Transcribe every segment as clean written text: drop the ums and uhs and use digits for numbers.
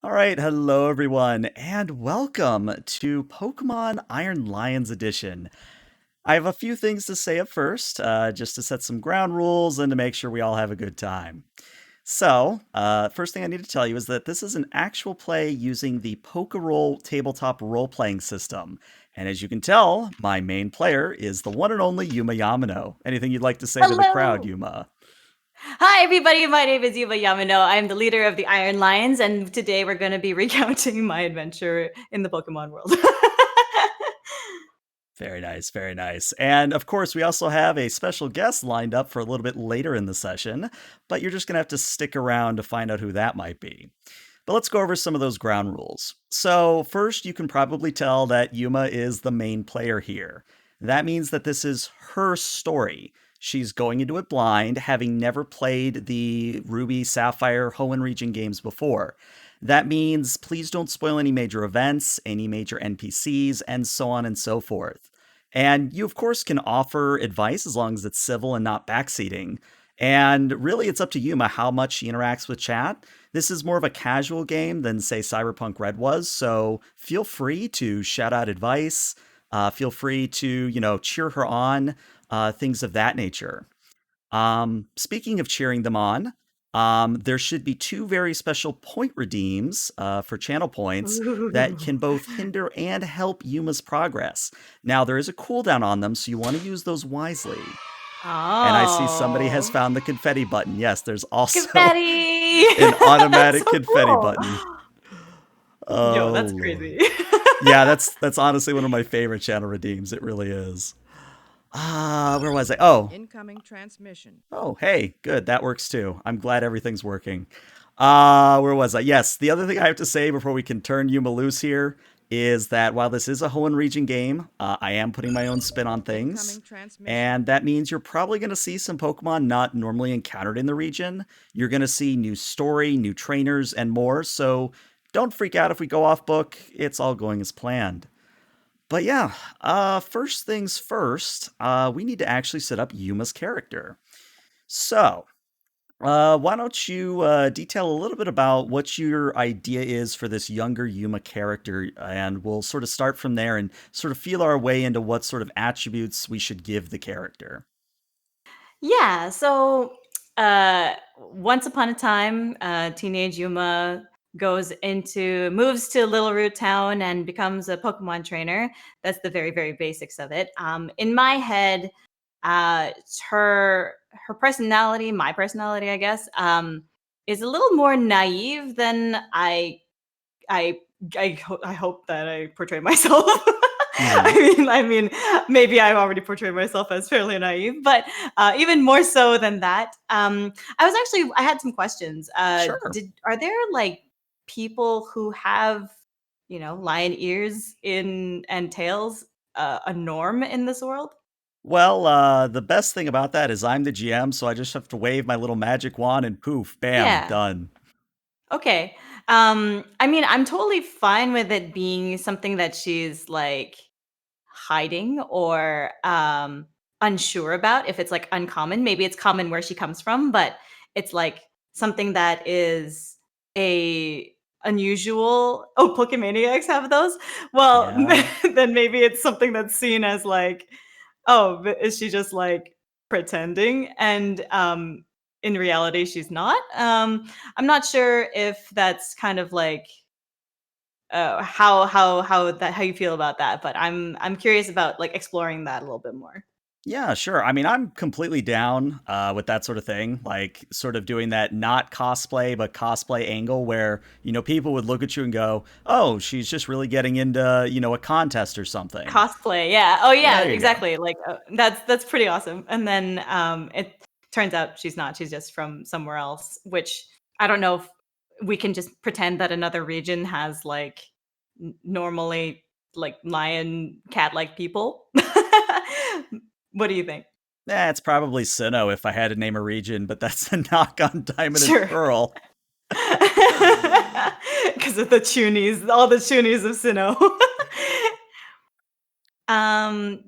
All right, hello everyone, and welcome to Pokemon Iron Lions Edition. I have a few things to say up first, just to set some ground rules and to make sure we all have a good time. First thing I need to tell you is that this is an actual play using the Pokeroll tabletop role playing system. And as you can tell, my main player is the one and only Yuma Yamano. Anything you'd like to say to the crowd, Hello. Yuma? Hi, everybody. My name is Yuma Yamano. I'm the leader of the Iron Lions, and today we're going to be recounting my adventure in the Pokemon world. Very nice, very nice. And of course, we also have a special guest lined up for a little bit later in the session, but you're just going to have to stick around to find out who that might be. But let's go over some of those ground rules. So, first, you can probably tell that Yuma is the main player here. That means that this is her story. She's going into it blind, having never played the Ruby, Sapphire, Hoenn region games before. That means please don't spoil any major events, any major NPCs, and so on and so forth. And you, of course, can offer advice as long as it's civil and not backseating. And really, it's up to Yuma how much she interacts with chat. This is more of a casual game than, say, Cyberpunk Red was, so feel free to shout out advice. Feel free to, cheer her on, things of that nature. Speaking of cheering them on, there should be two very special point redeems for channel points that Ooh. can both hinder and help Yuma's progress. Now, there is a cooldown on them, so you want to use those wisely. And I see somebody has Oh, found the confetti button. Yes, there's also confetti! an That's automatic so confetti cool. button. Yo, Oh that's lord. crazy. Yeah, that's honestly one of my favorite channel redeems. It really is. Where was I? Incoming transmission. Oh, hey, good. That works too. I'm glad everything's working. Where was I? Yes, the other thing I have to say before we can turn Yuma loose here is that while this is a Hoenn region game, I am putting my own spin on things. Incoming transmission. And that means you're probably going to see some Pokemon not normally encountered in the region. You're going to see new story, new trainers, and more. So don't freak out if we go off book. It's all going as planned. But yeah, first things first, we need to actually set up Yuma's character. So, why don't you detail a little bit about what your idea is for this younger Yuma character, and we'll sort of start from there and sort of feel our way into what sort of attributes we should give the character. Yeah, so once upon a time, teenage Yuma moves to Little Root Town and becomes a Pokemon trainer. That's the very, very basics of it. In my head, uh, her personality, my personality, I guess, is a little more naive than I I hope that I portray myself. Hmm. I mean, maybe I've already portrayed myself as fairly naive, but even more so than that. I had some questions. Sure. Are there like people who have, lion ears in and tails, a norm in this world? Well, the best thing about that is I'm the GM, so I just have to wave my little magic wand and poof, bam, Yeah. done. Okay. I mean, I'm totally fine with it being something that she's like hiding or unsure about. If it's like uncommon, maybe it's common where she comes from, but it's like something that is a unusual. Oh, Pokemaniacs have those. Well, Yeah. then maybe it's something that's seen as like, oh, is she just like pretending? And in reality, she's not. I'm not sure if that's kind of like how you feel about that, but I'm curious about like exploring that a little bit more. Yeah, sure. I mean, I'm completely down with that sort of thing, like sort of doing that not cosplay, but cosplay angle where, people would look at you and go, oh, she's just really getting into, a contest or something. Cosplay, yeah. Oh Yeah, yeah, there you go. exactly. Like that's pretty awesome. And then it turns out she's not. She's just from somewhere else, which I don't know if we can just pretend that another region has like normally like lion cat like people. What do you think? It's probably Sinnoh if I had to name a region, but that's a knock on Diamond and Sure. Pearl. Because of the Chunies, all the Chunies of Sinnoh.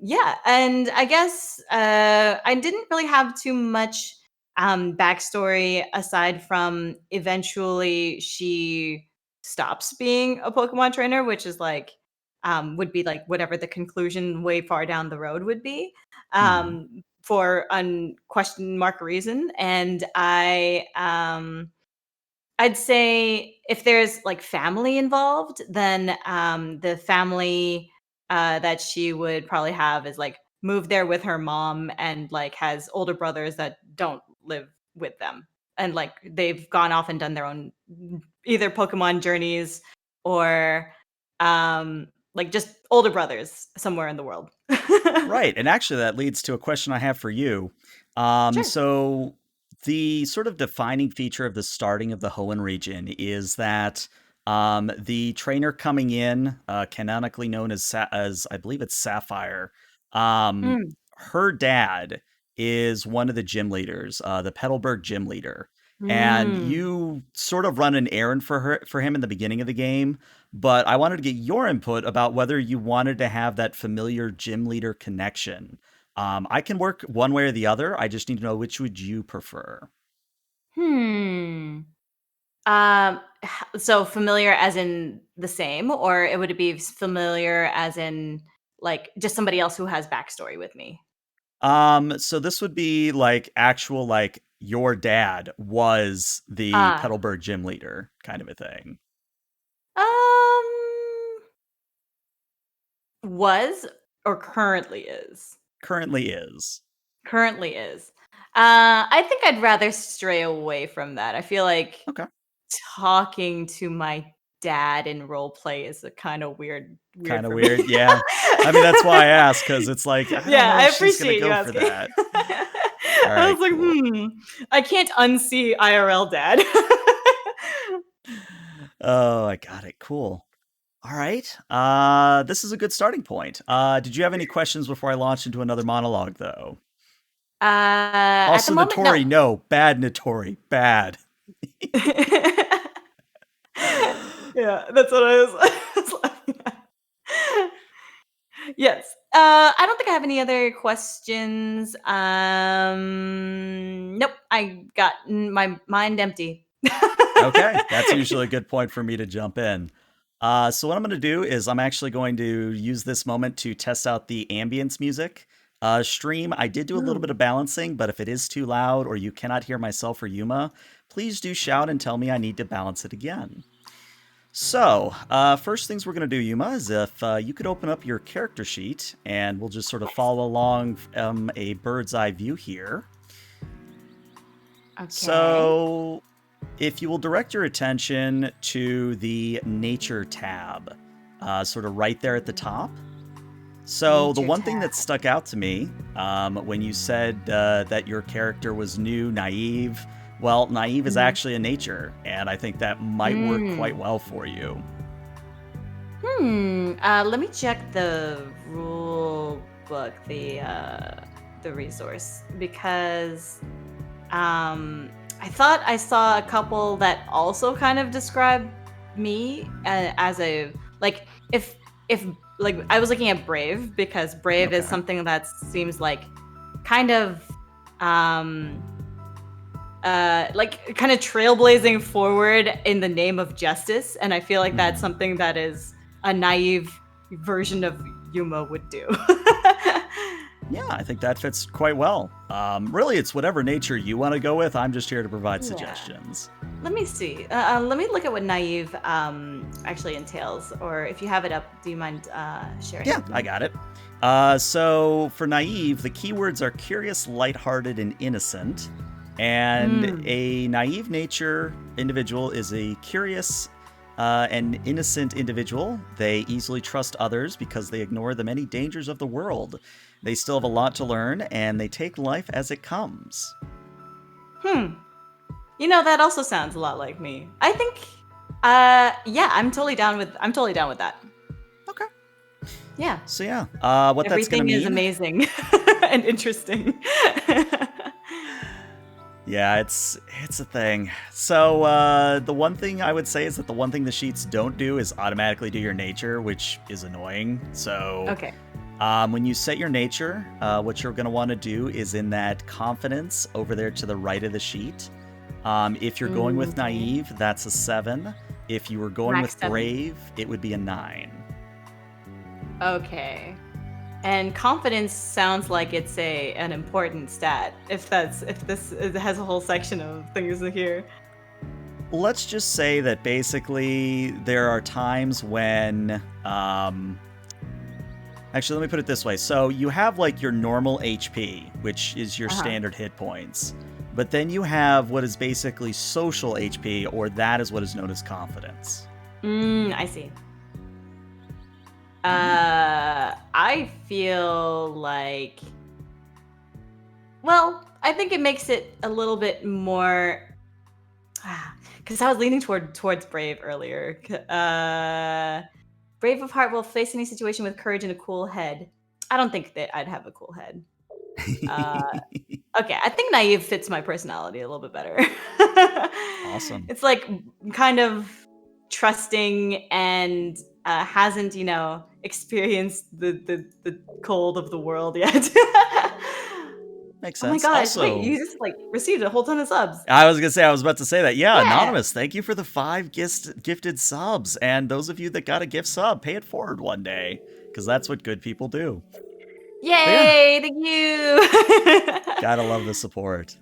Yeah, and I guess I didn't really have too much backstory aside from eventually she stops being a Pokemon trainer, which is like would be like whatever the conclusion way far down the road would be, for question mark reason. And I'd say if there's like family involved, then the family that she would probably have is like moved there with her mom and like has older brothers that don't live with them. And like they've gone off and done their own either Pokemon journeys or like just older brothers somewhere in the world. Right. And actually, that leads to a question I have for you. Sure. So, the sort of defining feature of the starting of the Hoenn region is that the trainer coming in, canonically known as I believe it's Sapphire, um, Mm. her dad is one of the gym leaders, the Petalburg gym leader. And Mm. you sort of run an errand for him in the beginning of the game, but I wanted to get your input about whether you wanted to have that familiar gym leader connection. I can work one way or the other. I just need to know which would you prefer. Hmm. So familiar as in the same, or it would be familiar as in like just somebody else who has backstory with me? So this would be like actual like your dad was the Ah, Petalburg gym leader kind of a thing. um, was or currently is? Currently is. Currently is. I think I'd rather stray away from that. I feel like Okay. talking to my dad in role play is a kind of weird Kind of for me. weird. Yeah. I mean, that's why I asked, because it's like, I don't Yeah, know I if she's going to appreciate you go for asking. that. All I right, was like, cool. I can't unsee IRL dad. Oh, I got it. Cool. All right. This is a good starting point. Did you have any questions before I launch into another monologue, though? At the Also, moment, no. Notori, no. Bad Notori. Bad. Yeah, that's what I was laughing at. Yes. I don't think I have any other questions. Nope. I got my mind empty. Okay, that's usually a good point for me to jump in. So what I'm going to do is I'm actually going to use this moment to test out the ambience music. Stream, I did do a little bit Ooh. of balancing, but if it is too loud or you cannot hear myself or Yuma, please do shout and tell me I need to balance it again. So, first things we're going to do, Yuma, is if you could open up your character sheet and we'll just sort of Yes. follow along a bird's eye view here. Okay. So, if you will direct your attention to the nature tab, sort of right there at the top. So, the Nature one thing tab. that stuck out to me when you said that your character was new, naive, well, naive is Mhm. actually a nature, and I think that might work quite Mm. well for you. Let me check the rule book, the resource, because I thought I saw a couple that also kind of describe me as a like if like I was looking at Brave because Brave is Okay. something that seems like kind of um like kind of trailblazing forward in the name of justice, and I feel like that's Mhm. something that is a naive version of Yuma would do. Yeah, I think that fits quite well. Really, it's whatever nature you want to go with. I'm just here to provide Yeah. suggestions. Let me see. Let me look at what naive actually entails, or if you have it up, do you mind sharing it Yeah, with I me? got it. So for naive, the keywords are curious, lighthearted, and innocent. And Mm. a naive nature individual is a curious and innocent individual. They easily trust others because they ignore the many dangers of the world. They still have a lot to learn, and they take life as it comes. Hmm. You know, that also sounds a lot like me. I think yeah, I'm totally down with that. Okay. Yeah. So yeah, what that's going to Everything is mean. amazing and interesting. Yeah, it's a thing. So the one thing I would say is that the one thing the sheets don't do is automatically do your nature, which is annoying. So Okay. when you set your nature, what you're going to want to do is in that confidence over there to the right of the sheet. If you're going with Okay. naive, that's a 7. If you were going Max with 7. brave, it would be a 9. Okay. And confidence sounds like it's an important stat. If this it has a whole section of things here. Let's just say that basically there are times when actually, let me put it this way. So you have like your normal HP, which is your standard hit points. But then you have what is basically social HP, or that is what is known as confidence. I see. I feel like, well, I think it makes it a little bit more, because I was leaning towards brave earlier. Brave of heart will face any situation with courage and a cool head. I don't think that I'd have a cool head. Okay, I think naive fits my personality a little bit better. Awesome. It's like kind of trusting and hasn't, experienced the cold of the world yet. Makes Oh my sense. gosh, Also, wait, you just received a whole ton of subs. I was about to say that. Yeah, Yeah. Anonymous, thank you for the 5 gifted subs. And those of you that got a gift sub, pay it forward one day, because that's what good people do. Yay, thank you. Gotta love the support.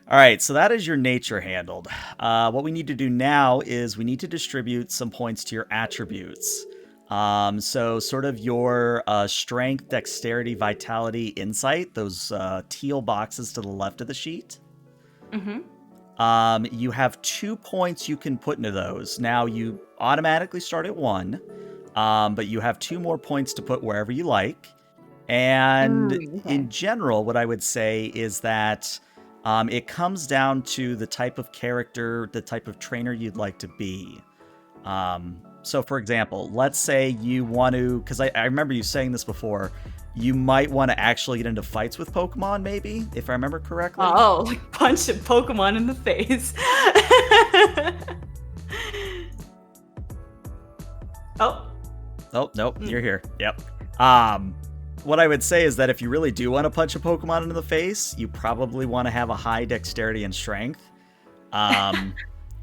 All right, so that is your nature handled. What we need to do now is we need to distribute some points to your attributes. So sort of your strength, dexterity, vitality, insight, those teal boxes to the left of the sheet. You have 2 points you can put into those. Now you automatically start at 1, but you have 2 more points to put wherever you like. And in general, what I would say is that it comes down to the type of character, the type of trainer you'd like to be. So, for example, let's say you want to, because I remember you saying this before, you might want to actually get into fights with Pokemon, maybe, if I remember correctly. Oh, like punch a Pokemon in the face. Oh, nope, you're here. Yep. What I would say is that if you really do want to punch a Pokemon in the face, you probably want to have a high dexterity and strength.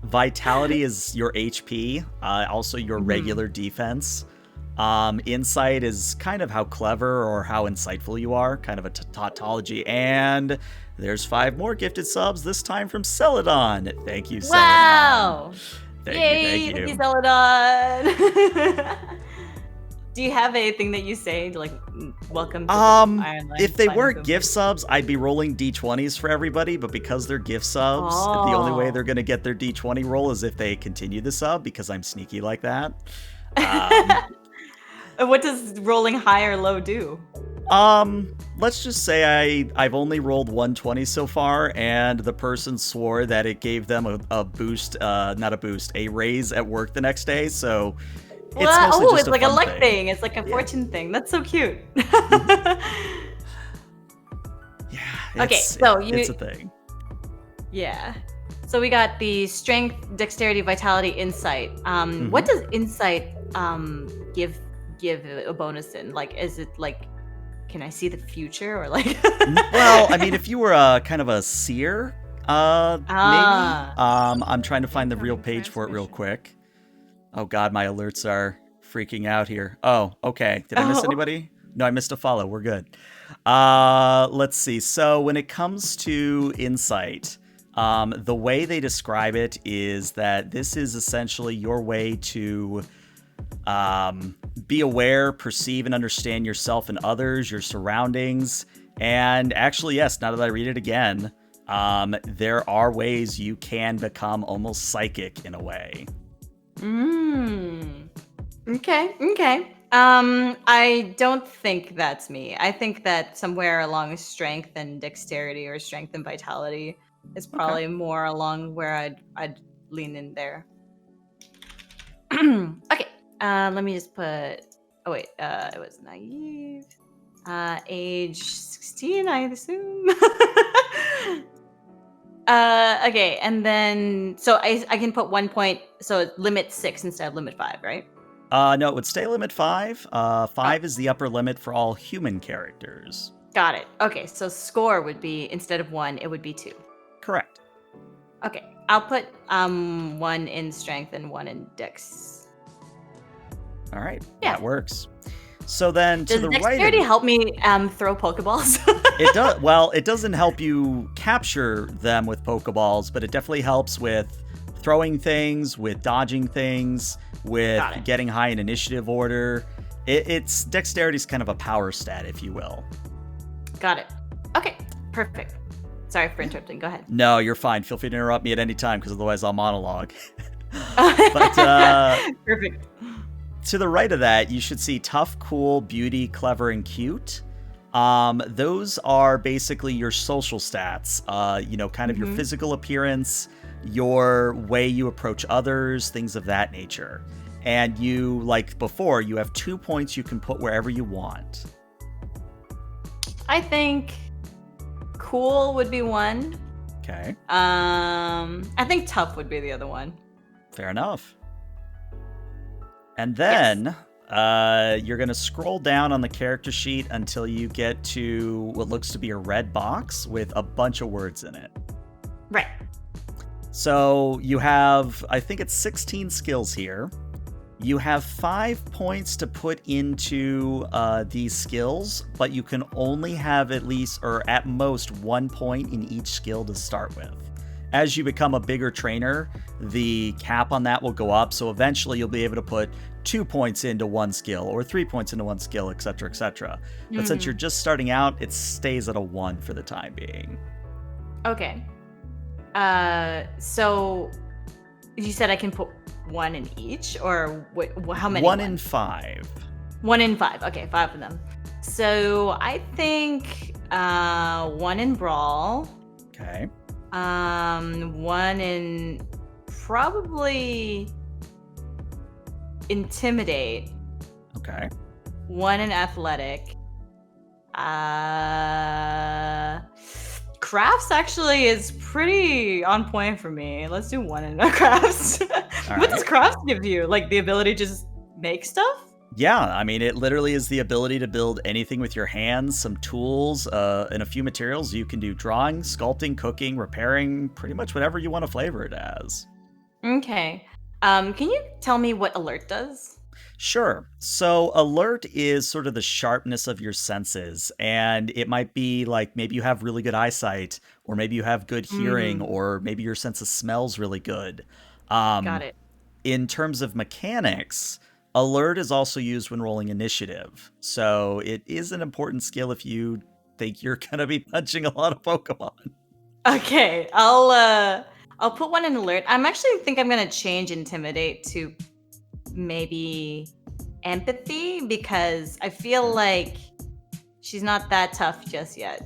Vitality is your HP, also your regular defense. Insight is kind of how clever or how insightful you are, kind of a tautology. And there's 5 more gifted subs, this time from Celadon. Thank you, Celadon. wow. Thank you. Celadon. Do you have anything that you say to welcome to the Iron Line? If they weren't gift subs, I'd be rolling d20s for everybody, but because they're gift subs, the only way they're going to get their d20 roll is if they continue the sub, because I'm sneaky like that. What does rolling high or low do? Let's just say I've only rolled 120 so far, and the person swore that it gave them a boost, a raise at work the next day, so it's mostly just it's like a luck thing. thing. It's like a fortune thing. That's so cute. Okay, so it's a thing. Yeah. So we got the strength, dexterity, vitality, insight. What does insight give a bonus in? Like, is it like, can I see the future or like? Well, I mean, if you were kind of a seer, maybe. I'm trying to find the real page for it real quick. Oh God, my alerts are freaking out here. Oh, okay. Did I miss anybody? No, I missed a follow. We're good. Let's see. So when it comes to insight, the way they describe it is that this is essentially your way to be aware, perceive, and understand yourself and others, your surroundings. And actually, yes, now that I read it again, there are ways you can become almost psychic in a way. Okay. I don't think that's me. I think that somewhere along strength and dexterity or strength and vitality is probably more along where I'd lean in there. Okay. Let me just put. Oh wait. It was naive. Age 16, I assume. Okay, and then so I can put 1 point. So limit 6 instead of limit 5, right? No, it would stay limit 5. 5 is the upper limit for all human characters. Got it. Okay, so score would be, instead of 1, it would be 2. Correct. Okay. I'll put 1 in strength and 1 in dex. All right, Yeah. that works. So then to Does the right dexterity of help me throw Pokeballs? it does. Well, it doesn't help you capture them with Pokeballs, but it definitely helps with throwing things, with dodging things, with Got it. getting high in initiative order. It's dexterity's kind of a power stat, if you will. Got it. Okay, perfect. Sorry for interrupting. Go ahead. No, you're fine. Feel free to interrupt me at any time, because otherwise I'll monologue. But Perfect. to the right of that, you should see tough, cool, beauty, clever, and cute. Those are basically your social stats. Kind of your physical appearance, your way you approach others, things of that nature. And you, like before, you have 2 points you can put wherever you want. I think cool would be 1. Okay, I think tough would be the other one. fair enough. And then you're going to scroll down on the character sheet until you get to what looks to be a red box with a bunch of words in it. Right. So you have, I think it's 16 skills here. You have 5 points to put into these skills, but you can only have at least, or at most, 1 point in each skill to start with. As you become a bigger trainer, the cap on that will go up, so eventually you'll be able to put 2 points into one skill, or 3 points into one skill, etc., etc. But since you're just starting out, it stays at a 1 for the time being. Okay. So you said I can put 1 in each, or how many? 1 in 5. 1 in 5. Okay, 5 of them. So I think 1 in brawl. Okay. 1 in probably intimidate. Okay. 1 in athletic. Crafts actually is pretty on point for me. Let's do 1 in crafts. What does crafts give you? Like the ability to just make stuff? Yeah, I mean, it literally is the ability to build anything with your hands, some tools, and a few materials. You can do drawing, sculpting, cooking, repairing, pretty much whatever you want to flavor it as. Okay. Can you tell me what alert does? Sure. So alert is sort of the sharpness of your senses, and it might be like maybe you have really good eyesight, or maybe you have good hearing, or maybe your sense of smell's really good. Got it. In terms of mechanics, alert is also used when rolling initiative. So it is an important skill if you think you're going to be punching a lot of Pokemon. Okay, I'll put 1 in alert. I'm actually think I'm gonna change intimidate to maybe empathy, because I feel like she's not that tough just yet.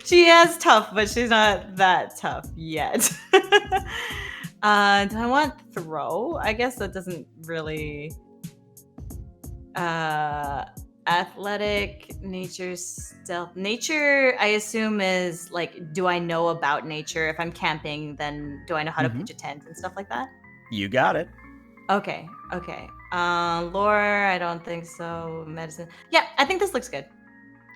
She is tough, but she's not that tough yet. Do I want throw? I guess that doesn't really. Athletic, nature, stealth. Nature, I assume, is like, do I know about nature? If I'm camping, then do I know how to pitch a tent and stuff like that? You got it. Okay. Lore, I don't think so. Medicine. Yeah, I think this looks good.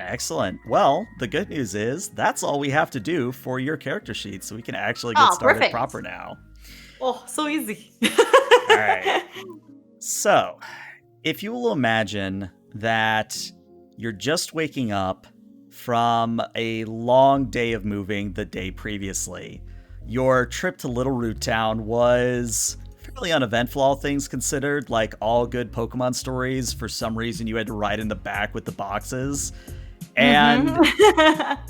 Excellent. Well, the good news is that's all we have to do for your character sheet, so we can actually get started perfect. proper now. Oh, so easy. All right. So, if you will imagine that you're just waking up from a long day of moving the day previously. Your trip to Little Root Town was fairly uneventful, all things considered. Like all good Pokemon stories, for some reason you had to ride in the back with the boxes. And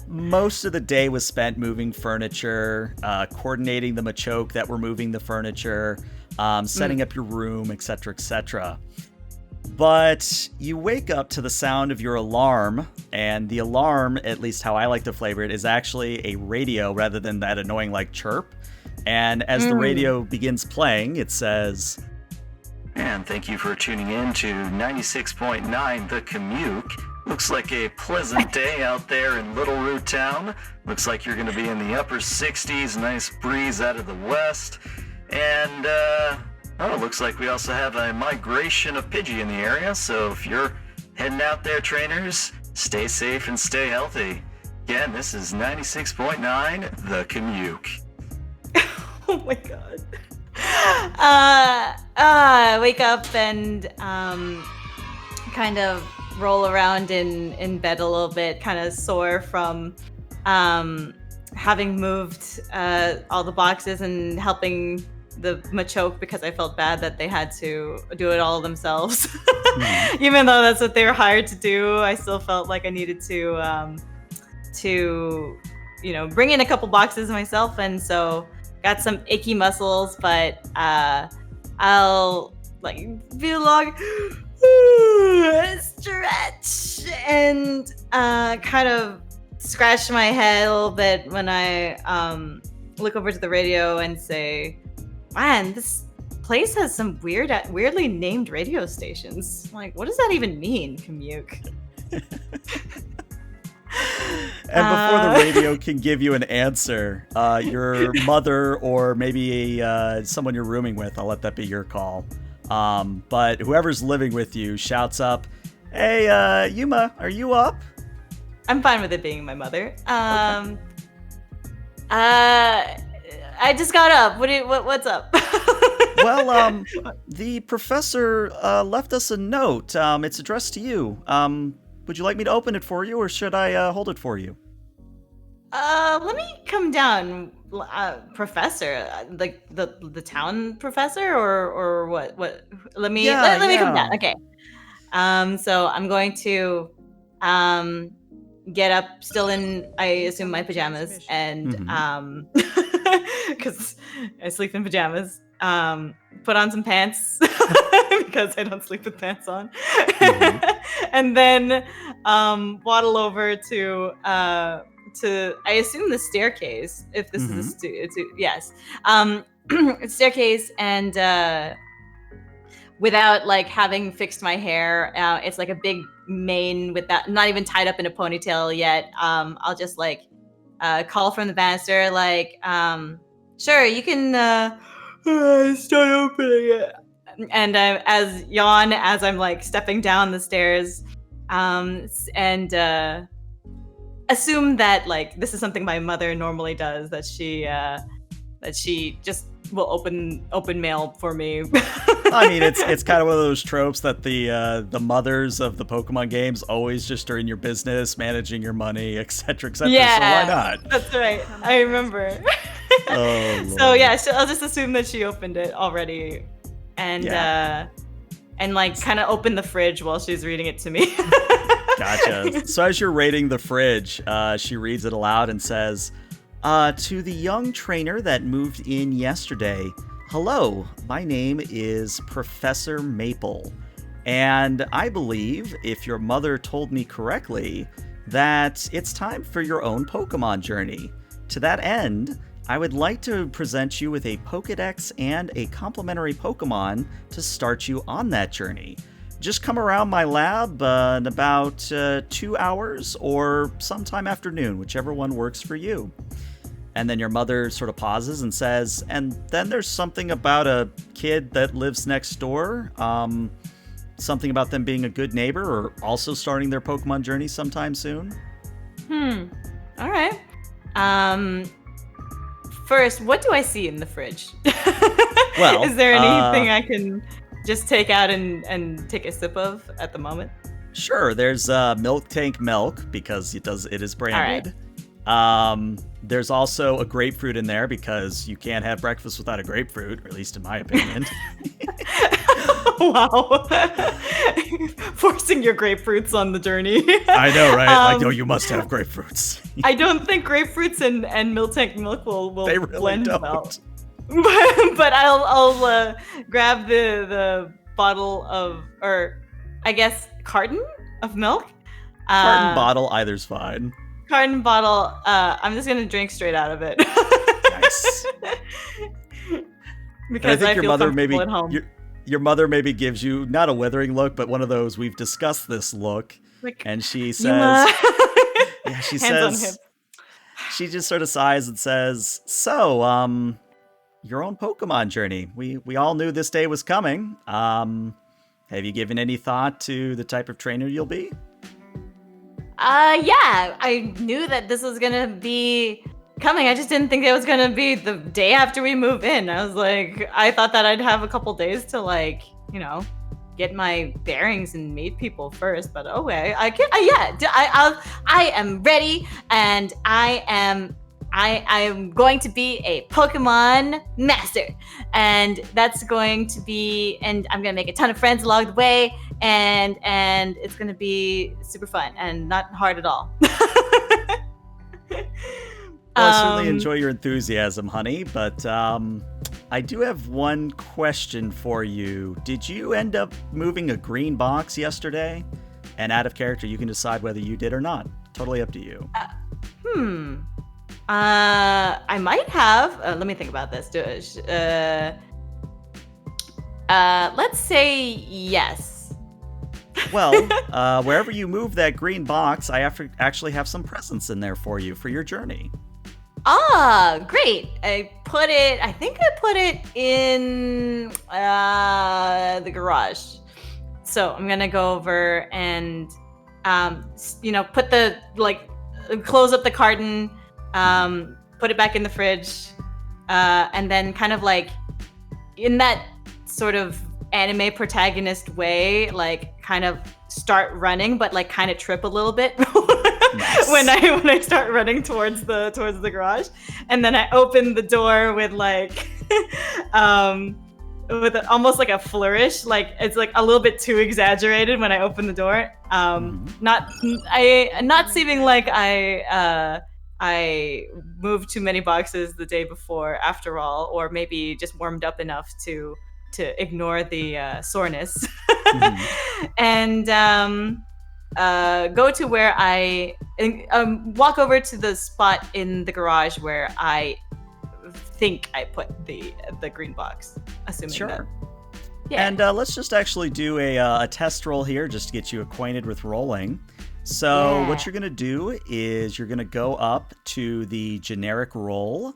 most of the day was spent moving furniture, coordinating the Machoke that were moving the furniture, setting up your room, etc., etc. But you wake up to the sound of your alarm, and the alarm, at least how I like to flavor it, is actually a radio rather than that annoying like chirp. And as the radio begins playing, it says, "And thank you for tuning in to 96.9 The Commute. Looks like a pleasant day out there in Little Root Town. Looks like you're going to be in the upper 60s, nice breeze out of the west. And, it looks like we also have a migration of Pidgey in the area, so if you're heading out there, trainers, stay safe and stay healthy. Again, this is 96.9 The Commute." Oh my god. I wake up and kind of roll around in bed a little bit, kind of sore from having moved all the boxes and helping the Machoke because I felt bad that they had to do it all themselves. Even though that's what they were hired to do, I still felt like I needed to bring in a couple boxes myself, and so got some icky muscles, but I'll feel long stretch and kind of scratch my head a little bit when I look over to the radio and say, man, this place has some weirdly named radio stations. I'm like, what does that even mean, Kamuk? And before the radio can give you an answer, your mother or maybe someone you're rooming with, I'll let that be your call. But whoever's living with you shouts up, hey, Yuma, are you up? I'm fine with it being my mother. Okay. I just got up. What's up? Well, the professor left us a note. It's addressed to you. Would you like me to open it for you, or should I hold it for you? Let me come down, professor. Like the town professor, or what? What? Let me come down. Okay. So I'm going to get up, still in, I assume, my pajamas, and because I sleep in pajamas. Put on some pants because I don't sleep with pants on, and then waddle over to I assume the staircase. If this is yes, staircase, and without having fixed my hair, it's like a big mane with that, not even tied up in a ponytail yet. I'll just call from the banister, sure, you can start opening it. And as I'm stepping down the stairs, and assume that this is something my mother normally does, that she just will open mail for me. I mean, it's kind of one of those tropes that the mothers of the Pokemon games always just are in your business, managing your money, etc., etc. Yeah, so why not? That's right. I remember. Oh, so yeah, I'll just assume that she opened it already, and kind of open the fridge while she's reading it to me. Gotcha. So as you're raiding the fridge, she reads it aloud and says, to the young trainer that moved in yesterday, hello, my name is Professor Maple, and I believe, if your mother told me correctly, that it's time for your own Pokemon journey. To that end, I would like to present you with a Pokedex and a complimentary Pokemon to start you on that journey. Just come around my lab in about 2 hours or sometime afternoon, whichever one works for you. And then your mother sort of pauses and says, and then there's something about a kid that lives next door. Something about them being a good neighbor or also starting their Pokemon journey sometime soon. All right. First, what do I see in the fridge? Well, is there anything I can just take out and take a sip of at the moment? Sure. There's milk tank milk because it is branded. All right. There's also a grapefruit in there because you can't have breakfast without a grapefruit, or at least in my opinion. Wow. Forcing your grapefruits on the journey. I know, right? You must have grapefruits. I don't think grapefruits and milk tank milk will they really blend don't. well. But I'll grab the bottle of, or I guess carton of milk. Carton, bottle, either's fine. Carton, bottle. I'm just gonna drink straight out of it. Nice. Because I think feel comfortable at home. Your mother maybe gives you not a withering look, but one of those we've discussed this look, and she says, "Yeah." She says, she just sort of sighs and says, "So, your own Pokemon journey. We all knew this day was coming. Have you given any thought to the type of trainer you'll be?" Yeah, I knew that this was gonna be coming. I just didn't think it was gonna be the day after we move in. I was like, I thought that I'd have a couple days to like, get my bearings and meet people first. But okay, I am ready, and I am going to be a Pokemon master, and that's going to be, and I'm gonna make a ton of friends along the way, and it's gonna be super fun and not hard at all. Well, I certainly enjoy your enthusiasm, honey, but I do have one question for you. Did you end up moving a green box yesterday? And out of character, you can decide whether you did or not. Totally up to you. I might have. Let me think about this. Let's say yes. Well, wherever you move that green box, I actually have some presents in there for you for your journey. Ah, great. I think I put it in the garage. So I'm going to go over and, put close up the carton, put it back in the fridge, and then kind of like in that sort of anime protagonist way, like kind of start running, but like kind of trip a little bit. Nice. when I start running towards the garage, and then I open the door with like almost like a flourish, like it's like a little bit too exaggerated when I open the door. Not seeming like I moved too many boxes the day before after all, or maybe just warmed up enough to ignore the soreness. And go to where I walk over to the spot in the garage where I think I put the green box, assuming sure. that. Yeah. And let's just actually do a test roll here just to get you acquainted with rolling. So what you're going to do is you're going to go up to the generic roll.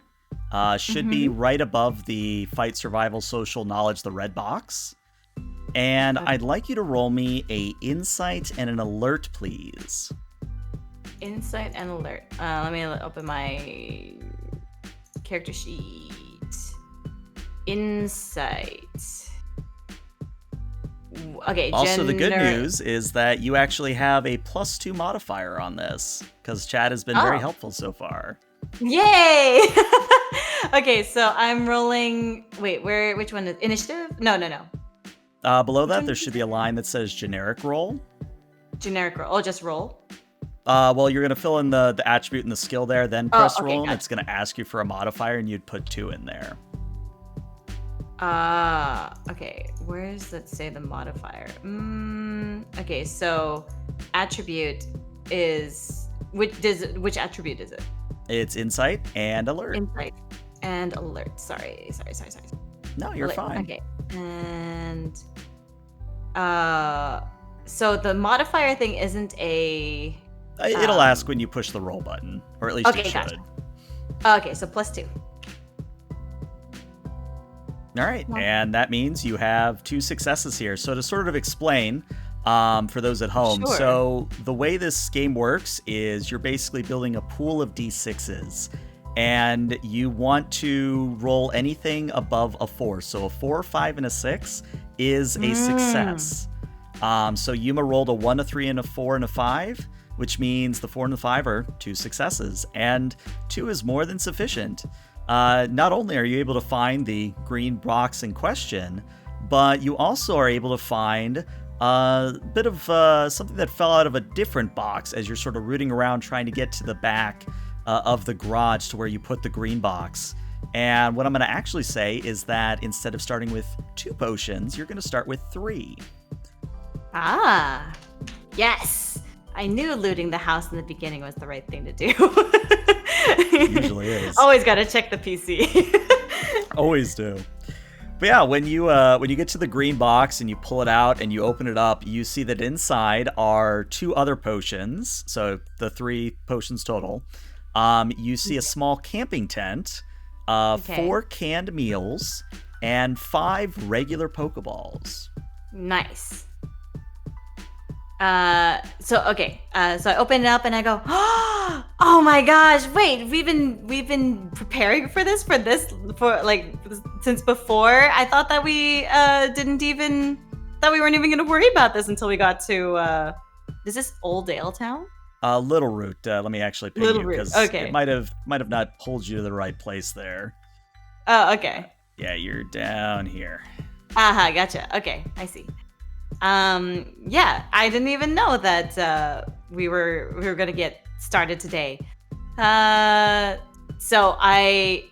Should be right above the fight, survival, social, knowledge, the red box. And I'd like you to roll me a insight and an alert, please. Insight and alert. Let me open my character sheet. Insight. Okay. Also, the good news is that you actually have a +2 modifier on this, because Chad has been very helpful so far. Yay! Okay, so I'm rolling. Wait, which one is initiative? No. Below that, there should be a line that says generic roll. Generic roll. Oh, just roll? Well, you're going to fill in the attribute and the skill there, then press roll, gotcha. and it's going to ask you for a modifier, and you'd put 2 in there. Okay. Where does that say the modifier? Okay, so attribute is... Which attribute is it? It's insight and alert. Insight and alert. Sorry. No, you're fine. Okay. And so the modifier thing isn't a... It'll ask when you push the roll button, or at least it should. Gotcha. Okay, so +2. All right, and that means you have 2 successes here. So to sort of explain, for those at home, Sure. So the way this game works is you're basically building a pool of D6s, and you want to roll anything above a 4. So a 4, 5, and a 6 is a success. So Yuma rolled a 1, a 3, and a 4, and a 5, which means the 4 and the 5 are 2 successes, and 2 is more than sufficient. Not only are you able to find the green box in question, but you also are able to find a bit of something that fell out of a different box as you're sort of rooting around trying to get to the back of the garage to where you put the green box. And what I'm going to actually say is that instead of starting with 2 potions, you're going to start with 3. Ah, yes. I knew looting the house in the beginning was the right thing to do. Usually is. Always got to check the PC. Always do. But yeah, when you get to the green box and you pull it out and you open it up, you see that inside are 2 other potions. So the 3 potions total. You see a small camping tent, 4 canned meals, and 5 regular Pokeballs. Nice. So I open it up and I go, oh my gosh, wait, we've been preparing for this since before. I thought that we weren't even gonna worry about this until we got to is this Old Dale Town? Little Root. Let me actually ping Little you Root, because okay. it might have not pulled you to the right place there. Oh, okay. Yeah, you're down here. Gotcha. Okay, I see. Yeah, I didn't even know that we were gonna get started today. So I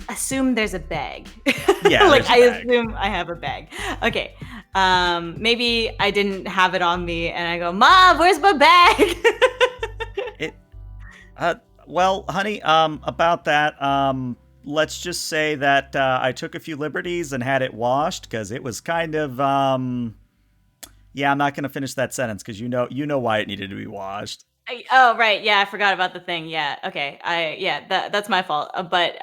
assume there's a bag. Yeah, like there's a I bag. assume I have a bag. Okay. Maybe I didn't have it on me, and I go, Mom, where's my bag? Well, honey, about that, let's just say that I took a few liberties and had it washed because it was kind of, yeah, I'm not gonna finish that sentence because you know why it needed to be washed. Oh, right. Yeah, I forgot about the thing. Yeah. Okay. That's my fault. But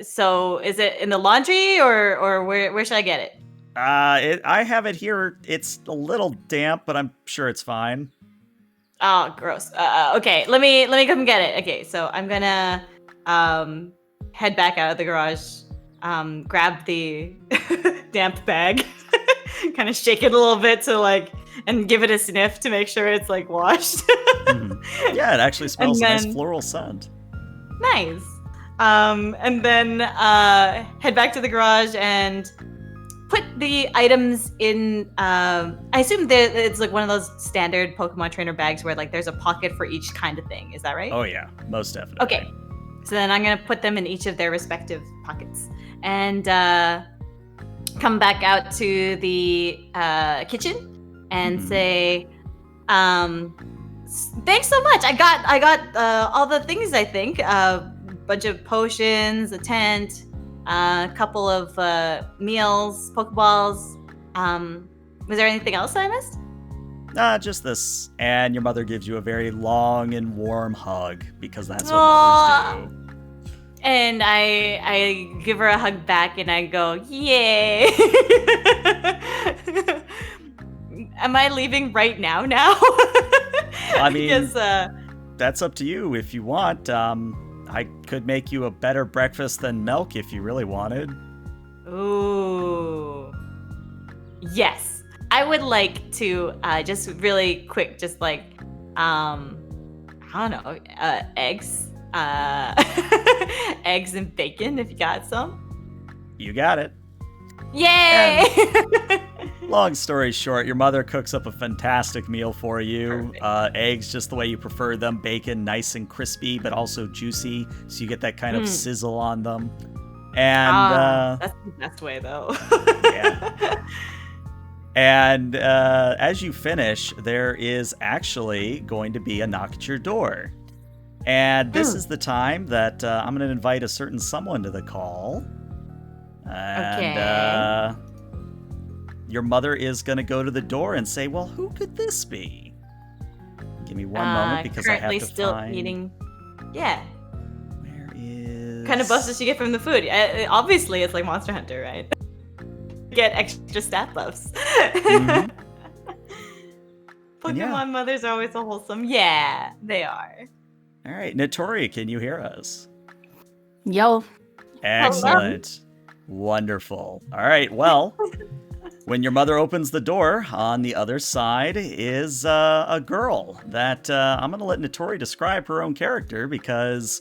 so is it in the laundry or where should I get it? I have it here. It's a little damp, but I'm sure it's fine. Oh, gross. Okay, let me come get it. Okay, so I'm gonna head back out of the garage, grab the damp bag, kind of shake it a little bit and give it a sniff to make sure it's washed. Yeah, it actually smells a nice then- floral scent. Nice. And then head back to the garage and put the items in. I assume that it's one of those standard Pokemon trainer bags where there's a pocket for each kind of thing. Is that right? Oh yeah, most definitely. Okay. So then I'm gonna put them in each of their respective pockets and come back out to the kitchen and say, "Thanks so much. I got all the things. I think a bunch of potions, a tent." A couple of meals, Pokeballs. Was there anything else I missed? Just this. And your mother gives you a very long and warm hug because that's what mothers do. And I give her a hug back and I go, yay! Am I leaving right now? I mean, Yes, that's up to you if you want. I could make you a better breakfast than milk if you really wanted. Ooh. Yes. I would like to just really quick, I don't know, eggs. Eggs and bacon if you got some. You got it. Yay! Long story short, your mother cooks up a fantastic meal for you. Eggs just the way you prefer them. Bacon nice and crispy, but also juicy, so you get that kind of sizzle on them. And that's the best way, though. Yeah. And as you finish, there is actually going to be a knock at your door. And this is the time that I'm going to invite a certain someone to the call. And your mother is going to go to the door and say, well, who could this be? Give me one moment because I have to still find... eating. Yeah. Where is... What kind of buffs does she get from the food? Obviously, it's like Monster Hunter, right? Get extra stat buffs. Mm-hmm. Pokemon mothers are always so wholesome. Yeah, they are. All right, Notori, can you hear us? Yo. Excellent. Wonderful. All right, well... When your mother opens the door, on the other side is a girl that I'm going to let Notori describe her own character because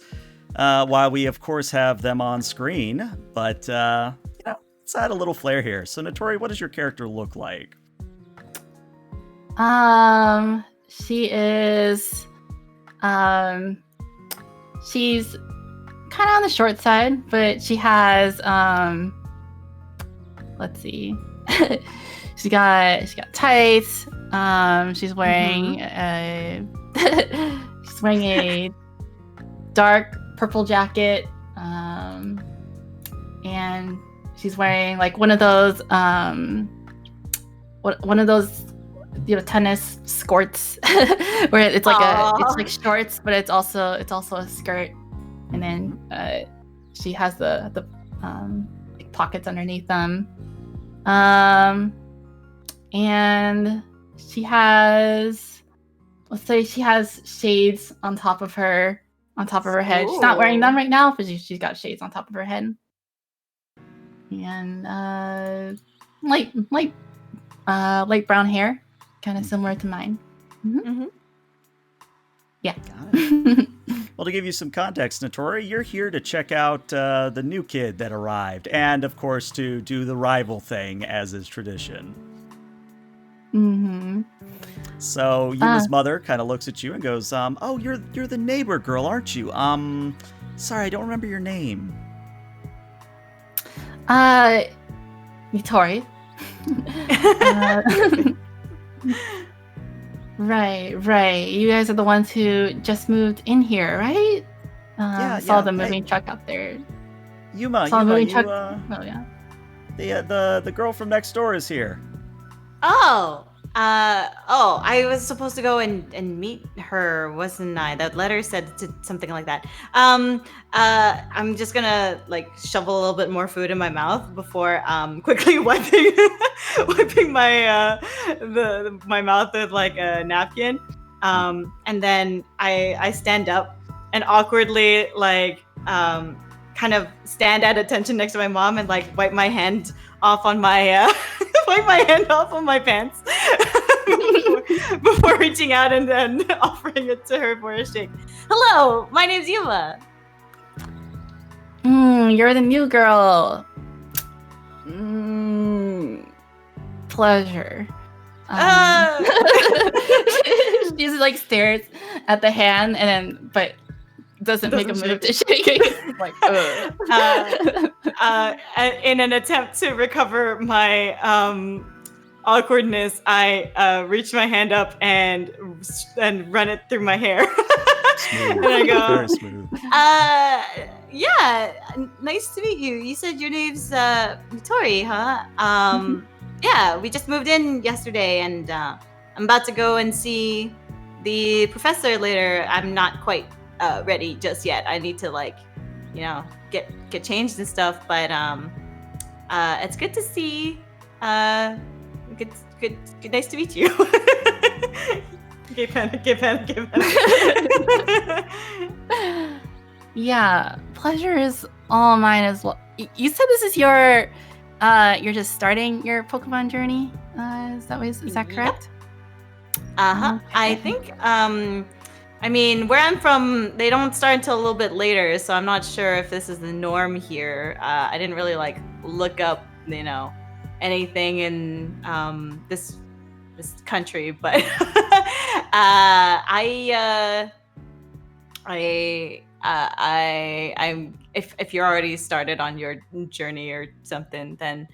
while we, of course, have them on screen, but, let's add a little flair here. So, Notori, what does your character look like? She is, she's kind of on the short side, but she has, let's see. she's got tights. She's wearing she's wearing a dark purple jacket. And she's wearing one of those tennis skirts where it's it's like shorts, but it's also a skirt. And then she has the pockets underneath them. And she has, let's say she has shades on top of her head. She's not wearing them right now, but she's got shades on top of her head. And light brown hair, kind of similar to mine. Yeah. Got it. Well, to give you some context, Notori, you're here to check out the new kid that arrived, and of course to do the rival thing, as is tradition. So Yuma's mother kind of looks at you and goes, "Oh, you're the neighbor girl, aren't you? Sorry, I don't remember your name." Notori. Right. You guys are the ones who just moved in here, right? Saw the moving truck out there. Yuma, Saw the moving you, truck. Oh yeah. The girl from next door is here. I was supposed to go and meet her, wasn't I? That letter said something like that. I'm just gonna like shovel a little bit more food in my mouth before quickly wiping my my mouth with like a napkin. And then I stand up and awkwardly like kind of stand at attention next to my mom and like wipe my hand off on my wipe my hand off on my pants before reaching out and then offering it to her for a shake. Hello, my name's Yuma. You're the new girl. Pleasure. She just like stares at the hand and then but doesn't make a move to shake it. Like, in an attempt to recover my awkwardness, I reach my hand up and run it through my hair. Smooth. And I go, very smooth. Yeah, nice to meet you. You said your name's Notori, huh? Yeah, we just moved in yesterday, and I'm about to go and see the professor later. I'm not quite ready just yet. I need to like, get changed and stuff. But it's good to see. Good. Nice to meet you. Gay panic. Yeah, pleasure is all mine as well. You said this is you're just starting your Pokemon journey. Is that correct? Okay. I think I mean, where I'm from, they don't start until a little bit later, so I'm not sure if this is the norm here. I didn't really like look up, anything in this country, but I'm if you're already started on your journey or something, then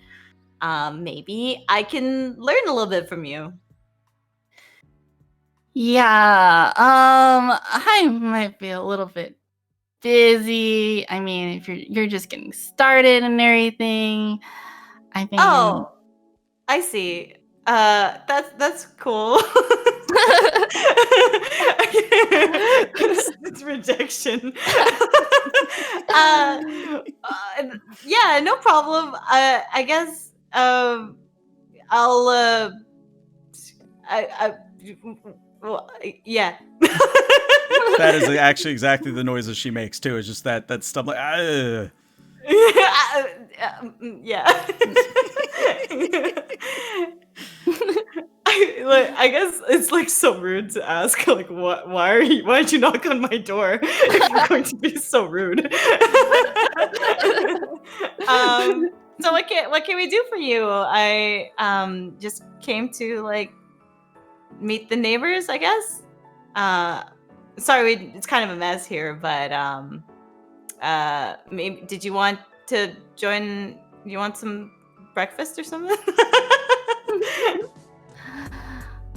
maybe I can learn a little bit from you. Yeah, I might be a little bit busy. I mean, if you're just getting started and everything, I think. Oh, I see. That's cool. it's rejection. Yeah, no problem. I guess I'll well, yeah. That is actually exactly the noises she makes too. It's just that stuff like. Yeah. I guess it's like so rude to ask. Like, why'd you knock on my door if you're going to be so rude? So what can we do for you? I just came to like meet the neighbors, I guess. Sorry, it's kind of a mess here, but maybe did you want to join? You want some breakfast or something?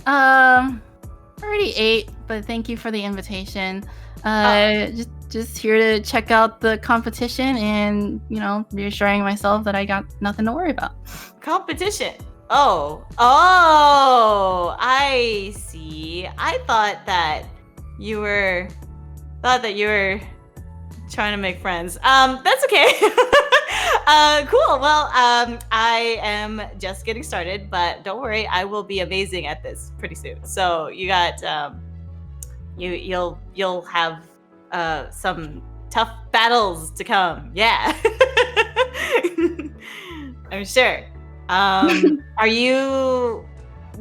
Already ate, but thank you for the invitation. Just here to check out the competition and, reassuring myself that I got nothing to worry about. Competition. Oh, I see. I thought that you were trying to make friends. That's okay. Cool. Well, I am just getting started, but don't worry, I will be amazing at this pretty soon. So you got you'll have some tough battles to come. Yeah. I'm sure.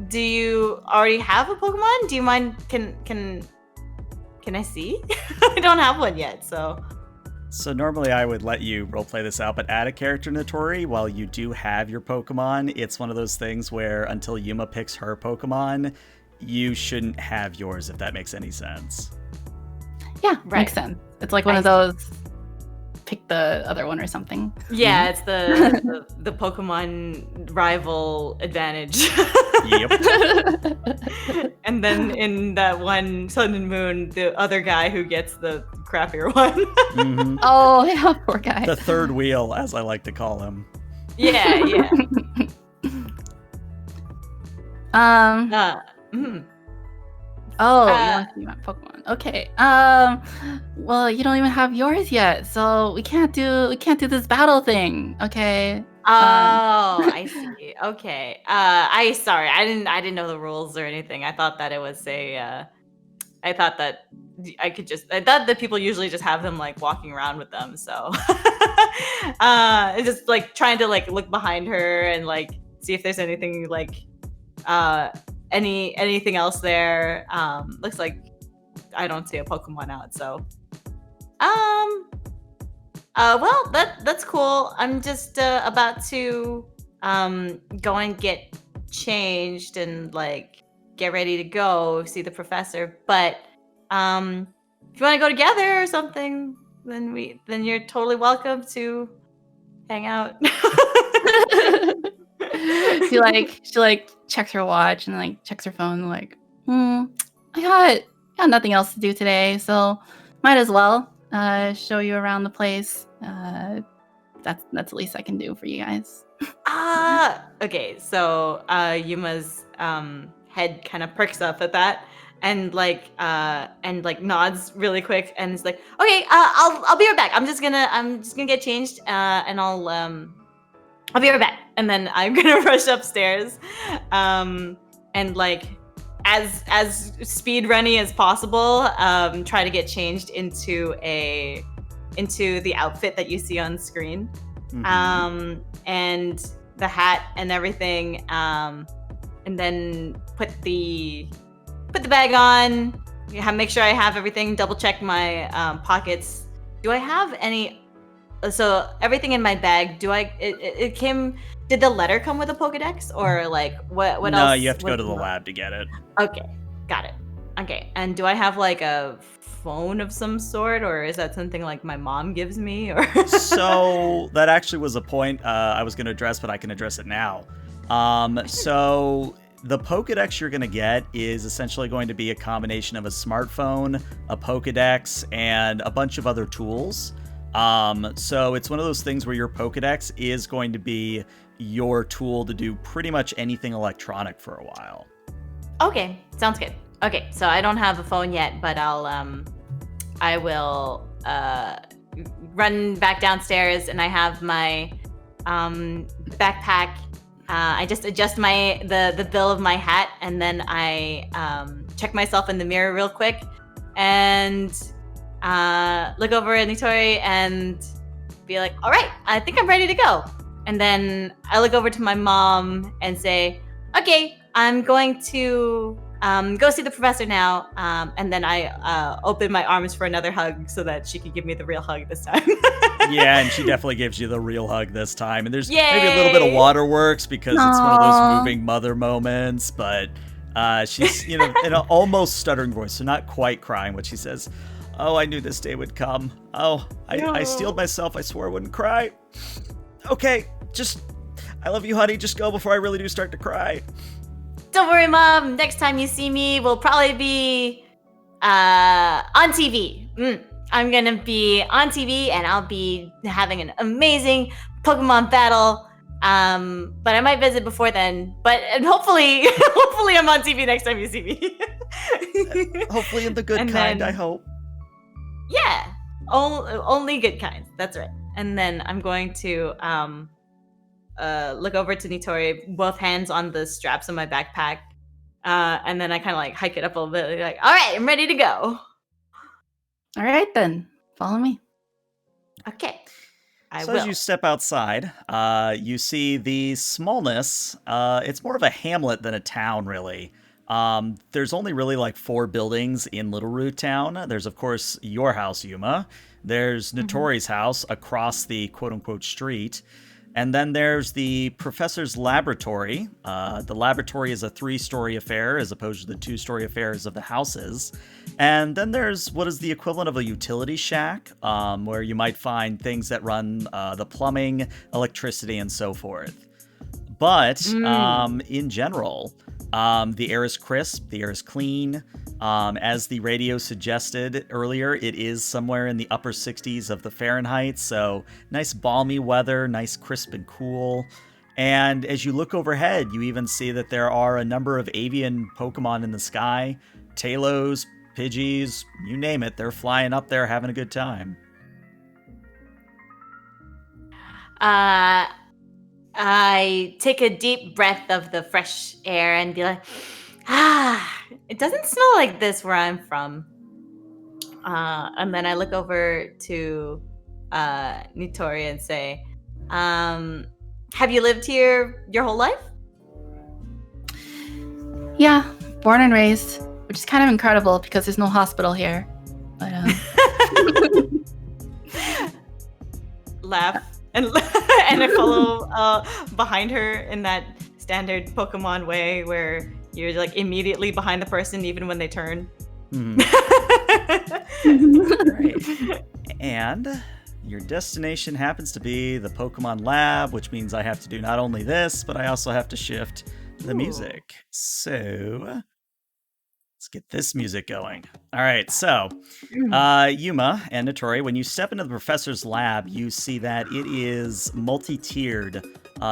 Do you already have a Pokemon? Do you mind? Can I see? I don't have one yet, so. So normally I would let you roleplay this out, but add a character in the Tori while you do have your Pokemon. It's one of those things where until Yuma picks her Pokemon, you shouldn't have yours, if that makes any sense. Yeah, Right. makes sense. It's like one of those pick the other one or something. Yeah, it's the Pokemon rival advantage. Yep. And then in that one Sun and Moon, the other guy who gets the crappier one. hmm Oh, yeah, poor guy. The third wheel, as I like to call him. Yeah. Mhm. Oh, you want Pokemon. Okay. Well, you don't even have yours yet, so we can't do this battle thing. Okay. Oh, I see. Okay. I didn't know the rules or anything. I thought that it was I thought that people usually just have them like walking around with them. So it's just like trying to like look behind her and like see if there's anything like anything else there. Looks like I don't see a Pokemon out, so well, that's cool. I'm just about to go and get changed and like get ready to go see the professor. But if you want to go together or something, then you're totally welcome to hang out. she checks her watch and like checks her phone and like, I got nothing else to do today, so might as well show you around the place. That's the least I can do for you guys. Okay, so Yuma's head kind of perks up at that and nods really quick and is like, okay, I'll be right back. I'm just gonna get changed and I'll be right back. And then I'm gonna rush upstairs and like as speed runny as possible, try to get changed into the outfit that you see on screen. Mhm. And the hat and everything, and then put the bag on. Make sure I have everything. Double check my pockets. Do I have any? So everything in my bag. It came? Did the letter come with a Pokedex or like what else? No, you have to go was to the in lab to get it. Okay, got it. Okay, and do I have like a phone of some sort, or is that something like my mom gives me? Or So that actually was a point I was going to address, but I can address it now. So the Pokedex you're going to get is essentially going to be a combination of a smartphone, a Pokedex, and a bunch of other tools. So it's one of those things where your Pokedex is going to be your tool to do pretty much anything electronic for a while. Okay, sounds good. Okay, so I don't have a phone yet, but I will run back downstairs and I have my backpack. I just adjust the bill of my hat and then I check myself in the mirror real quick and look over at Nitori and be like, all right, I think I'm ready to go. And then I look over to my mom and say, okay, I'm going to go see the professor now. And then I open my arms for another hug so that she can give me the real hug this time. Yeah, and she definitely gives you the real hug this time. And there's Yay! maybe a little bit of waterworks because it's one of those Aw. moving mother moments. But she's, in an almost stuttering voice, so not quite crying, but she says, oh, I knew this day would come. Oh, I steeled myself. I swore I wouldn't cry. Okay, I love you, honey. Just go before I really do start to cry. Don't worry, Mom. Next time you see me, we'll probably be on TV. I'm going to be on TV, and I'll be having an amazing Pokemon battle. But I might visit before then. And hopefully I'm on TV next time you see me. Hopefully in the good And kind, then- I hope. Yeah. Only good kinds. That's right. And then I'm going to look over to Nitori, both hands on the straps of my backpack. And then I kind of like hike it up a little bit. Like, all right, I'm ready to go. All right, then. Follow me. Okay. I So will. as you step outside, you see the smallness. It's more of a hamlet than a town, really. There's only really like 4 buildings in Little Root Town. There's, of course, your house, Yuma. There's Notori's house across the quote-unquote street. And then there's the professor's laboratory. The laboratory is a 3-story affair as opposed to the 2-story affairs of the houses. And then there's what is the equivalent of a utility shack, where you might find things that run the plumbing, electricity, and so forth. But in general, the air is crisp, the air is clean. As the radio suggested earlier, it is somewhere in the upper 60s of the Fahrenheit, so nice balmy weather, nice crisp and cool. And as you look overhead, you even see that there are a number of avian Pokemon in the sky. Talos, Pidgeys, you name it, they're flying up there having a good time. I take a deep breath of the fresh air and be like, it doesn't smell like this where I'm from. And then I look over to Nitori and say, have you lived here your whole life? Yeah, born and raised, which is kind of incredible because there's no hospital here. But Laugh and and I follow behind her in that standard Pokemon way where you're like immediately behind the person even when they turn. Great. And your destination happens to be the Pokemon Lab, which means I have to do not only this, but I also have to shift the music. So let's get this music going. All right, so Yuma and Notori, when you step into the professor's lab, you see that it is multi-tiered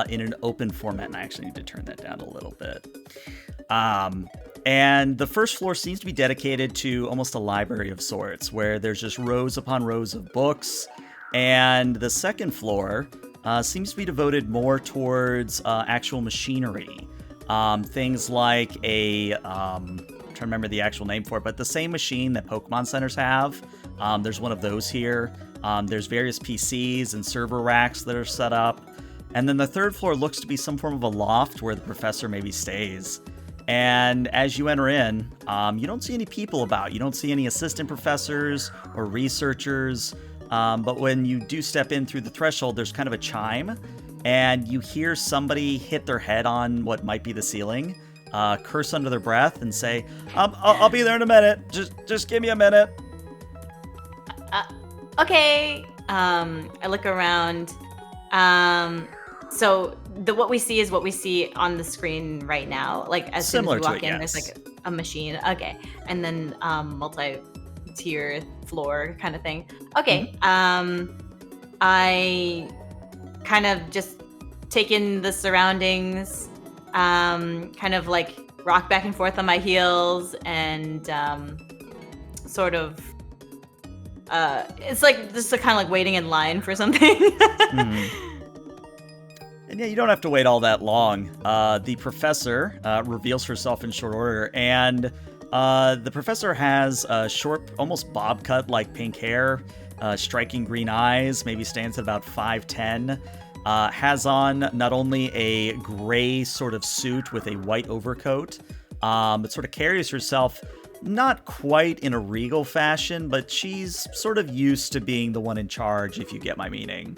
in an open format. And I actually need to turn that down a little bit. And the first floor seems to be dedicated to almost a library of sorts, where there's just rows upon rows of books. And the second floor seems to be devoted more towards actual machinery. Things like I'm trying to remember the actual name for it, but the same machine that Pokemon centers have. There's one of those here. There's various PCs and server racks that are set up. And then the third floor looks to be some form of a loft where the professor maybe stays. And as you enter in, you don't see any people about. You don't see any assistant professors or researchers. But when you do step in through the threshold, there's kind of a chime. And you hear somebody hit their head on what might be the ceiling, curse under their breath, and say, I'll be there in a minute. Just give me a minute. Okay. I look around. So what we see is what we see on the screen right now. Like as Similar soon as we walk to it, in, yes. there's like a machine. Okay, and then multi-tier floor kind of thing. Okay. I kind of just take in the surroundings. Kind of like rock back and forth on my heels and sort of. It's like just kind of like waiting in line for something. And yeah, you don't have to wait all that long. The professor reveals herself in short order, and the professor has short, almost bob cut like pink hair, striking green eyes, maybe stands at about 5'10", has on not only a gray sort of suit with a white overcoat, but sort of carries herself not quite in a regal fashion, but she's sort of used to being the one in charge, if you get my meaning.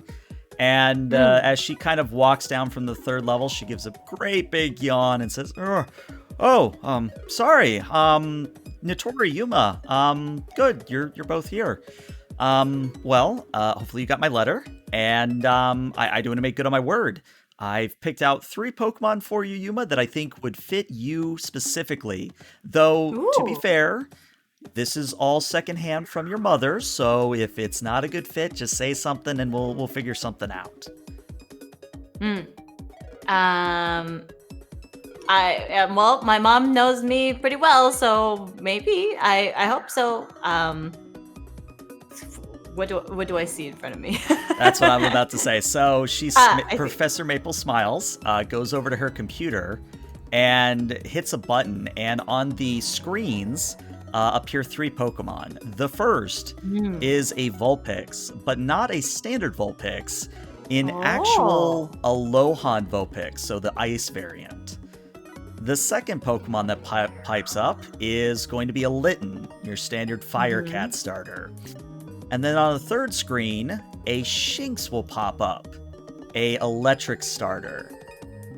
And as she kind of walks down from the third level, she gives a great big yawn and says, sorry, Notori, Yuma, good, you're both here. Hopefully you got my letter, and I do want to make good on my word. I've picked out 3 Pokemon for you, Yuma, that I think would fit you specifically. Though, to be fair, this is all secondhand from your mother, so if it's not a good fit, just say something and we'll figure something out. My mom knows me pretty well, so maybe I hope so. what do I see in front of me? That's what I'm about to say. So I see. Professor Maple smiles, goes over to her computer, and hits a button. And on the screens appear 3 Pokemon. The first is a Vulpix, but not a standard Vulpix, in actual Alohan Vulpix, so the ice variant. The second Pokemon that pipes up is going to be a Litten, your standard Fire Cat starter. And then on the third screen, a Shinx will pop up, a electric starter.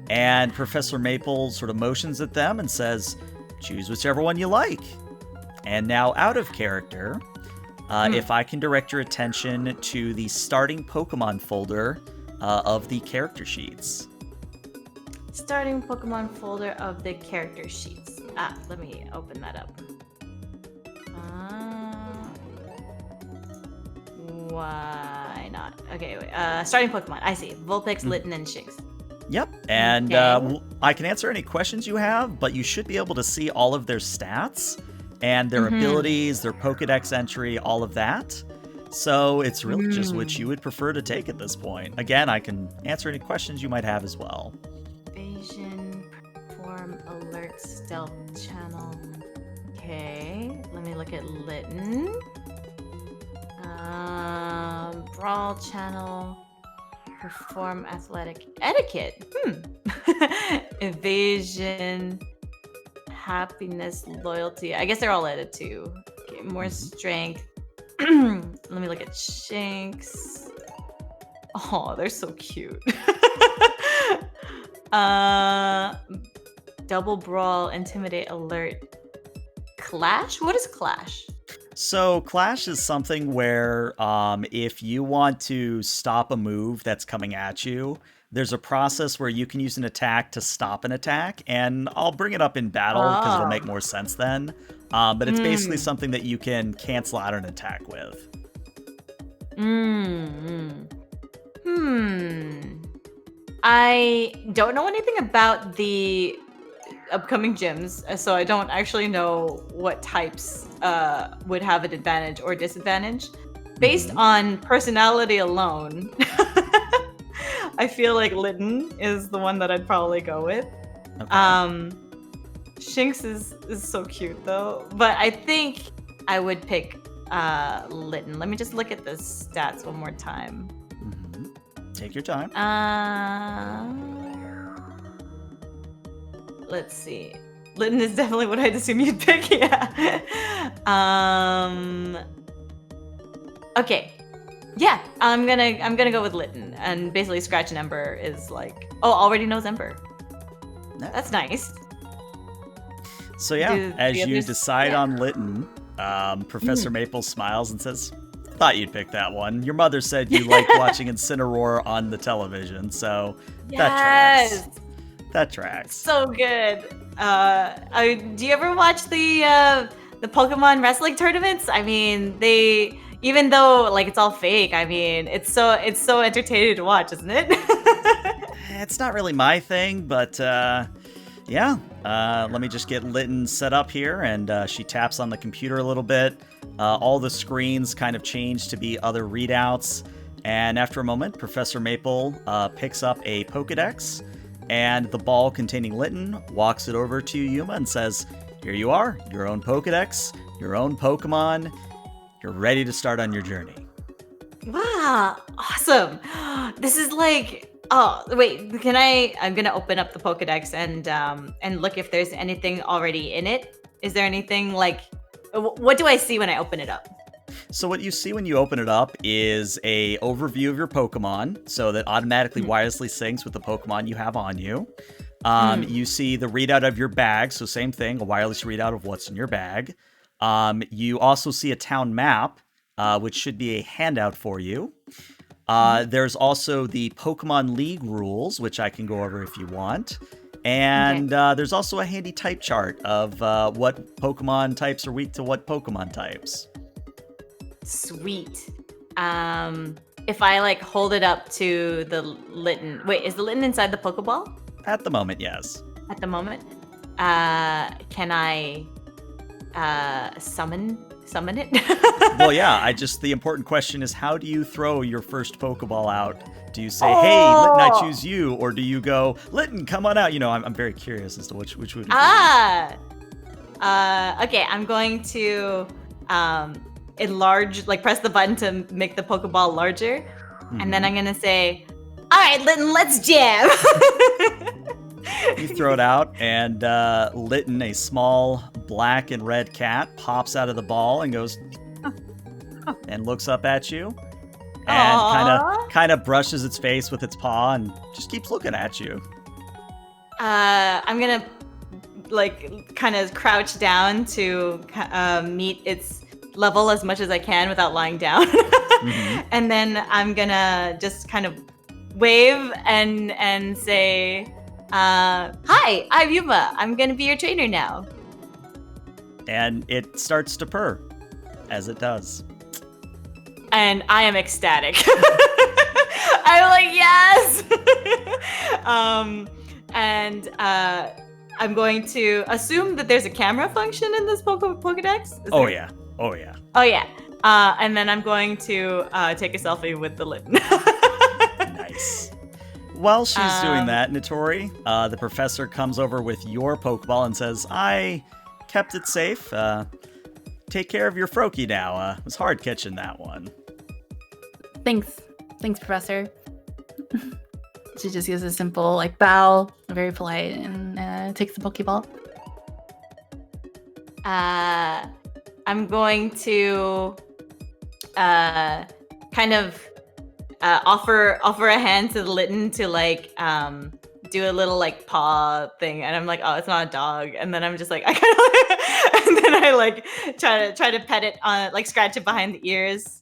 And Professor Maple sort of motions at them and says, choose whichever one you like. And now out of character, if I can direct your attention to the starting Pokemon folder of the character sheets. Starting Pokemon folder of the character sheets. Let me open that up. Why not? Okay, wait. Starting Pokemon. I see. Vulpix, Litten, and Shinx. Yep, and Okay. I can answer any questions you have, but you should be able to see all of their stats and their abilities, their Pokedex entry, all of that. So it's really just which you would prefer to take at this point. Again, I can answer any questions you might have as well. Evasion, perform, alert, stealth, channel. Okay, let me look at Litten. Brawl, channel, perform, athletic, etiquette. Evasion, happiness, loyalty. I guess they're all added too. Okay, more strength. Let me look at Shinx. Oh, they're so cute. Double brawl, intimidate, alert, clash. What is clash? So Clash is something where if you want to stop a move that's coming at you, there's a process where you can use an attack to stop an attack, and I'll bring it up in battle because it'll make more sense then. But it's basically something that you can cancel out an attack with. I don't know anything about the upcoming gyms, so I don't actually know what types would have an advantage or disadvantage. Based on personality alone, I feel like Litten is the one that I'd probably go with. Okay. Shinx is so cute though, but I think I would pick Litten. Let me just look at the stats one more time. Take your time. Let's see. Litten is definitely what I'd assume you'd pick. Yeah. Okay. Yeah, I'm gonna go with Litten, and basically Scratch and Ember is like, already knows Ember. That's nice. So yeah, Do as the you others- decide on Litten, Professor Maple smiles and says, thought you'd pick that one. Your mother said you like watching Incineroar on the television, so that tracks. That tracks. So good. Do you ever watch the Pokemon wrestling tournaments? I mean, even though like it's all fake, I mean, it's so entertaining to watch, isn't it? It's not really my thing, but yeah. Let me just get Litten set up here, and she taps on the computer a little bit. All the screens kind of change to be other readouts, and after a moment, Professor Maple picks up a Pokedex, and the ball containing Litten walks it over to Yuma and says, here you are, your own Pokedex, your own Pokemon. You're ready to start on your journey. Wow, awesome. This is like, oh, wait, I'm gonna open up the Pokedex and look if there's anything already in it. Is there anything like, what do I see when I open it up? So what you see when you open it up is a overview of your Pokemon, so that automatically wirelessly syncs with the Pokemon you have on you. You see the readout of your bag, so same thing, a wireless readout of what's in your bag. You also see a town map, which should be a handout for you. There's also the Pokemon League rules, which I can go over if you want. And there's also a handy type chart of what Pokemon types are weak to what Pokemon types. Sweet. If I like hold it up to the Litten, wait, is the Litten inside the Pokeball? At the moment, yes. At the moment, can I summon summon it? Well, yeah, the important question is, how do you throw your first Pokeball out? Do you say, hey, Litten, I choose you? Or do you go, Litten, come on out? I'm very curious as to which would it be. Okay, I'm going to enlarge, press the button to make the Pokeball larger. And then I'm going to say, all right, Litten, let's jam. You throw it out, and Litten, a small black and red cat, pops out of the ball and goes and looks up at you and kind of brushes its face with its paw and just keeps looking at you. I'm gonna kind of crouch down to meet its level as much as I can without lying down. And then I'm gonna just kind of wave and say, hi, I'm Yuma. I'm gonna be your trainer now. And it starts to purr, as it does. And I am ecstatic. I'm like, yes! And I'm going to assume that there's a camera function in this Pokedex. Oh yeah. Oh yeah. And then I'm going to take a selfie with the Litten. Nice. While she's doing that, Notori, the professor comes over with your Pokeball and says, I kept it safe. Take care of your Froakie now. It was hard catching that one. Thanks, Professor. She just gives a simple bow, very polite, and takes the Pokeball. I'm going to kind of offer a hand to the Litten to do a little paw thing, and I'm like, oh, it's not a dog, and then I'm just I kind of and then I try to pet it on scratch it behind the ears.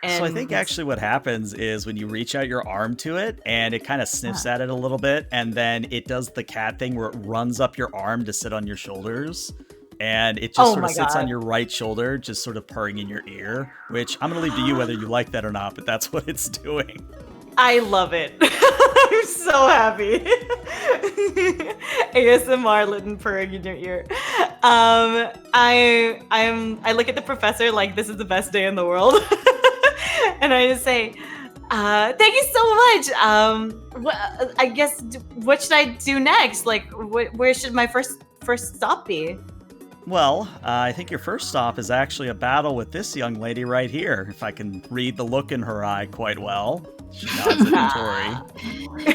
So I think actually what happens is when you reach out your arm to it and it kind of sniffs at it a little bit, and then it does the cat thing where it runs up your arm to sit on your shoulders, and it just sort of sits on your right shoulder, just sort of purring in your ear, which I'm going to leave to you whether you like that or not, but that's what it's doing. I love it. I'm so happy. ASMR Litten purring in your ear. I look at the professor like this is the best day in the world. And I just say, thank you so much. I guess, what should I do next? Where should my first stop be? Well, I think your first stop is actually a battle with this young lady right here, if I can read the look in her eye quite well. She nods at Tori.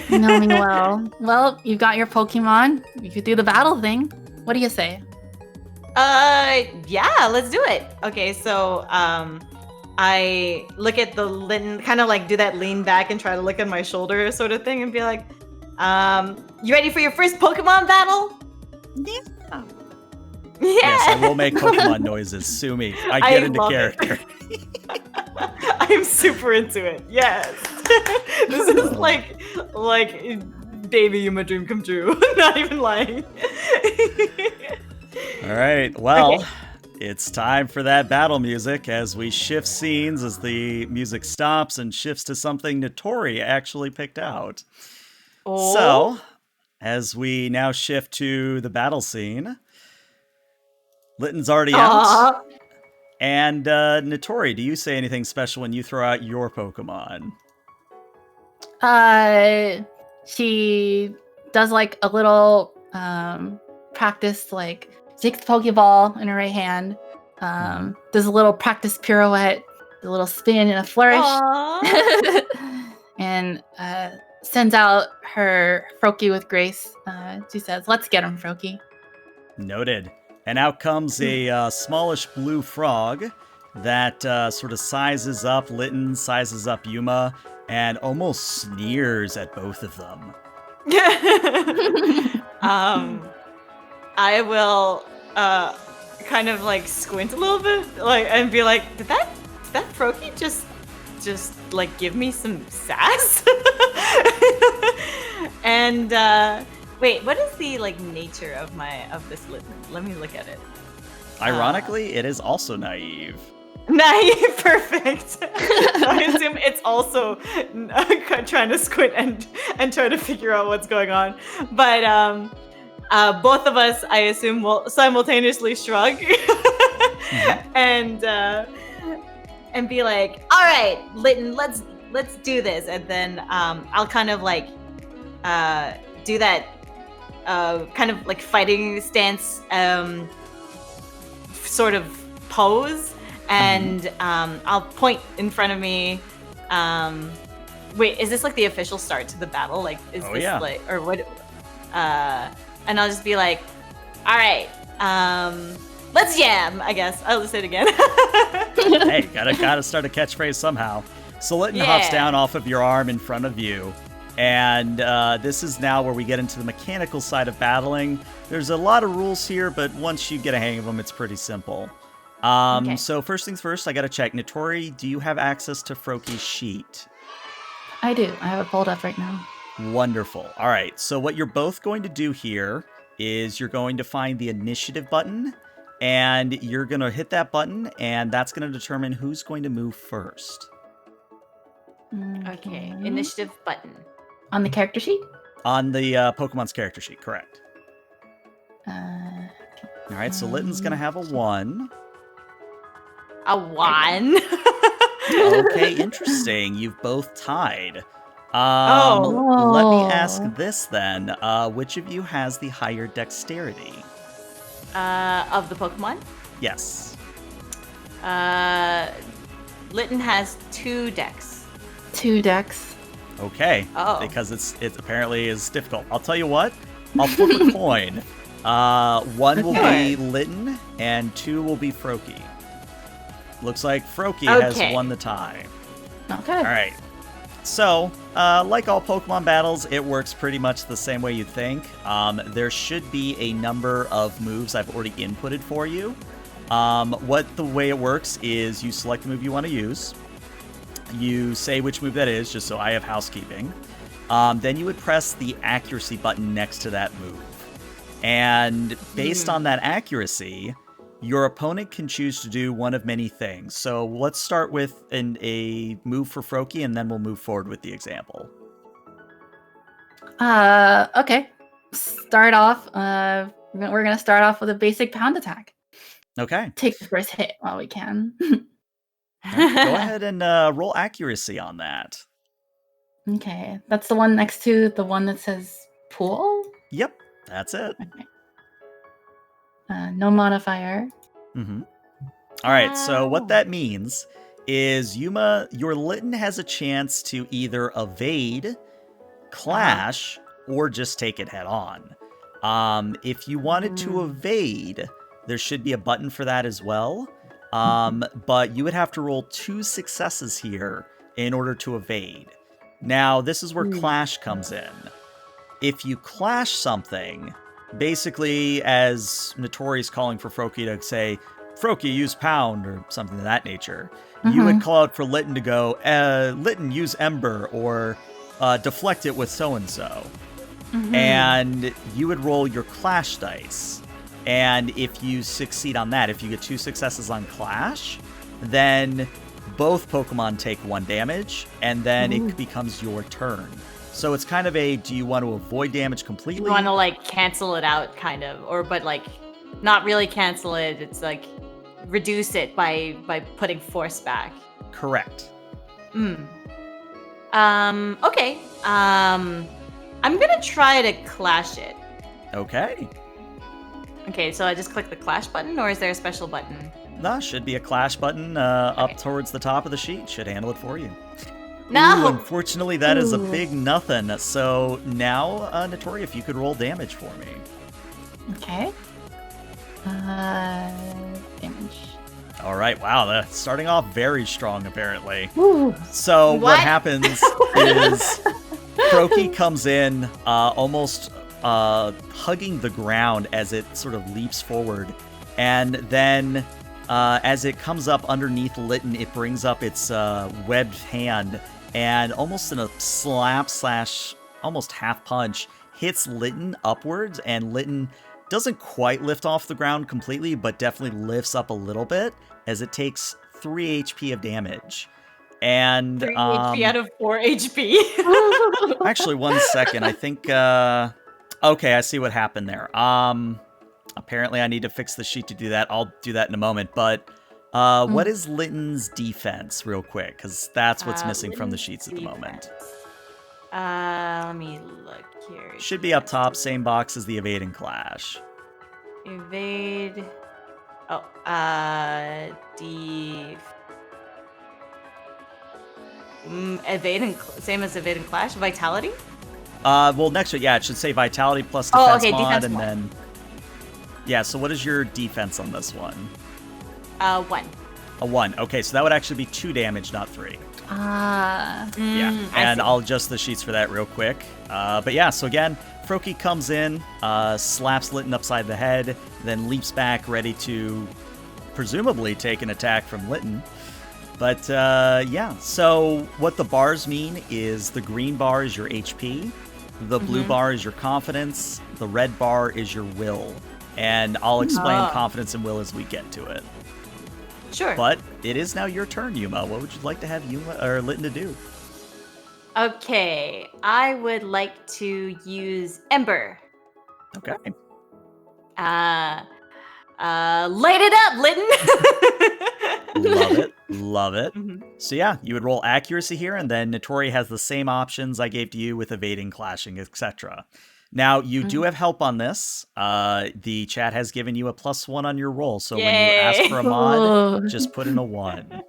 You know me well. Well, you've got your Pokemon. You could do the battle thing. What do you say? Yeah, let's do it. Okay, so, I look at the Litten, kind of do that lean back and try to look at my shoulder sort of thing and be like, you ready for your first Pokemon battle? Yeah. Yeah. Yes, I will make Pokemon noises. Sue me. I get into character. I'm super into it. Yes. This is like baby Yuma dream come true. Not even lying. All right. Well, it's time for that battle music as we shift scenes as the music stops and shifts to something Notori actually picked out. Oh. So, as we now shift to the battle scene, Litten's already out. And Notori, do you say anything special when you throw out your Pokemon? She does a little practice, takes the Pokeball in her right hand, does a little practice pirouette, a little spin and a flourish, and sends out her Froakie with grace. She says, let's get him, Froakie. Noted. And out comes a smallish blue frog that sort of sizes up Litten, sizes up Yuma, and almost sneers at both of them. I will kind of squint a little bit, and be like, did that Froakie just give me some sass? And wait, what is the nature of this Litten? Let me look at it. Ironically, it is also naive. Naive, perfect. So I assume it's also trying to squint and try to figure out what's going on. But both of us, I assume, will simultaneously shrug. and be like, all right, Litton, let's do this. And then I'll kind of like do that kind of like fighting stance sort of pose, and I'll point in front of me. Wait, is this like the official start to the battle? Like, is this like, or what? And I'll just be like, all right, let's jam, I guess. I'll just say it again. Hey, gotta start a catchphrase somehow. So Litton hops down off of your arm in front of you. And this is now where we get into the mechanical side of battling. There's a lot of rules here, but once you get a hang of them, it's pretty simple. So first things first, I gotta check. Notori, do you have access to Froaky's sheet? I do. I have it pulled up right now. Wonderful. All right, so what you're both going to do here is you're going to find the initiative button, and you're going to hit that button, and that's going to determine who's going to move first. Okay, initiative button. On the character sheet? On the Pokemon's character sheet, correct. All right, so Litton's going to have a 1. A 1? Okay, interesting. You've both tied. Let me ask this then. Which of you has the higher dexterity? Of the Pokemon? Yes. Litton has 2 dex. 2 decks. Okay. Oh. Because it apparently is difficult. I'll tell you what. I'll flip a coin. 1 will be Litton, and 2 will be Froaky. Looks like Froaky has won the tie. Okay. All right. So, like all Pokemon battles, it works pretty much the same way you'd think. There should be a number of moves I've already inputted for you. The way it works is you select the move you want to use. You say which move that is, just so I have housekeeping. Then you would press the accuracy button next to that move. And based on that accuracy, your opponent can choose to do one of many things. So let's start with a move for Froaky, and then we'll move forward with the example. Okay. Start off. We're gonna start off with a basic pound attack. Okay. Take the first hit while we can. Right, go ahead and roll accuracy on that. Okay, that's the one next to the one that says pool. Yep, that's it. Okay. No modifier. All right, so what that means is Yuma, your Litton has a chance to either evade, clash, or just take it head on. If you wanted to evade, there should be a button for that as well. But you would have to roll 2 successes here in order to evade. Now, this is where clash comes in. If you clash something, basically, as Notori's calling for Froaky to say, Froaky, use pound, or something of that nature, you would call out for Litton to go, Litton, use ember, or deflect it with so-and-so. And you would roll your clash dice. And if you succeed on that, if you get 2 successes on clash, then both Pokemon take 1 damage, and then it becomes your turn. So it's kind of do you want to avoid damage completely? You want to like cancel it out, kind of, but like not really cancel it. It's like reduce it by putting force back. Correct. Okay. I'm gonna try to clash it. Okay. Okay, so I just click the clash button, or is there a special button? No, should be a clash button up towards the top of the sheet. Should handle it for you. No! Ooh, unfortunately, that is a big nothing. So now, Notori, if you could roll damage for me. Okay. Damage. All right, wow, that's starting off very strong, apparently. Ooh. So what happens is Froaky comes in almost hugging the ground as it sort of leaps forward. And then as it comes up underneath Litton, it brings up its webbed hand and almost in a slap / almost half punch hits Litton upwards, and Litton doesn't quite lift off the ground completely, but definitely lifts up a little bit as it takes 3 HP of damage. And 3 HP out of 4 HP. Actually, 1 second. I think okay, I see what happened there. Apparently, I need to fix the sheet to do that. I'll do that in a moment. But what is Litten's defense, real quick? Because that's what's missing from the sheets at the moment. Let me look here. Should be up top, same box as the evade and clash. Evade. Oh, evade and same as evade and clash. Vitality. Well, next to it, yeah, it should say vitality plus defense mod, defense and mod. then yeah. So what is your defense on this one? 1. A 1. Okay, so that would actually be 2 damage, not 3. Ah. Yeah, and I'll adjust the sheets for that real quick. But yeah, so again, Froakie comes in, slaps Litten upside the head, then leaps back, ready to presumably take an attack from Litten. But yeah, so what the bars mean is the green bar is your HP, the blue bar is your confidence, the red bar is your will. And I'll explain confidence and will as we get to it. Sure. But it is now your turn, Yuma. What would you like to have Yuma or Litten to do? Okay, I would like to use Ember. Okay. Light it up, Litten. Love it. Love it. So yeah, you would roll accuracy here, and then Notori has the same options I gave to you with evading, clashing, etc. Now, you do have help on this. The chat has given you a +1 on your roll, so when you ask for a mod, just put in a 1.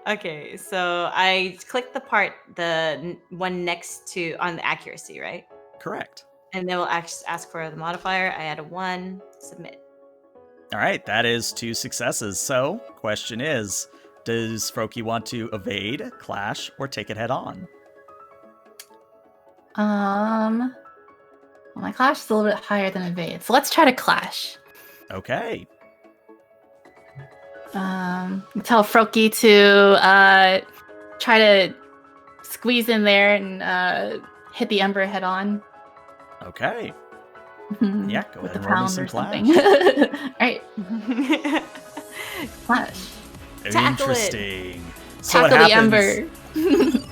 Okay, so I click the one next to on the accuracy, right? Correct. And then we'll ask for the modifier. I add a 1, submit. All right, that is 2 successes. So, question is, does Froakie want to evade, clash, or take it head on? Well, my clash is a little bit higher than evade, so let's try to clash. Okay. Tell Froakie to try to squeeze in there and hit the Ember head on. Okay. Mhm. Yeah, go With ahead the and roll me pound some or clash. something. Alright, clash. Tackle it. Interesting. So Tackle what the happens, Ember.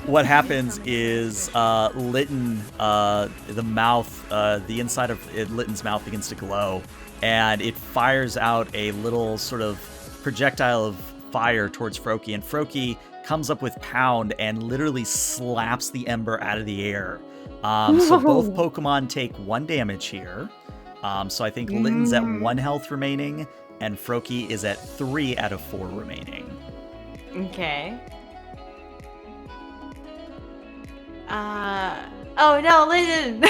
what happens is Litten, the mouth, the inside of Litten's mouth begins to glow, and it fires out a little sort of projectile of fire towards Froakie, and Froakie comes up with Pound and literally slaps the Ember out of the air. So both Pokemon take 1 damage here. So I think Litten's at 1 health remaining, and Froakie is at 3 out of 4 remaining. Okay. Oh no, Litten!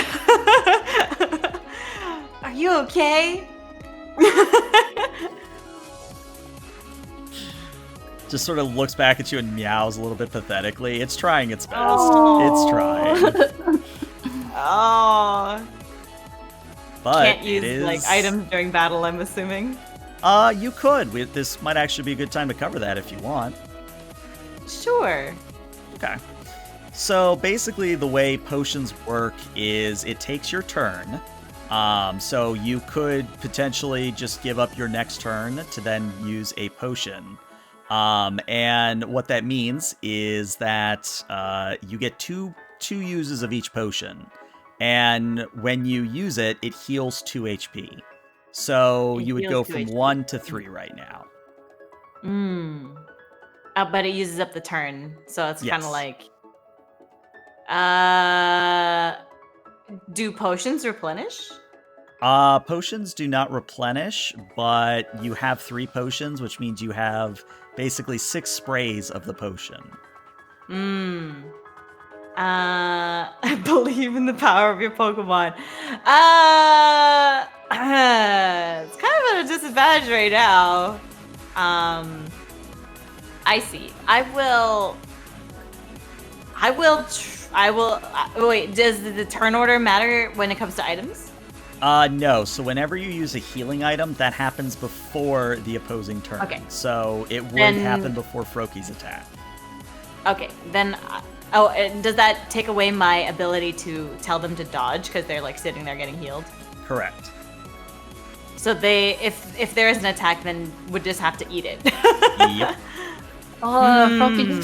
Are you okay? Just sort of looks back at you and meows a little bit pathetically. It's trying its best. Oh. It's trying. Oh. But Can't use it is... like items during battle, I'm assuming. You could. This might actually be a good time to cover that if you want. Sure. Okay. So basically the way potions work is it takes your turn. So you could potentially just give up your next turn to then use a potion. And what that means is that you get two uses of each potion. And when you use it, it heals 2 HP. So you would go from 1 to 3 right now. But it uses up the turn, so it's kind Yes. of like. Do potions replenish? Potions do not replenish, but you have 3 potions, which means you have basically 6 sprays of the potion. I believe in the power of your Pokemon. It's kind of at a disadvantage right now. I see. I will. Wait, does the turn order matter when it comes to items? No. So whenever you use a healing item, that happens before the opposing turn. Okay. So it would Then- happen before Froakie's attack. Okay, then. And does that take away my ability to tell them to dodge because they're like sitting there getting healed? Correct. So if there is an attack, then would just have to eat it. Yep. Oh, Froakie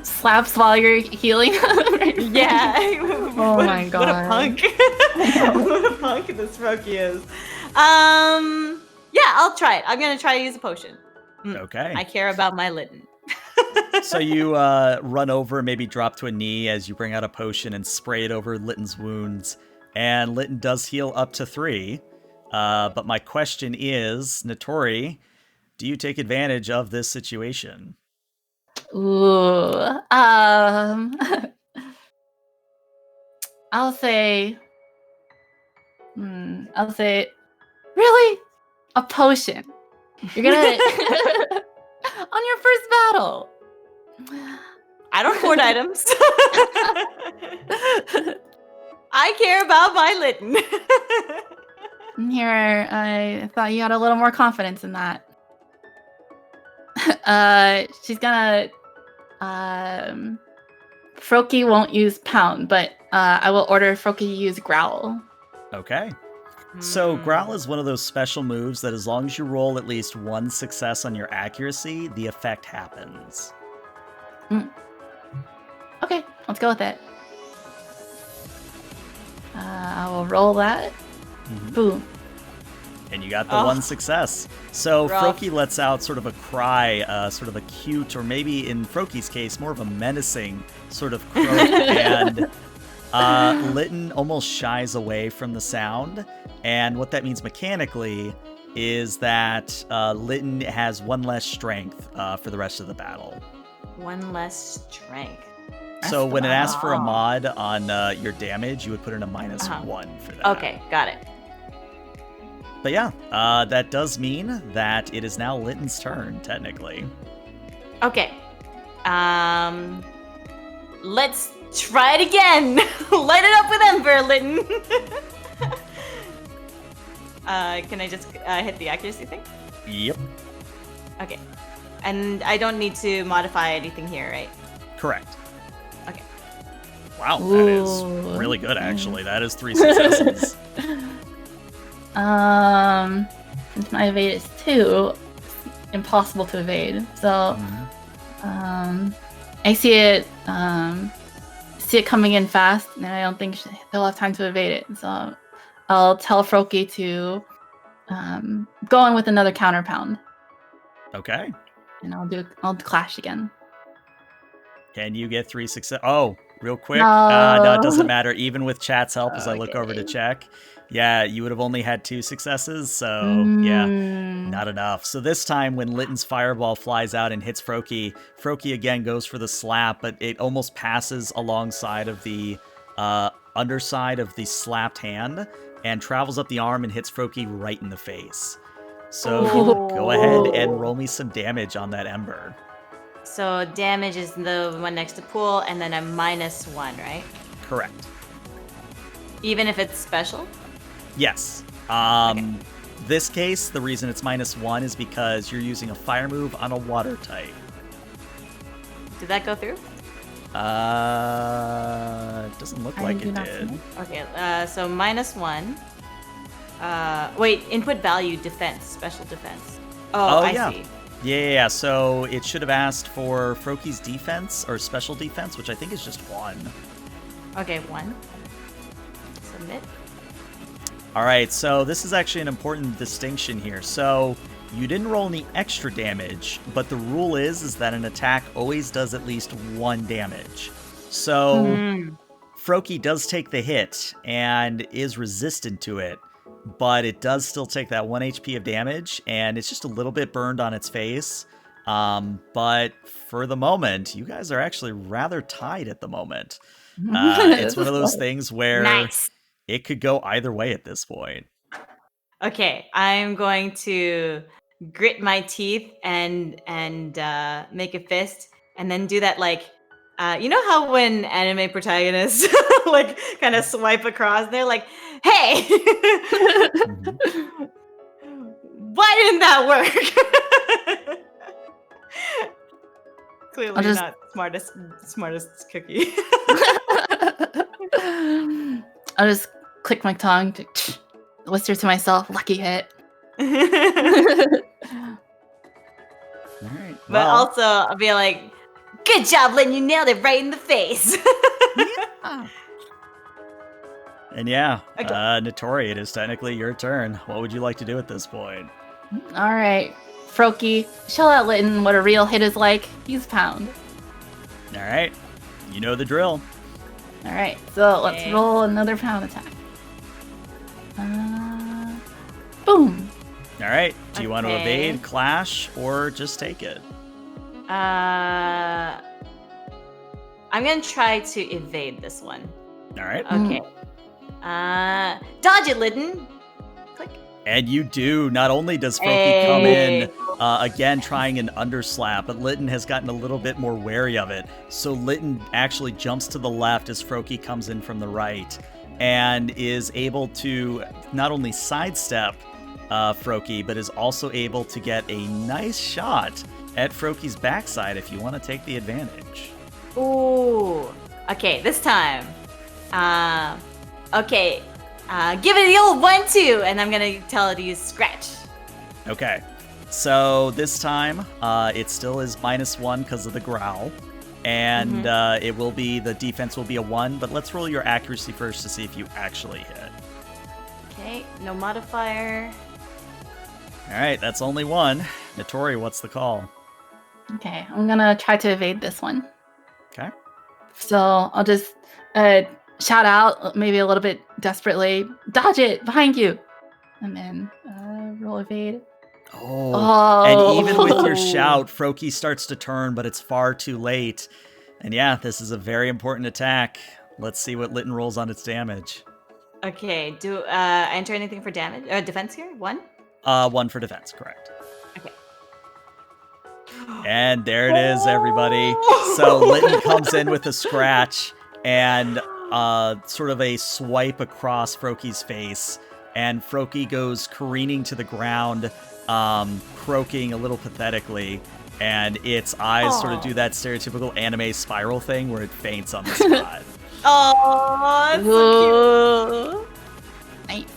slaps while you're healing. Yeah. Oh my What a God. punk. What a punk this Froakie is. Yeah, I'll try it. I'm gonna try to use a potion. Okay. I care about my Litten. So you run over, maybe drop to a knee as you bring out a potion and spray it over Litten's wounds. And Litten does heal up to 3. But my question is, Notori, do you take advantage of this situation? Ooh. I'll say. I'll say. Really? A potion? You're gonna on your first battle. I don't hoard items. I care about my Litten. Here, I thought you had a little more confidence in that. She's gonna. Froakie won't use pound, but I will order Froakie to use growl. Okay. So Growl is one of those special moves that as long as you roll at least 1 success on your accuracy, the effect happens. Okay, let's go with it. I will roll that. Boom. And you got the 1 success. So Rough. Froakie lets out sort of a cry, sort of a cute, or maybe in Froakie's case, more of a menacing sort of croak. And Litten almost shies away from the sound. And what that means mechanically is that Litten has 1 less strength for the rest of the battle. 1 less strength. So when it asks for a mod on your damage, you would put in a -1 for that. Okay, got it. But yeah, that does mean that it is now Litten's turn, technically. Okay. Let's try it again. Light it up with Ember, Litten. Can I just hit the accuracy thing? Yep, Okay. And I don't need to modify anything here, right? correct. Okay. Wow, that is really good, actually. That is 3 successes. Since my evade is 2, it's impossible to evade. So, I see it coming in fast, and I don't think they'll have time to evade it. So, I'll tell Froakie to go in with another counter pound, Okay. and I'll clash again. Can you get 3 success? Oh, real quick. No. No, it doesn't matter. Even with chat's help, as I look over to Okay. check, yeah, you would have only had 2 successes. So, yeah, not enough. So this time when Litten's fireball flies out and hits Froakie, Froakie again goes for the slap, but it almost passes alongside of the underside of the slapped hand and travels up the arm and hits Froakie right in the face. So go ahead and roll me some damage on that ember. So damage is the one next to pool, and then a -1, right? Correct. Even if it's special? Yes. This case, the reason it's -1 is because you're using a fire move on a water type. Did that go through? It doesn't look like do it not did. see Okay, so -1. Wait, input value defense, special defense. Oh, I yeah. see. Yeah, so it should have asked for Frokie's defense or special defense, which I think is just 1. Okay, 1. Submit. All right, so this is actually an important distinction here. So you didn't roll any extra damage, but the rule is that an attack always does at least 1 damage. So Froakie does take the hit and is resistant to it, but it does still take that 1 HP of damage, and it's just a little bit burned on its face. But for the moment, you guys are actually rather tied at the moment. It's one of those things where Nice. it could go either way at this point. Okay, I'm going to grit my teeth and make a fist, and then do that like, you know how when anime protagonists like kind of swipe across, they're like, "Hey, why didn't that work?" Clearly I'll just- not smartest cookie. I'll just click my tongue to whisper to myself, "Lucky hit." All right. But also, I'll be like, "Good job, Lynn. You nailed it right in the face." All And yeah, Okay. Notori, it is technically your turn. What would you like to do at this point? All right, Froakie, show out Litton what a real hit is like. Use pound. All right, you know the drill. All right, so let's Okay. roll another pound attack. Boom. All right, do you want to Okay. evade, clash, or just take it? I'm gonna try to evade this one. All right. Okay. Dodge it, Lidden. Click. And you do. Not only does Froakie come in, Hey. again trying an underslap, but Litton has gotten a little bit more wary of it. So Litton actually jumps to the left as Froakie comes in from the right and is able to not only sidestep Froakie, but is also able to get a nice shot at Froakie's backside if you want to take the advantage. Ooh. Okay, this time. Okay. Give it the old 1-2, and I'm gonna tell it to use scratch. Okay. So this time, it still is -1 because of the growl. And it will be, the defense will be a 1, but let's roll your accuracy first to see if you actually hit. Okay, no modifier. All right, that's only 1. Notori, what's the call? Okay, I'm gonna try to evade this one. Okay. So I'll just shout out, maybe a little bit desperately, dodge it behind you, and then roll evade. Oh. And even with your shout, Froakie starts to turn, but it's far too late. And yeah, this is a very important attack. Let's see what Litton rolls on its damage. Okay, do I enter anything for damage? Defense here? 1? 1 for defense, correct. Okay. And there it is, everybody. So Litton comes in with a scratch and sort of a swipe across Froakie's face. And Froakie goes careening to the ground, croaking a little pathetically. And its eyes sort of do that stereotypical anime spiral thing where it faints on the spot. Oh, that's so Nice. cute.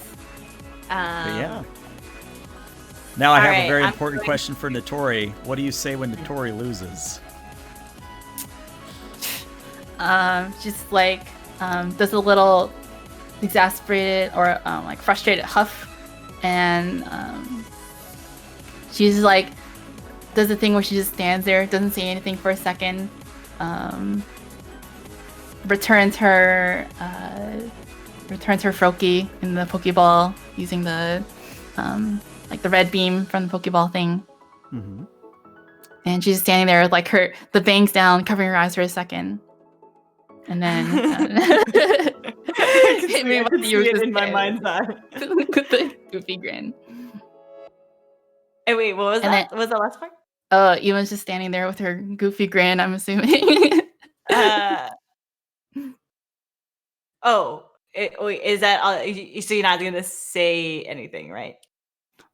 But yeah. Now I have a alright, very I'm important going- question for Notori. What do you say when Notori loses? Just like does a little exasperated or like frustrated huff, and she's like does the thing where she just stands there, doesn't say anything for a second, returns her Froakie in the Pokeball using the like the red beam from the Pokeball thing. Mm-hmm. And she's standing there with like the bangs down, covering her eyes for a second. And then hit me with the in my mind's eye. with the goofy grin. Hey, wait, what was And that? What was that last part? Ewan's just standing there with her goofy grin, I'm assuming. Wait, is that all? So you're not gonna say anything, right?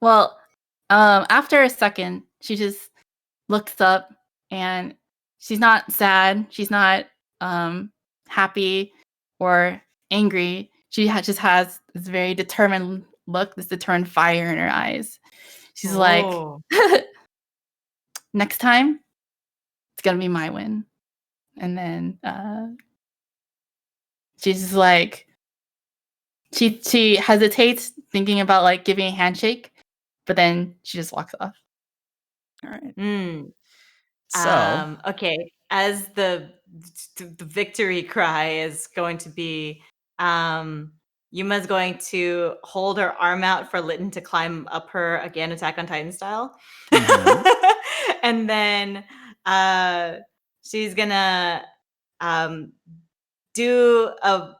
Well, after a second, she just looks up and she's not sad. She's not happy or angry. She just has this very determined look, this determined fire in her eyes. She's like, next time, it's gonna be my win. And then she's just like, she hesitates, thinking about like giving a handshake, but then she just walks off. All right. So okay, as the victory cry is going to be, Yuma's going to hold her arm out for Litton to climb up her again, Attack on Titan style, and then she's gonna do a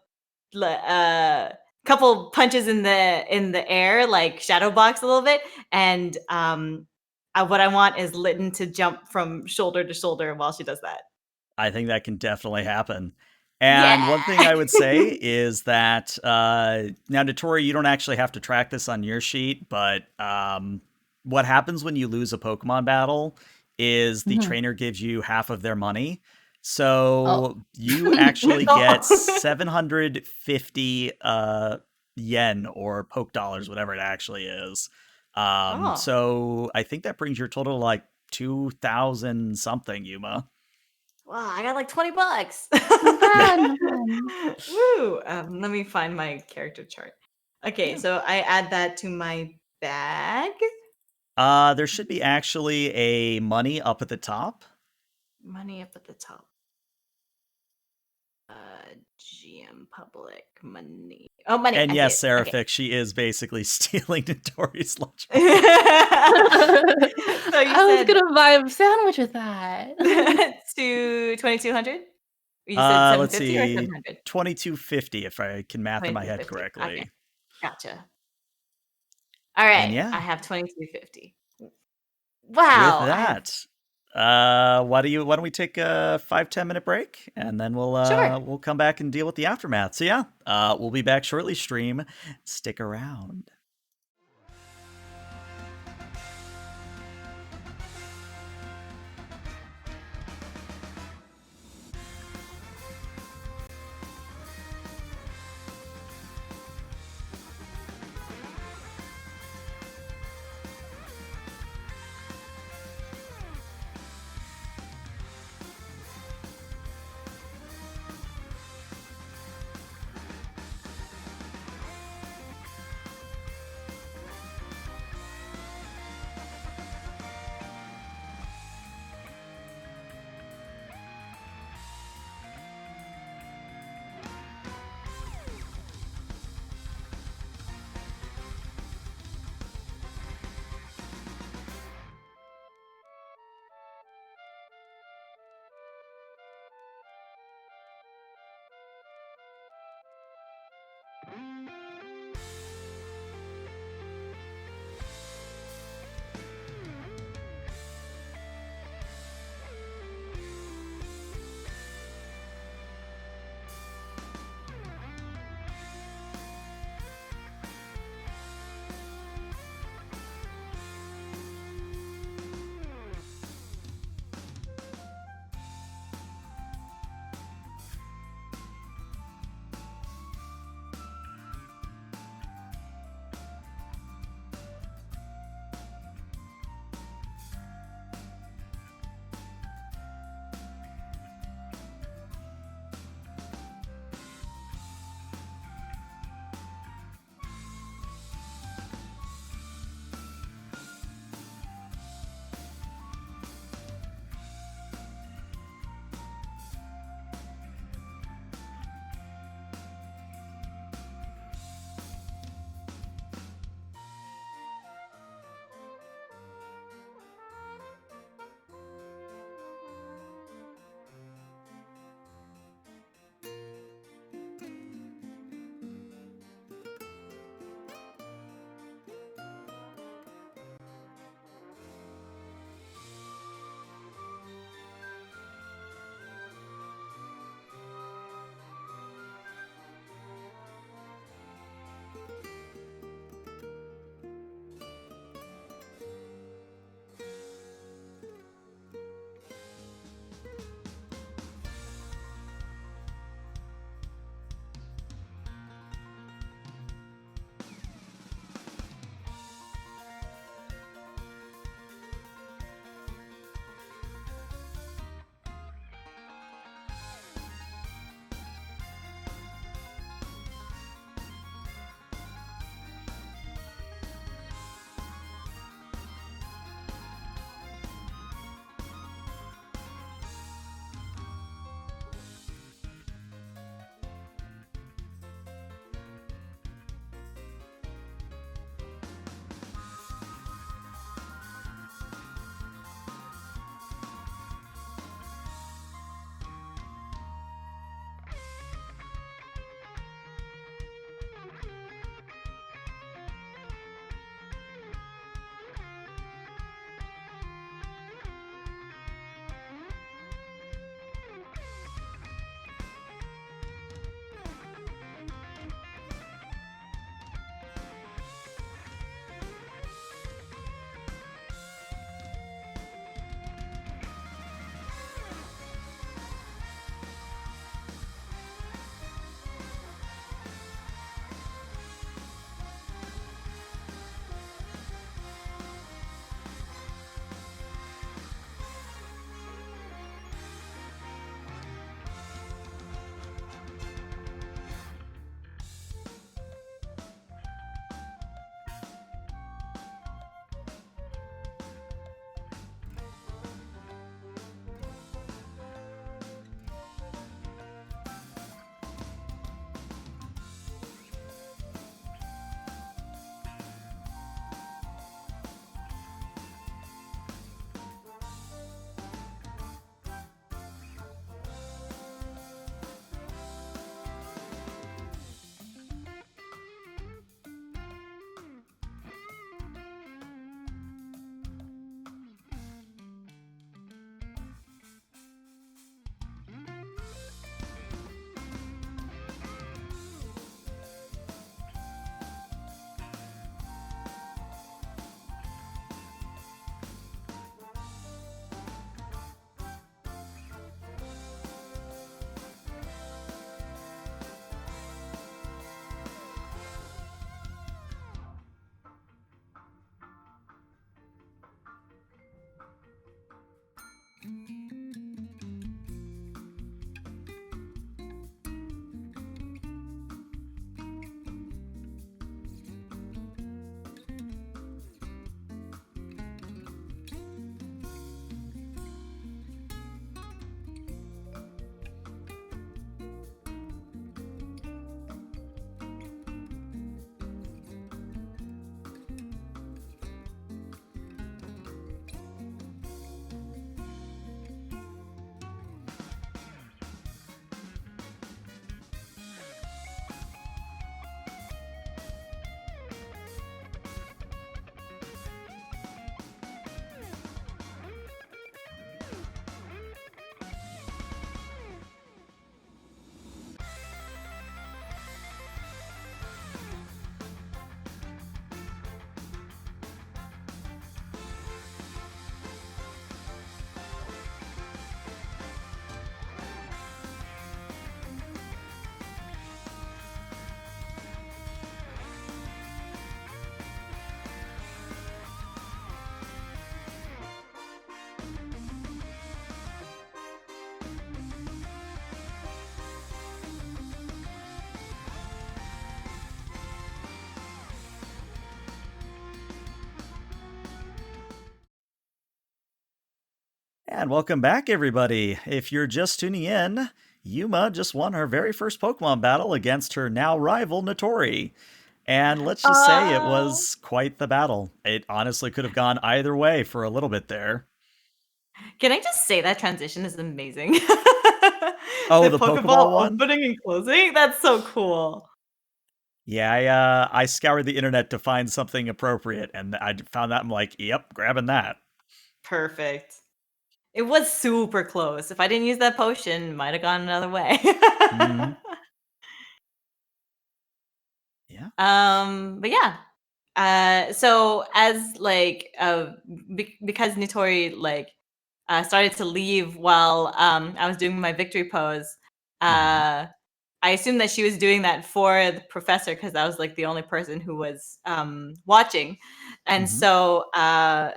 couple punches in the air, like shadow box a little bit, and what I want is Litton to jump from shoulder to shoulder while she does that. I think that can definitely happen. And one thing I would say is that now, Notori, you don't actually have to track this on your sheet, but what happens when you lose a Pokemon battle is the trainer gives you half of their money. So you actually get 750 yen or poke dollars, whatever it actually is. So I think that brings your total to like 2,000 something, Yuma. Wow, I got like $20. Not bad, not bad. Woo! Let me find my character chart. Okay, Yeah. so I add that to my bag. There should be actually a money up at the top. Money up at the top. GM public money. Oh, money. And I yes, see it. Okay. Seraphix, she is basically stealing Notorious lunch. So you I was said gonna buy a sandwich with that. to 2200. You said Let's 750 or see, 700? 2250 if I can math in my head 2250. correctly. Okay, gotcha. All And right, yeah, I have 2250. with Wow, I have that, why don't we take a 5-10 minute break and then sure. we'll come back and deal with the aftermath. So yeah, we'll be back shortly. Stream, stick around. And welcome back, everybody. If you're just tuning in, Yuma just won her very first Pokemon battle against her now rival, Notori. And let's just say it was quite the battle. It honestly could have gone either way for a little bit there. Can I just say that transition is amazing? Oh, the Pokeball one? Opening and closing? That's so cool. Yeah, I scoured the internet to find something appropriate, and I found that. I'm like, yep, grabbing that. Perfect. It was super close. If I didn't use that potion, might have gone another way. Mhm. Yeah. But yeah. So as like because Nitori like started to leave while I was doing my victory pose, I assumed that she was doing that for the professor because I was like the only person who was watching. And Mhm. so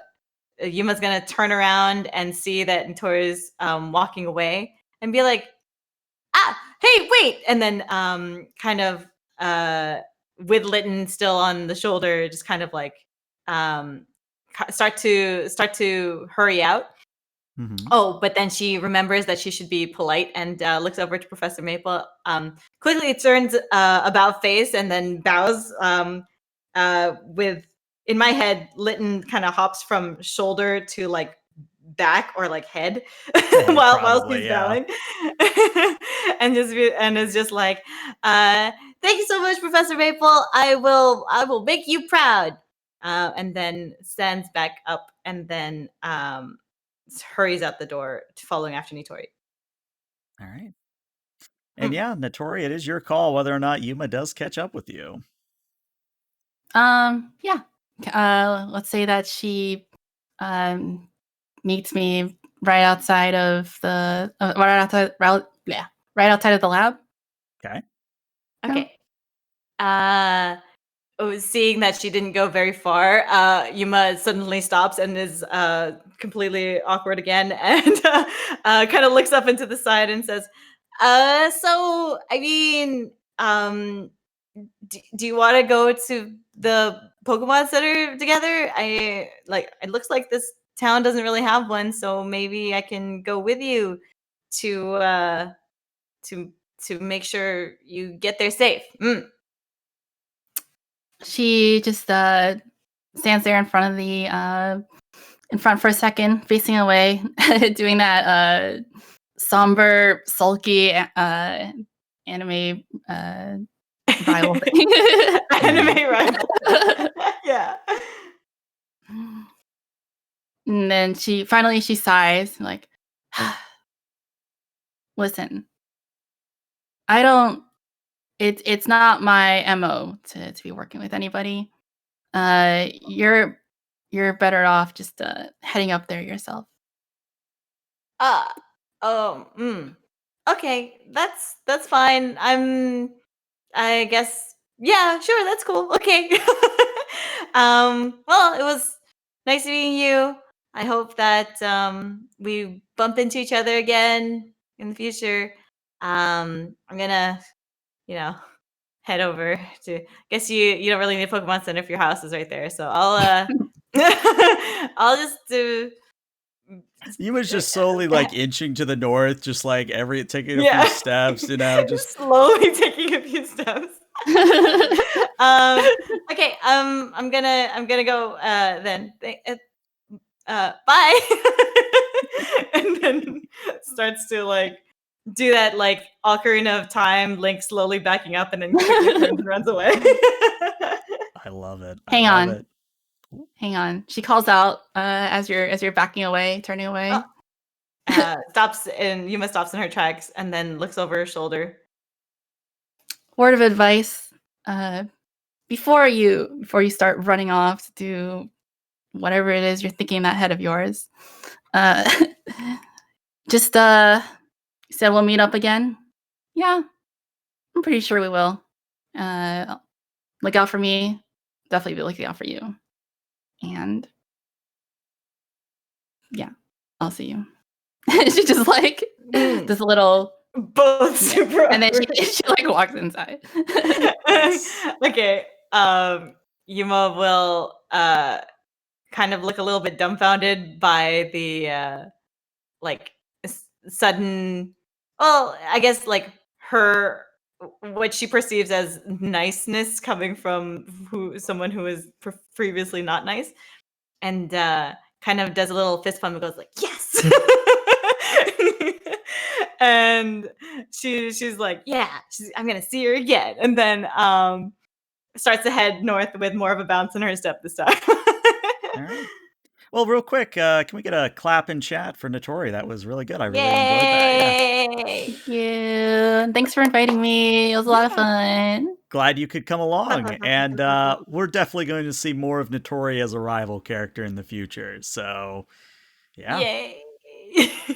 Yuma's gonna turn around and see that Nitori's walking away and be like, hey, wait! And then kind of with Lytton still on the shoulder, just kind of like start to hurry out. Mhm. Oh, but then she remembers that she should be polite and looks over to Professor Maple. Quickly turns about face and then bows. With in my head, Lytton kind of hops from shoulder to like back or like head while Probably, she's yeah. bowing, and is just like, "Thank you so much, Professor Maple. I will make you proud." And then stands back up and then hurries out the door, following after Nitori. All right. And yeah, Notori, it is your call whether or not Yuma does catch up with you. Yeah. Let's say that she meets me right outside of the right outside of the lab. Okay. Okay. Seeing that she didn't go very far, Yuma suddenly stops and is completely awkward again, and kind of looks up into the side and says, "So, I mean, do you want to go to the Pokemon Center together? It looks like this town doesn't really have one, so maybe I can go with you to to make sure you get there safe." She just stands there in front for a second, facing away, doing that somber, sulky anime rival thing. Anime rival. Yeah. And then she finally sighs, like, listen, I don't. It's not my MO to be working with anybody. You're better off just heading up there yourself. Okay, that's fine. I guess, yeah, sure, that's cool. Okay. Well, it was nice meeting you. I hope that we bump into each other again in the future. I'm gonna, head over to. Guess you don't really need a Pokemon Center if your house is right there. So I'll I'll just do. Yuma's just slowly like inching to the north, just like taking a Yeah. few steps, just slowly taking a few steps. Okay. I'm gonna go. Then. Bye. And then starts to like do that like Ocarina of Time, Link slowly backing up and then quickly turns and runs away. I love it. Hang I love on. it. Hang on. She calls out as you're backing away, turning away. Stops and Yuma stops in her tracks and then looks over her shoulder. Word of advice: before you start running off to do whatever it is you're thinking in that head of yours, just said we'll meet up again. Yeah, I'm pretty sure we will. Look out for me. Definitely be looking out for you. And yeah, I'll see you. She just like this little both super and then she like walks inside. Okay. Yuma will kind of look a little bit dumbfounded by the like sudden, well, I guess like her, what she perceives as niceness coming from someone who is previously not nice, and kind of does a little fist pump and goes like, yes. And she's like, yeah, I'm gonna see her again, and then starts to head north with more of a bounce in her step this time. All right. Well, real quick, can we get a clap in chat for Notori? That was really good. I really enjoyed that. Yeah. Yay! Thank you. And thanks for inviting me. It was a lot of fun. Glad you could come along. And we're definitely going to see more of Notori as a rival character in the future. So, yeah. Yay!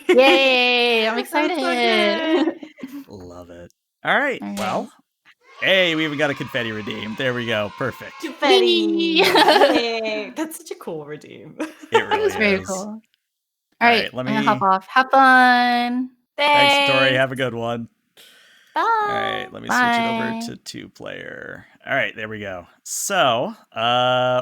Yay! I'm That's so excited. good. Love it. All right. All right. Well, hey, we even got a confetti redeem. There we go. Perfect. Confetti. Yay. Yay. That's such a cool redeem. It That really was very is. cool. All All right, right, let I'm gonna me. hop off. Have fun. Thanks, Notori. Have a good one. Bye. All right, let me switch it over Bye. to 2-player. All right, there we go. So,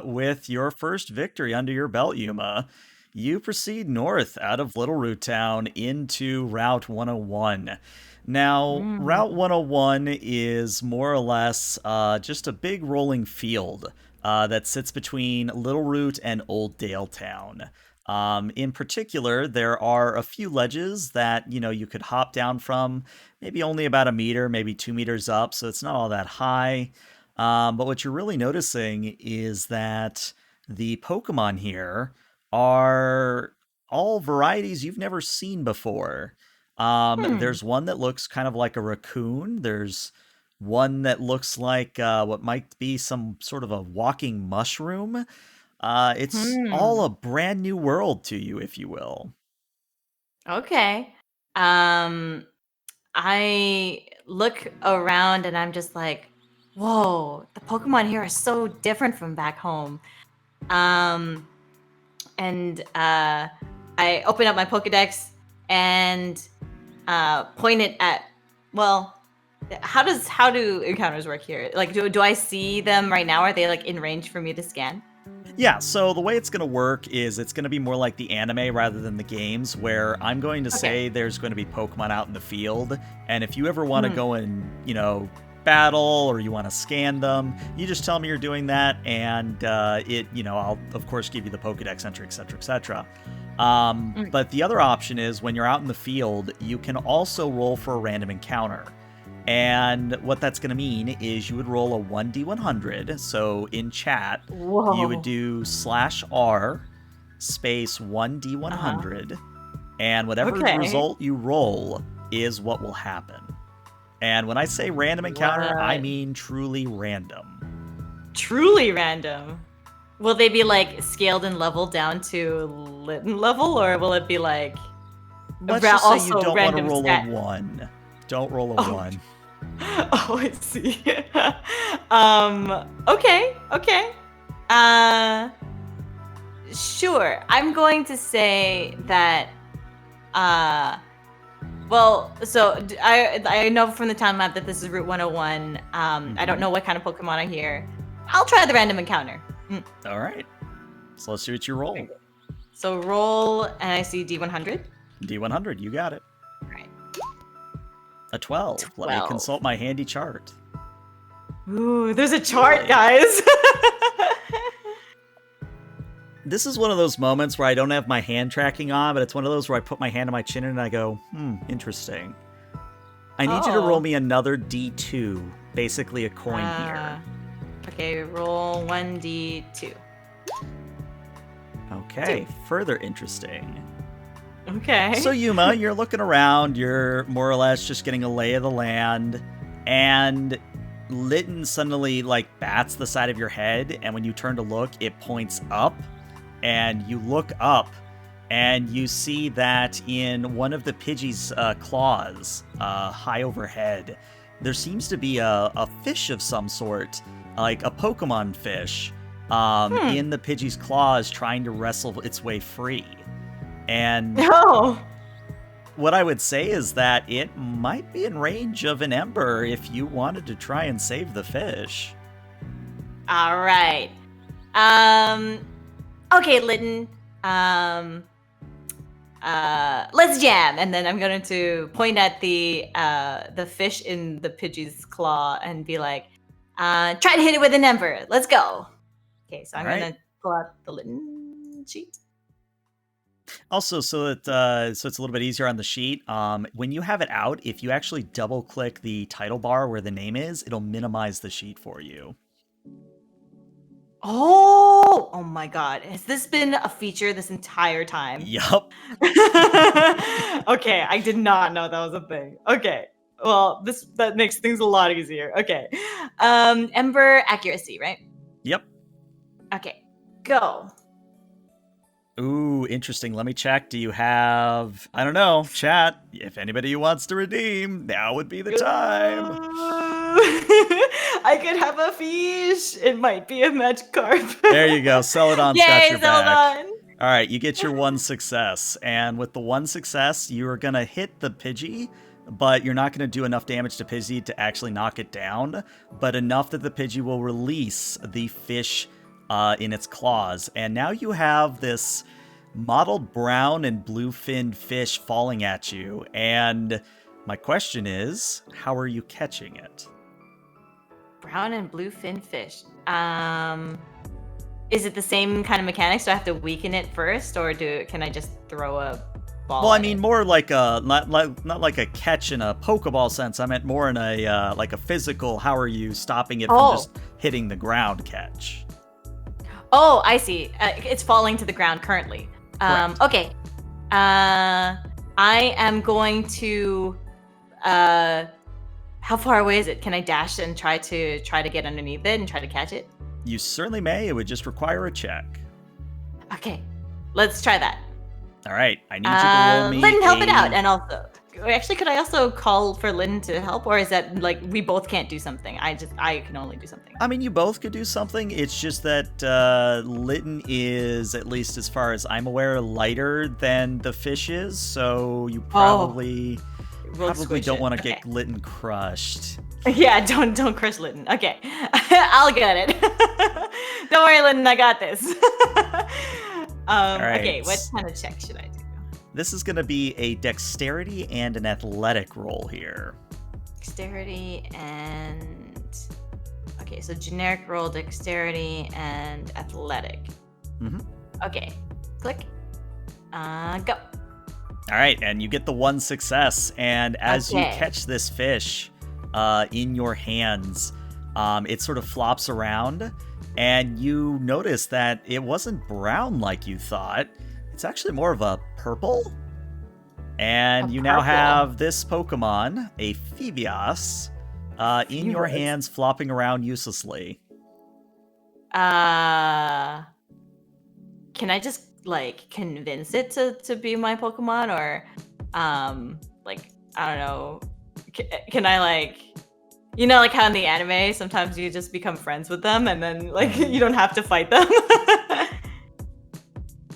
with your first victory under your belt, Yuma, you proceed north out of Little Root Town into Route 101. Now, Route 101 is more or less just a big rolling field that sits between Little Root and Old Dale Town. In particular, there are a few ledges that, you could hop down from, maybe only about a meter, maybe 2 meters up, so it's not all that high. But what you're really noticing is that the Pokemon here are all varieties you've never seen before. There's one that looks kind of like a raccoon. There's one that looks like what might be some sort of a walking mushroom. It's all a brand new world to you, if you will. Okay. I look around and I'm just like, whoa, the Pokemon here are so different from back home. And I open up my Pokedex and point it at, well, how do encounters work here? Like, do I see them right now? Are they like in range for me to scan? Yeah, so the way it's going to work is it's going to be more like the anime rather than the games, where I'm going to say there's going to be Pokemon out in the field, and if you ever want to go and, battle or you want to scan them, you just tell me you're doing that, and I'll, of course, give you the Pokedex entry, etc., etc. But the other option is when you're out in the field, you can also roll for a random encounter. And what that's going to mean is you would roll a 1d100. So in chat, you would do /r space 1d100. And whatever result you roll is what will happen. And when I say random encounter, I mean truly random. Truly random? Will they be like scaled and leveled down to Litten level? Or will it be like... Let's just say you don't want to roll a 1. Don't roll a 1. Oh, I see. Okay. Sure. I'm going to say that. So I know from the town map that this is Route 101. I don't know what kind of Pokemon are here. I'll try the random encounter. All right. So let's see what you roll. So roll, and I see D100. D100, you got it. All right. A 12. Let me consult my handy chart. Ooh, there's a chart, guys. This is one of those moments where I don't have my hand tracking on, but it's one of those where I put my hand on my chin and I go, interesting. I need you to roll me another D2, basically a coin here. Okay, roll 1d2. Okay, further interesting. Okay. So Yuma, you're looking around, you're more or less just getting a lay of the land, and Litten suddenly bats the side of your head, and when you turn to look, it points up, and you look up, and you see that in one of the Pidgey's claws, high overhead, there seems to be a fish of some sort, like a Pokemon fish, in the Pidgey's claws trying to wrestle its way free. And what I would say is that it might be in range of an Ember if you wanted to try and save the fish. All right. Okay, Litten. let's jam. And then I'm going to point at the fish in the Pidgey's claw and be like, try to hit it with an ember. Let's go. Okay, so I'm going to pull out the Litten sheet. Also, so it's a little bit easier on the sheet. When you have it out, if you actually double click the title bar where the name is, it'll minimize the sheet for you. Oh my God. Has this been a feature this entire time? Yup. Okay, I did not know that was a thing. Okay. Well, that makes things a lot easier. Okay. Ember accuracy, right? Yep. Okay. Go. Ooh, interesting. Let me check. Do you have, I don't know, chat, if anybody wants to redeem, now would be the time. I could have a fish. It might be a Magikarp. There you go. Celadon's got your back. Celadon. All right, you get your one success. And with the one success, you're going to hit the Pidgey, but you're not going to do enough damage to Pidgey to actually knock it down, but enough that the Pidgey will release the fish in its claws. And now you have this mottled brown and blue-finned fish falling at you. And my question is, how are you catching it? Brown and blue fin fish. Is it the same kind of mechanics? Do I have to weaken it first, or can I just throw a ball? Well, I mean, more like not like a catch in a Pokeball sense. I meant more in a like a physical. How are you stopping it from just hitting the ground catch? Oh, I see. It's falling to the ground currently. Okay. I am going to. How far away is it? Can I dash and try to get underneath it and try to catch it? You certainly may. It would just require a check. Okay, let's try that. All right, I need you to roll me. Lynn, help it out, and also, actually, could I also call for Lynn to help, or is that like we both can't do something? I can only do something. I mean, you both could do something. It's just that Litten is, at least as far as I'm aware, lighter than the fish is, so you probably don't want to get Litten crushed. Yeah, don't crush Litten. Okay, I'll get it. Don't worry, Litten, I got this. Right. Okay, what kind of check should I do? This is going to be a dexterity and an athletic roll here. Dexterity and... Okay, so generic roll, dexterity, and athletic. Mm-hmm. Okay, click. Go. All right, and you get the one success. And as you catch this fish in your hands, it sort of flops around, and you notice that it wasn't brown like you thought. It's actually more of a purple. And you now have this Pokemon, a Phoebios, in your hands, flopping around uselessly. Can I just like convince it to be my Pokemon, or like, I don't know, can I like, you know, like how in the anime sometimes you just become friends with them and then like you don't have to fight them?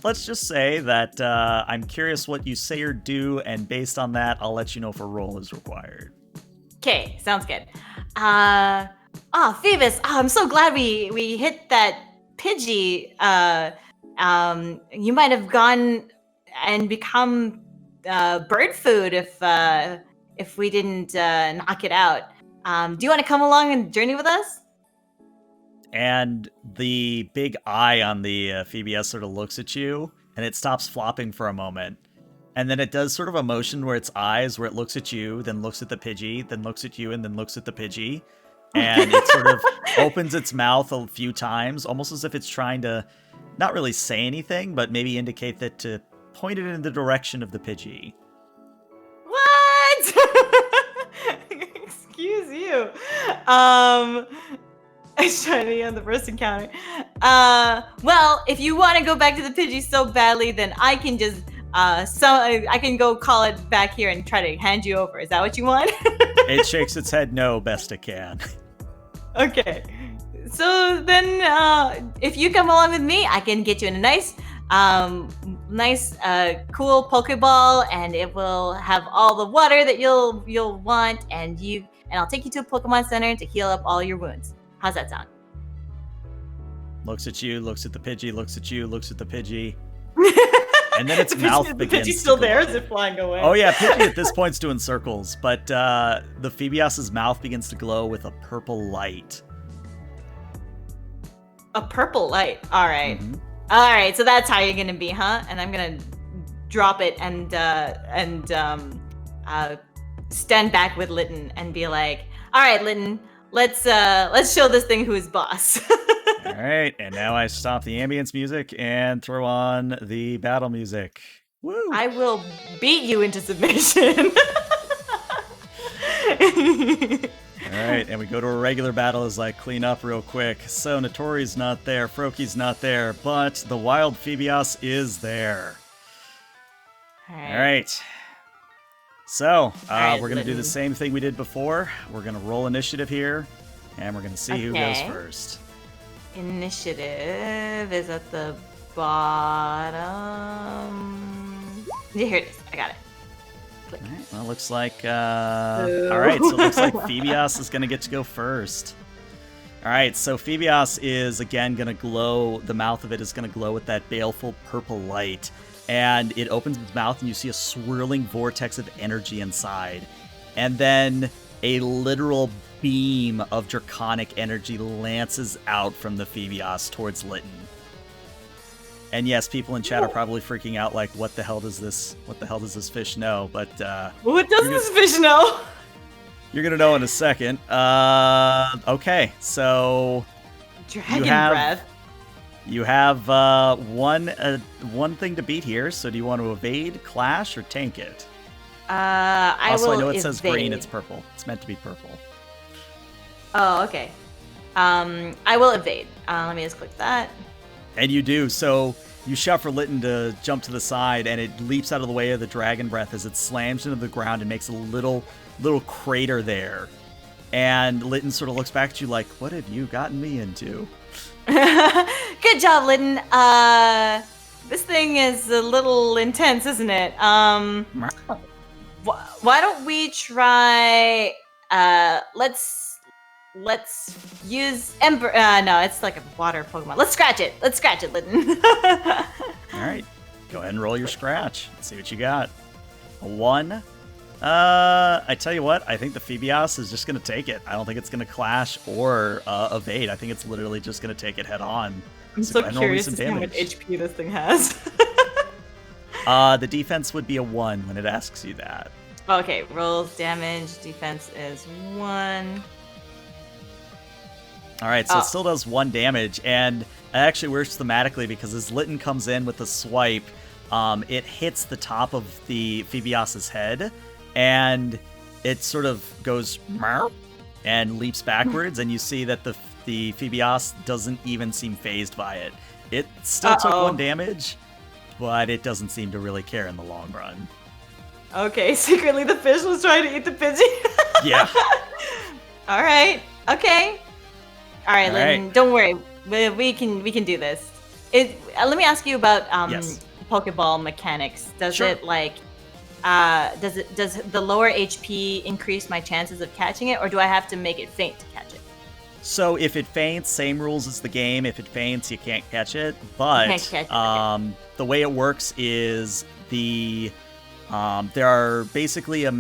Let's just say that I'm curious what you say or do, and based on that, I'll let you know if a roll is required. Okay, sounds good. Phoebus, I'm so glad we hit that Pidgey. You might have gone and become bird food if we didn't knock it out. Do you want to come along and journey with us? And the big eye on the Phoebios sort of looks at you, and it stops flopping for a moment. And then it does sort of a motion where its eyes, where it looks at you, then looks at the Pidgey, then looks at you, and then looks at the Pidgey. And it sort of opens its mouth a few times, almost as if it's trying to not really say anything, but maybe indicate that to point it in the direction of the Pidgey. What? Excuse you. It's trying to be on the first encounter. Well, if you want to go back to the Pidgey so badly, then I can just I can go call it back here and try to hand you over. Is that what you want? It shakes its head no, best it can. Okay. So then, if you come along with me, I can get you in a nice, cool Pokeball, and it will have all the water that you'll want, and I'll take you to a Pokemon Center to heal up all your wounds. How's that sound? Looks at you, looks at the Pidgey, looks at you, looks at the Pidgey. And then its mouth begins Pidgey's still to there? glow. Is it flying away? Oh yeah, Pidgey at this point's doing circles, but the Phoebios's mouth begins to glow with a purple light. A purple light. All right. Mhm. All right. So that's how you're gonna be, huh? And I'm gonna drop it and stand back with Litten and be like, "All right, Litten, let's show this thing who's boss." All right, and now I stop the ambience music and throw on the battle music. Woo! I will beat you into submission. All right, and we go to a regular battle as I clean up real quick. So Notori's not there, Froakies not there, but the wild Phoebios is there. All right. So right, we're gonna do the Litten. same thing we did before. We're gonna roll initiative here, and we're gonna see who goes Okay. first. Initiative is at the bottom. Yeah, here it is. I got it. All right, well, looks like all right, so it looks like Phoebios is gonna get to go first. All right, so Phoebios is again gonna glow. The mouth of it is gonna glow with that baleful purple light, and it opens its mouth, and you see a swirling vortex of energy inside, and then a literal beam of draconic energy lances out from the Phoebios towards Litten. And yes, people in chat are probably freaking out, like, what the hell does this fish know? But What does this fish know? you're gonna know in a second. Okay, so Dragon have- breath. you have one thing to beat here. So do you want to evade, clash, or tank it? I Also, will I know it says green. evade. It's purple. It's meant to be purple. Oh, okay. I will evade. Let me just click that. And you do. So you shout for Litten to jump to the side, and it leaps out of the way of the dragon breath as it slams into the ground and makes a little crater there. And Litten sort of looks back at you like, "What have you gotten me into?" Good job, Litten. This thing is a little intense, isn't it? Why don't we try? Let's use Ember. No, it's like a water Pokemon. Let's scratch it. Litten. All right, go ahead and roll your scratch. Let's see what you got. A 1. I tell you what, I think the Phoebios is just going to take it. I don't think it's going to clash or evade. I think it's literally just going to take it head on. I'm So so go ahead and roll me curious some to see how much damage. HP this thing has. The defense would be a 1 when it asks you that. Okay, rolls damage. Defense is 1. All right, so Oh. it still does 1 damage, and it actually works thematically because as Litten comes in with a swipe, it hits the top of the Phoebios' head, and it sort of goes meow and leaps backwards, and you see that the Phoebios doesn't even seem phased by it. It still took Uh-oh. 1 damage, but it doesn't seem to really care in the long run. Okay, secretly the fish was trying to eat the Pidgey. Yeah. All right. Okay. All right, All Lynn. right. Don't worry. We can do this. Let me ask you about Yes. Pokeball mechanics. Does Sure. it like does the lower HP increase my chances of catching it, or do I have to make it faint to catch it? So if it faints, same rules as the game. If it faints, you can't catch it. But can't catch it, okay. The way it works is there are basically let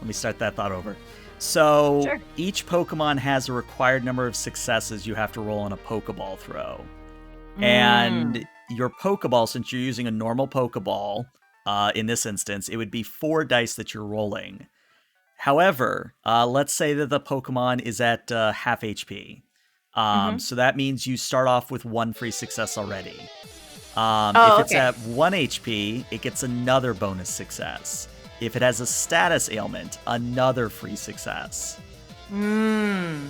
me start that thought over. So Sure. each Pokemon has a required number of successes you have to roll on a Pokeball throw. And your Pokeball, since you're using a normal Pokeball, in this instance, it would be 4 dice that you're rolling. However, let's say that the Pokemon is at half HP. So that means you start off with 1 free success already. If it's okay. at 1 HP, it gets another bonus success. If it has a status ailment, another free success. I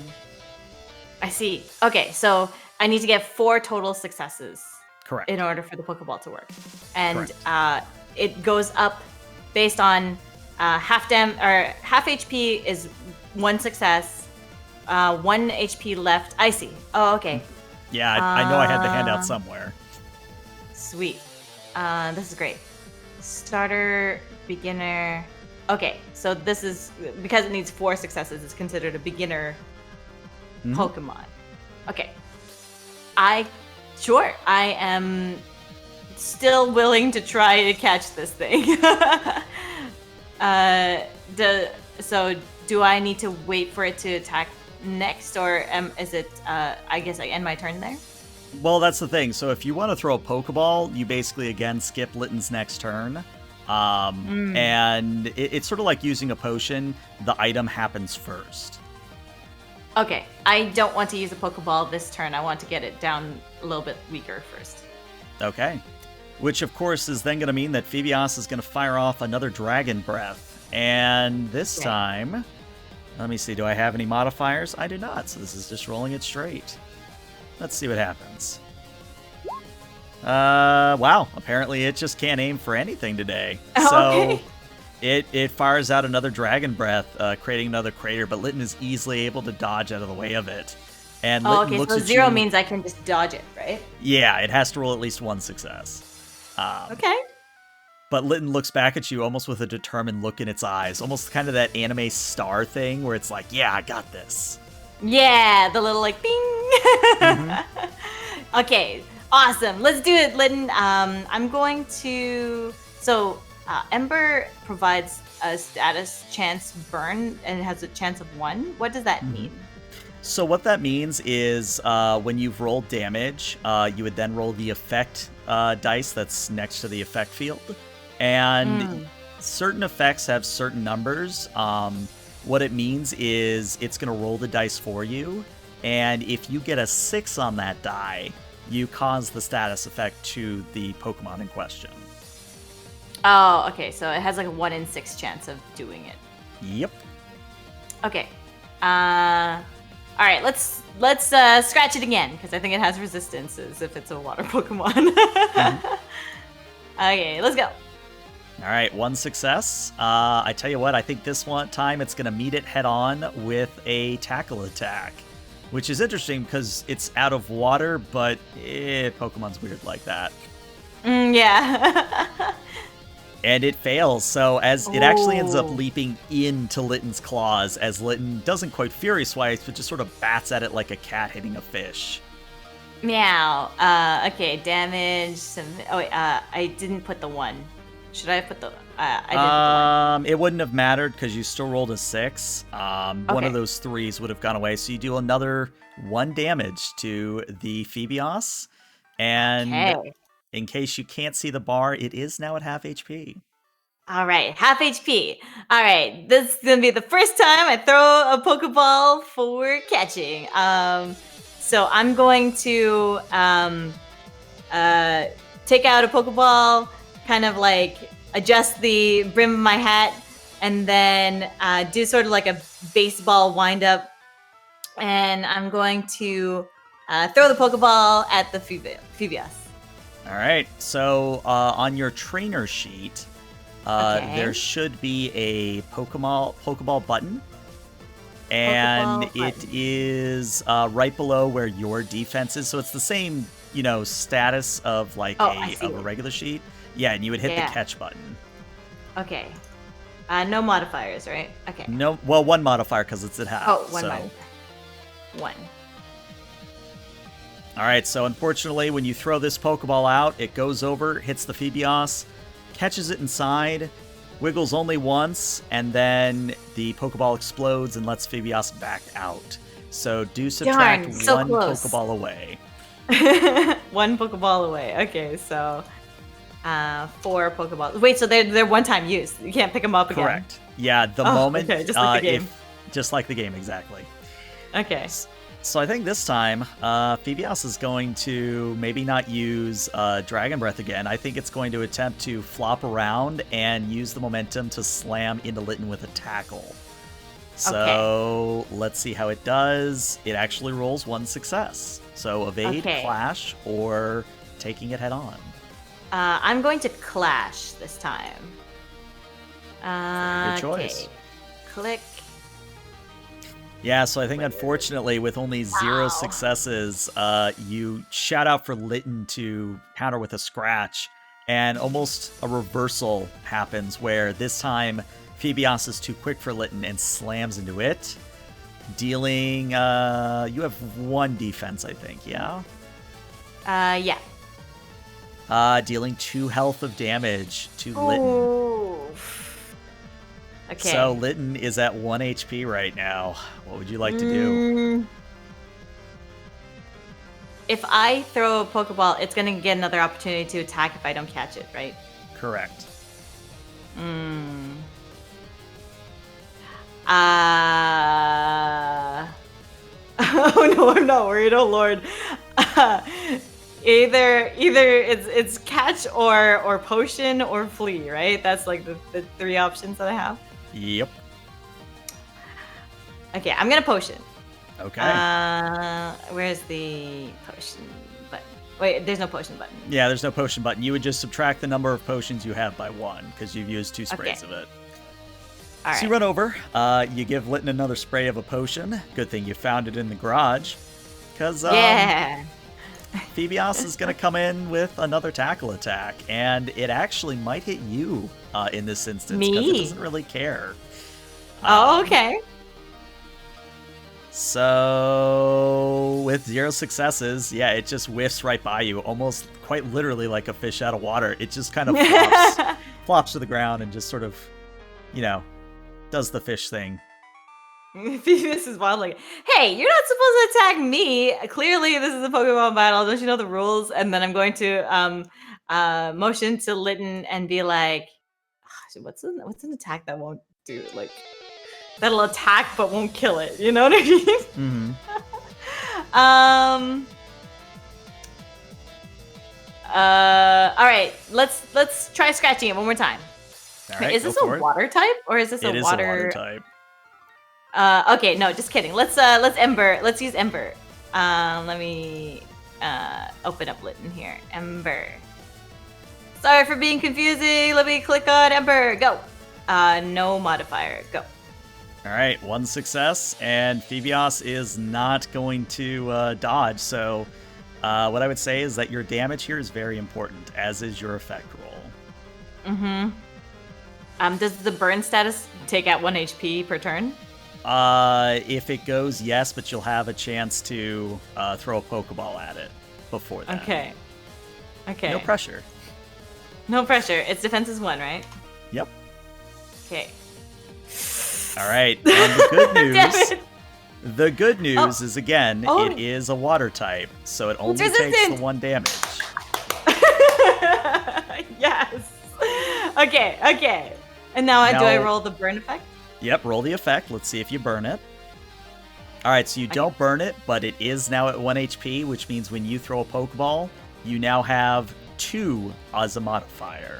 see. Okay, so I need to get 4 total successes Correct. in order for the Pokeball to work, and Correct. It goes up based on half HP is 1 success, 1 HP left. I see. Oh, okay. Yeah, I know I had the handout somewhere. Sweet. This is great. Starter, beginner. Okay, so this is because it needs 4 successes. It's considered a beginner Pokemon. Okay. I am still willing to try to catch this thing. So do I need to wait for it to attack next, or is it? I guess I end my turn there. Well, that's the thing. So if you want to throw a Pokeball, you basically again skip Litton's next turn. And it's sort of like using a potion. The item happens first. Okay, I don't want to use a Pokeball this turn. I want to get it down a little bit weaker first. Okay. Which, of course, is then going to mean that Phoebios is going to fire off another Dragon Breath. And this time, let me see, do I have any modifiers? I do not, so this is just rolling it straight. Let's see what happens. Wow, apparently it just can't aim for anything today. So it fires out another Dragon Breath, creating another crater, but Litton is easily able to dodge out of the way of it. And Litton looks so at 0 you. means I can just dodge it, right? Yeah, it has to roll at least one success. Okay. But Litton looks back at you almost with a determined look in its eyes, almost kind of that anime star thing where it's like, yeah, I got this. Yeah, the little like bing. Okay, awesome. Let's do it, Litton. I'm going to. So Ember provides a status chance burn, and it has a chance of 1. What does that mean? So what that means is when you've rolled damage, you would then roll the effect dice that's next to the effect field. And certain effects have certain numbers. What it means is it's going to roll the dice for you. And if you get a 6 on that die, you cause the status effect to the Pokemon in question. Oh, okay. So it has like a 1 in 6 chance of doing it. Yep. Okay. All right, let's scratch it again, because I think it has resistances if it's a water Pokemon. Okay, let's go. All right, 1 success. I tell you what, I think this one time it's going to meet it head on with a tackle attack, which is interesting because it's out of water, but Pokemon's weird like that. Yeah. And it fails, so as it actually ends up leaping into Litton's claws, as Litton doesn't quite Fury Swipe, but just sort of bats at it like a cat hitting a fish. Meow. Okay, damage. I didn't put the 1. Should I have put the? I didn't put the 1. It wouldn't have mattered because you still rolled a 6. One of those 3s would have gone away, so you do another 1 damage to the Phoebios, and in case you can't see the bar, it is now at half HP. All right, half HP. All right, this is gonna be the first time I throw a Pokeball for catching. So I'm going to take out a Pokeball, kind of like adjust the brim of my hat, and then do sort of like a baseball windup. And I'm going to throw the Pokeball at the Phoebios. All right, so on your trainer sheet, there should be a Pokeball button, and it is right below where your defense is. So it's the same, status of like a regular sheet. Yeah, and you would hit the catch button. Okay. No modifiers, right? Okay. No, well, 1 modifier because it's at half. Oh, 1 modifier. 1. All right, so unfortunately, when you throw this Pokeball out, it goes over, hits the Phoebios, catches it inside, wiggles only once, and then the Pokeball explodes and lets Phoebios back out. So do subtract one Pokeball away. 1 Pokeball away. Okay, so 4 Pokeballs. Wait, so they're one-time use. You can't pick them up again. Correct. Yeah, the moment. Okay, just like the game. Just like the game, exactly. Okay. So I think this time, Phoebios is going to maybe not use Dragon Breath again. I think it's going to attempt to flop around and use the momentum to slam into Litton with a tackle. So let's see how it does. It actually rolls 1 success. So evade, clash, or taking it head on. I'm going to clash this time. Good choice. Okay. Click. Yeah, so I think unfortunately with only 0 successes, you shout out for Litton to counter with a scratch, and almost a reversal happens where this time Phoebios is too quick for Litton and slams into it, dealing, you have 1 defense, I think, yeah? Yeah. Dealing 2 health of damage to Litten. Oh. Okay. So Litten is at 1 HP right now. What would you like to do? If I throw a Pokeball, it's going to get another opportunity to attack if I don't catch it, right? Correct. Oh no, I'm not worried. Oh lord. Either it's catch or potion or flee, right? That's like the 3 options that I have. Yep. Okay, I'm gonna potion. Okay. Where's the potion button? Wait, there's no potion button. Yeah, there's no potion button. You would just subtract the number of potions you have by 1 because you've used 2 sprays of it. All right. So you run over. You give Litten another spray of a potion. Good thing you found it in the garage. Because yeah. Phoebios is going to come in with another tackle attack, and it actually might hit you in this instance because it Me? doesn't really care. Oh, okay. So with 0 successes, yeah, it just whiffs right by you, almost quite literally like a fish out of water. It just kind of flops to the ground and just sort of, does the fish thing. This is wild. Like, hey, you're not supposed to attack me. Clearly, this is a Pokemon battle. Don't you know the rules? And then I'm going to motion to Litten and be like, what's an attack that won't do like that'll attack but won't kill it? You know what I mean? Mm-hmm. All right. Let's try scratching it one more time. All right, is this a water type or is this It a is water? a water type. Okay, no, just kidding. Let's Ember. Let's use Ember. Let me open up Litten here. Ember. Sorry for being confusing. Let me click on Ember. Go. No modifier. Go. All right, 1 success, and Phoebios is not going to dodge. So what I would say is that your damage here is very important, as is your effect roll. Does the burn status take out 1 HP per turn? If it goes, yes, but you'll have a chance to throw a Pokeball at it before that. Okay. No pressure. No pressure. Its defense is 1, right? Yep. Okay. All right. And the good Damn news. it. The good news is again, Oh. it is a water type, so it only It's takes resistant. the 1 damage. Yes. Okay. And now, do I roll the burn effect? Yep, roll the effect. Let's see if you burn it. All right, so you don't burn it, but it is now at 1 HP, which means when you throw a Pokeball, you now have 2 as a modifier.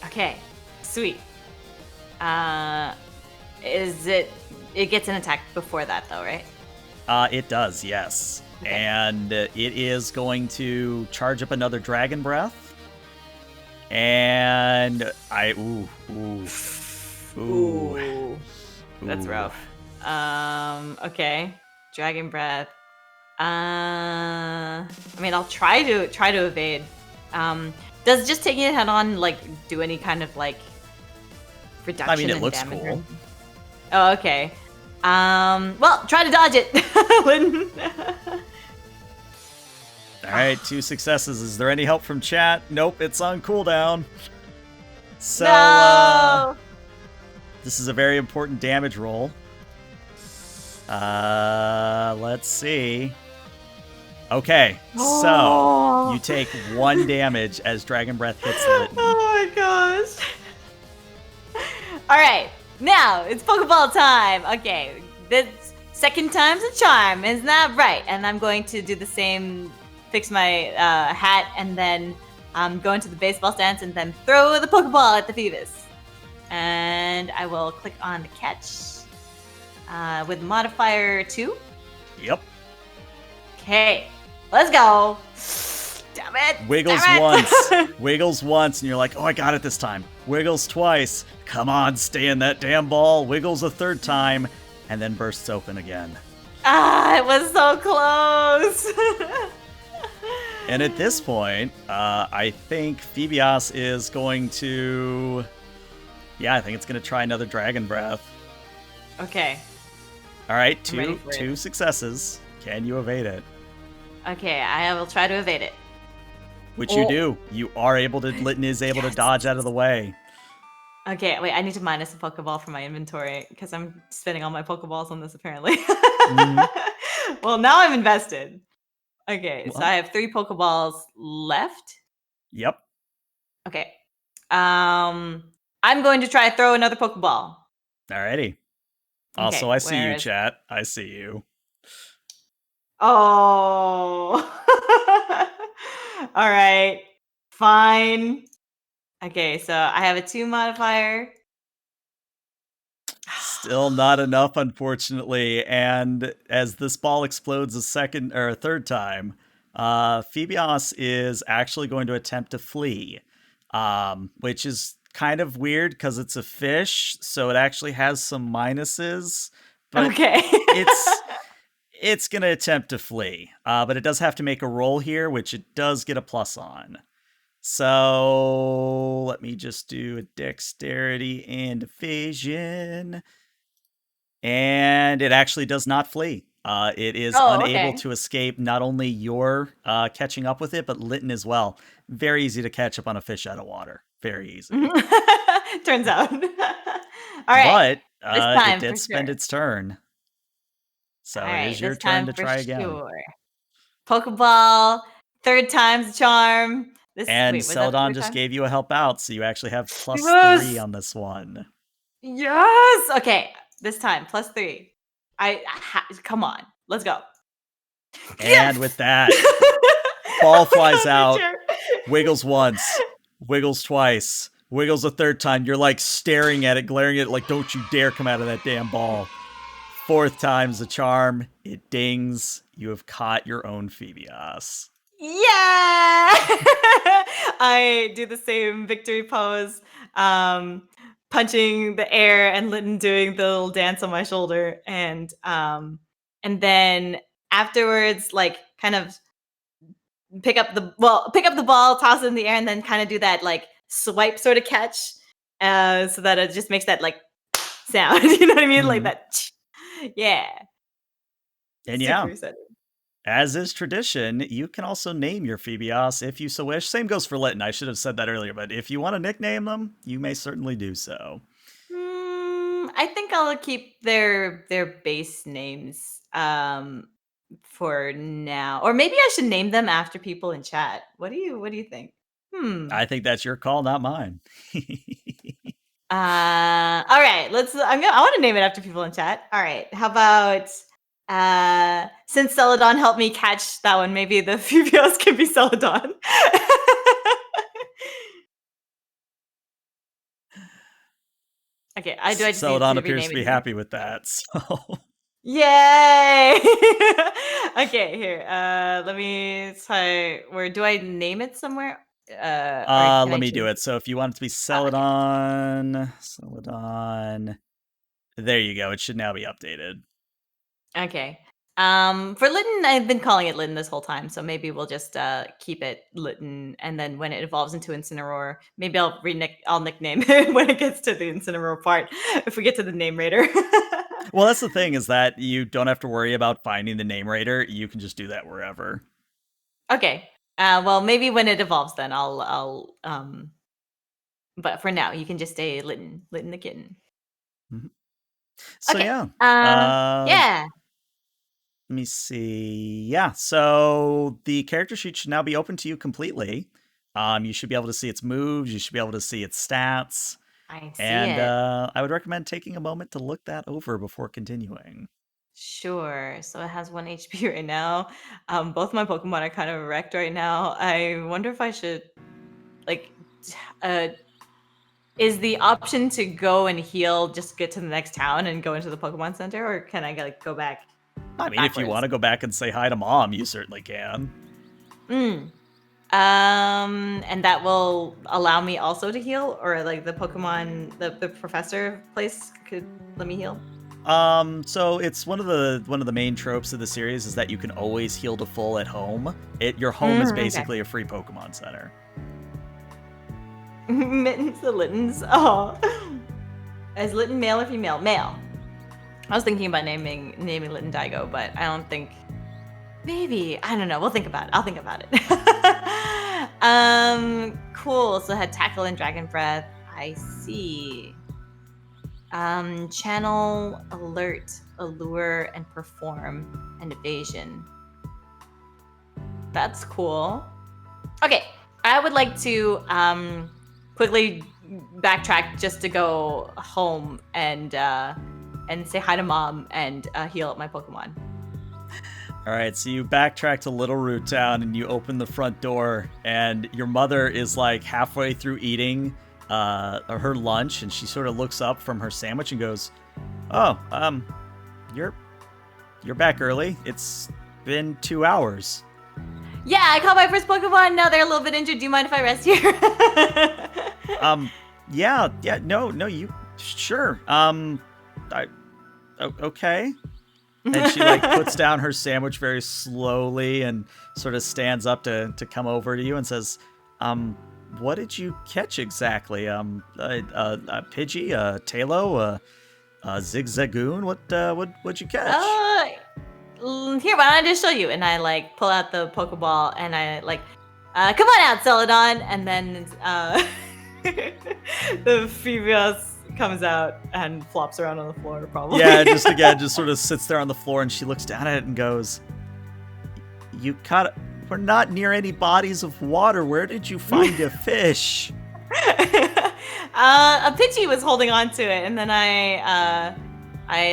Okay. Sweet. It gets an attack before that though, right? It does, yes. Okay. And it is going to charge up another Dragon Breath. And Ooh. That's Ooh. rough. Okay. Dragon breath. I mean, I'll try to evade. Does just taking it head on like do any kind of like reduction? I mean, it in looks damage cool. Oh, okay. Well, try to dodge it. Lynn. All right, 2 successes. Is there any help from chat? Nope, it's on cooldown. So, No! this is a very important damage roll. Let's see. Okay, Oh. so you take 1 damage as Dragon Breath hits Litten. Oh my gosh. All right, now it's Pokeball time. Okay, this second time's a charm, isn't that right? And I'm going to do the same, fix my hat, and then go into the baseball stance, and then throw the Pokeball at the Phoebus. And I will click on the catch with modifier 2. Yep. Okay, let's go. Damn it. Wiggles Damn it. once. Wiggles once, and you're like, oh, I got it this time. Wiggles twice. Come on, stay in that damn ball. Wiggles a 3rd time, and then bursts open again. It was so close. And at this point, I think Phoebios is going to... Yeah, I think it's going to try another Dragon Breath. Okay. All right, I'm ready two for it. two successes. Can you evade it? Okay, I will try to evade it. Which you do. You are able to. Litten is able to dodge out of the way. Okay, wait, I need to minus a Pokeball from my inventory because I'm spending all my Pokeballs on this apparently. Well, now I'm invested. Okay, so Well. I have 3 Pokeballs left. Yep. Okay. I'm going to try throw another Pokeball. Alrighty. Also, Okay, I see where you, is- chat. I see you. Oh. All right. Fine. Okay, so I have a 2 modifier. Still not enough, unfortunately. And as this ball explodes a second or a third time, Phoebios is actually going to attempt to flee, which is kind of weird because it's a fish, so it actually has some minuses. But Okay. it's going to attempt to flee, but it does have to make a roll here, which it does get a plus on. So let me just do a dexterity and evasion. And it actually does not flee. It is unable to escape not only your catching up with it, but Litten as well. Very easy to catch up on a fish out of water. Very easy. Turns out. All right. But it did spend its turn. So All it right, is your this turn time to try again. Sure. Pokeball, 3rd time's the charm. And was that the Celadon 3rd just time? gave you a help out, so you actually have plus Yes! 3 on this one. Yes. Okay, this time plus 3. Come on, let's go. And with that, ball flies out, wiggles once, wiggles twice, wiggles a 3rd time. You're like staring at it, glaring at it like, don't you dare come out of that damn ball. 4th time's the charm. It dings. You have caught your own Phoebios. Yeah! I do the same victory pose, punching the air and Litten doing the little dance on my shoulder, and then afterwards, like kind of pick up the ball, toss it in the air, and then kind of do that like swipe sort of catch, so that it just makes that like sound. You know what I mean? Like that. Yeah. And Super excited. As is tradition, you can also name your Phoebios if you so wish. Same goes for Litten. I should have said that earlier, but if you want to nickname them, you may certainly do so. I think I'll keep their base names for now, or maybe I should name them after people in chat. What do you think? I think that's your call, not mine. All right, I want to name it after people in chat. All right, how about since Celadon helped me catch that one, maybe the Phoebios can be Celadon. Okay, I just Celadon appears to be happy with that. So yay! Okay, here. Let me try. Where do I name it somewhere? let me do it. So if you want it to be Celadon, Celadon. There you go. It should now be updated. Okay. For Litten, I've been calling it Litten this whole time, so maybe we'll just keep it Litten, and then when it evolves into Incineroar, maybe I'll nickname it when it gets to the Incineroar part, if we get to the name raider. Well, that's the thing, is that you don't have to worry about finding the name raider. You can just do that wherever. Okay. Well, maybe when it evolves, then I'll but for now, you can just stay Litten the kitten. So okay. yeah. Yeah. Let me see. Yeah, so the character sheet should now be open to you completely. You should be able to see its moves. You should be able to see its stats. I see And it. I would recommend taking a moment to look that over before continuing. Sure. So it has 1 HP right now. Both my Pokemon are kind of wrecked right now. I wonder if I should, like, is the option to go and heal, just get to the next town and go into the Pokemon Center, or can I like go back? I mean, if you want to go back and say hi to Mom, you certainly can. And that will allow me also to heal, or like the Pokemon, the professor place could let me heal. So it's one of the main tropes of the series is that you can always heal to full at home. Your home is basically a free Pokemon Center. Mittens the Littens. Oh, is Litten male or female? Male. I was thinking about naming Litten Daigo, but I don't think. Maybe, I don't know. We'll think about it. I'll think about it. Cool. So I had tackle and dragon breath. I see. Channel, alert, allure, and perform, and evasion. That's cool. Okay, I would like to quickly backtrack just to go home and say hi to Mom and heal up my Pokemon. All right, so you backtrack to Little Root Town and you open the front door, and your mother is like halfway through eating her lunch, and she sort of looks up from her sandwich and goes, "Oh, you're back early. It's been 2 hours." Yeah, I caught my first Pokemon. Now they're a little bit injured. Do you mind if I rest here? Yeah, no, you sure. Okay. And she like puts down her sandwich very slowly and sort of stands up to come over to you and says, what did you catch exactly? A Pidgey, a Talo, a Zigzagoon? What'd you catch? Here, why don't I just show you? And I like pull out the Pokeball and I like, come on out, Celadon. And then the Phoebius comes out and flops around on the floor, probably. Yeah, just sort of sits there on the floor, and she looks down at it and goes, we're not near any bodies of water. Where did you find a fish? A Pidgey was holding on to it, and then I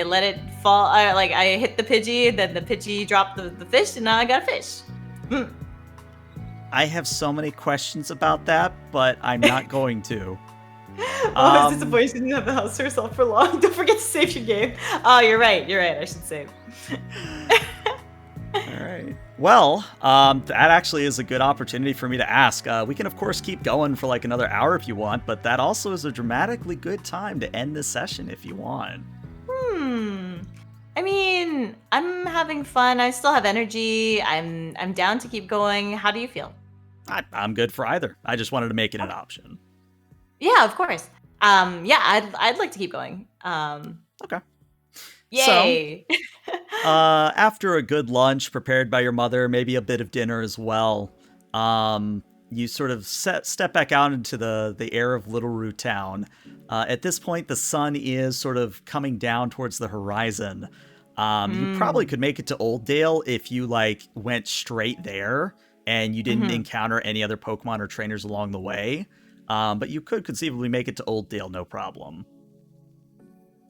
let it fall. I hit the Pidgey, then the Pidgey dropped the fish, and now I got a fish. I have so many questions about that, but I'm not going to. Oh, it's disappointing she didn't have the house to herself for long. Don't forget to save your game. Oh, you're right. I should save. All right. Well, that actually is a good opportunity for me to ask. We can, of course, keep going for like another hour if you want, but that also is a dramatically good time to end this session if you want. I mean, I'm having fun. I still have energy. I'm down to keep going. How do you feel? I'm good for either. I just wanted to make it an option. Yeah, of course. Yeah, I'd like to keep going. Okay. Yay! So, after a good lunch prepared by your mother, maybe a bit of dinner as well, you sort of step back out into the air of Little Root Town. At this point, the sun is sort of coming down towards the horizon. You probably could make it to Oldale if you like went straight there and you didn't encounter any other Pokemon or trainers along the way. But you could conceivably make it to Oldale, no problem.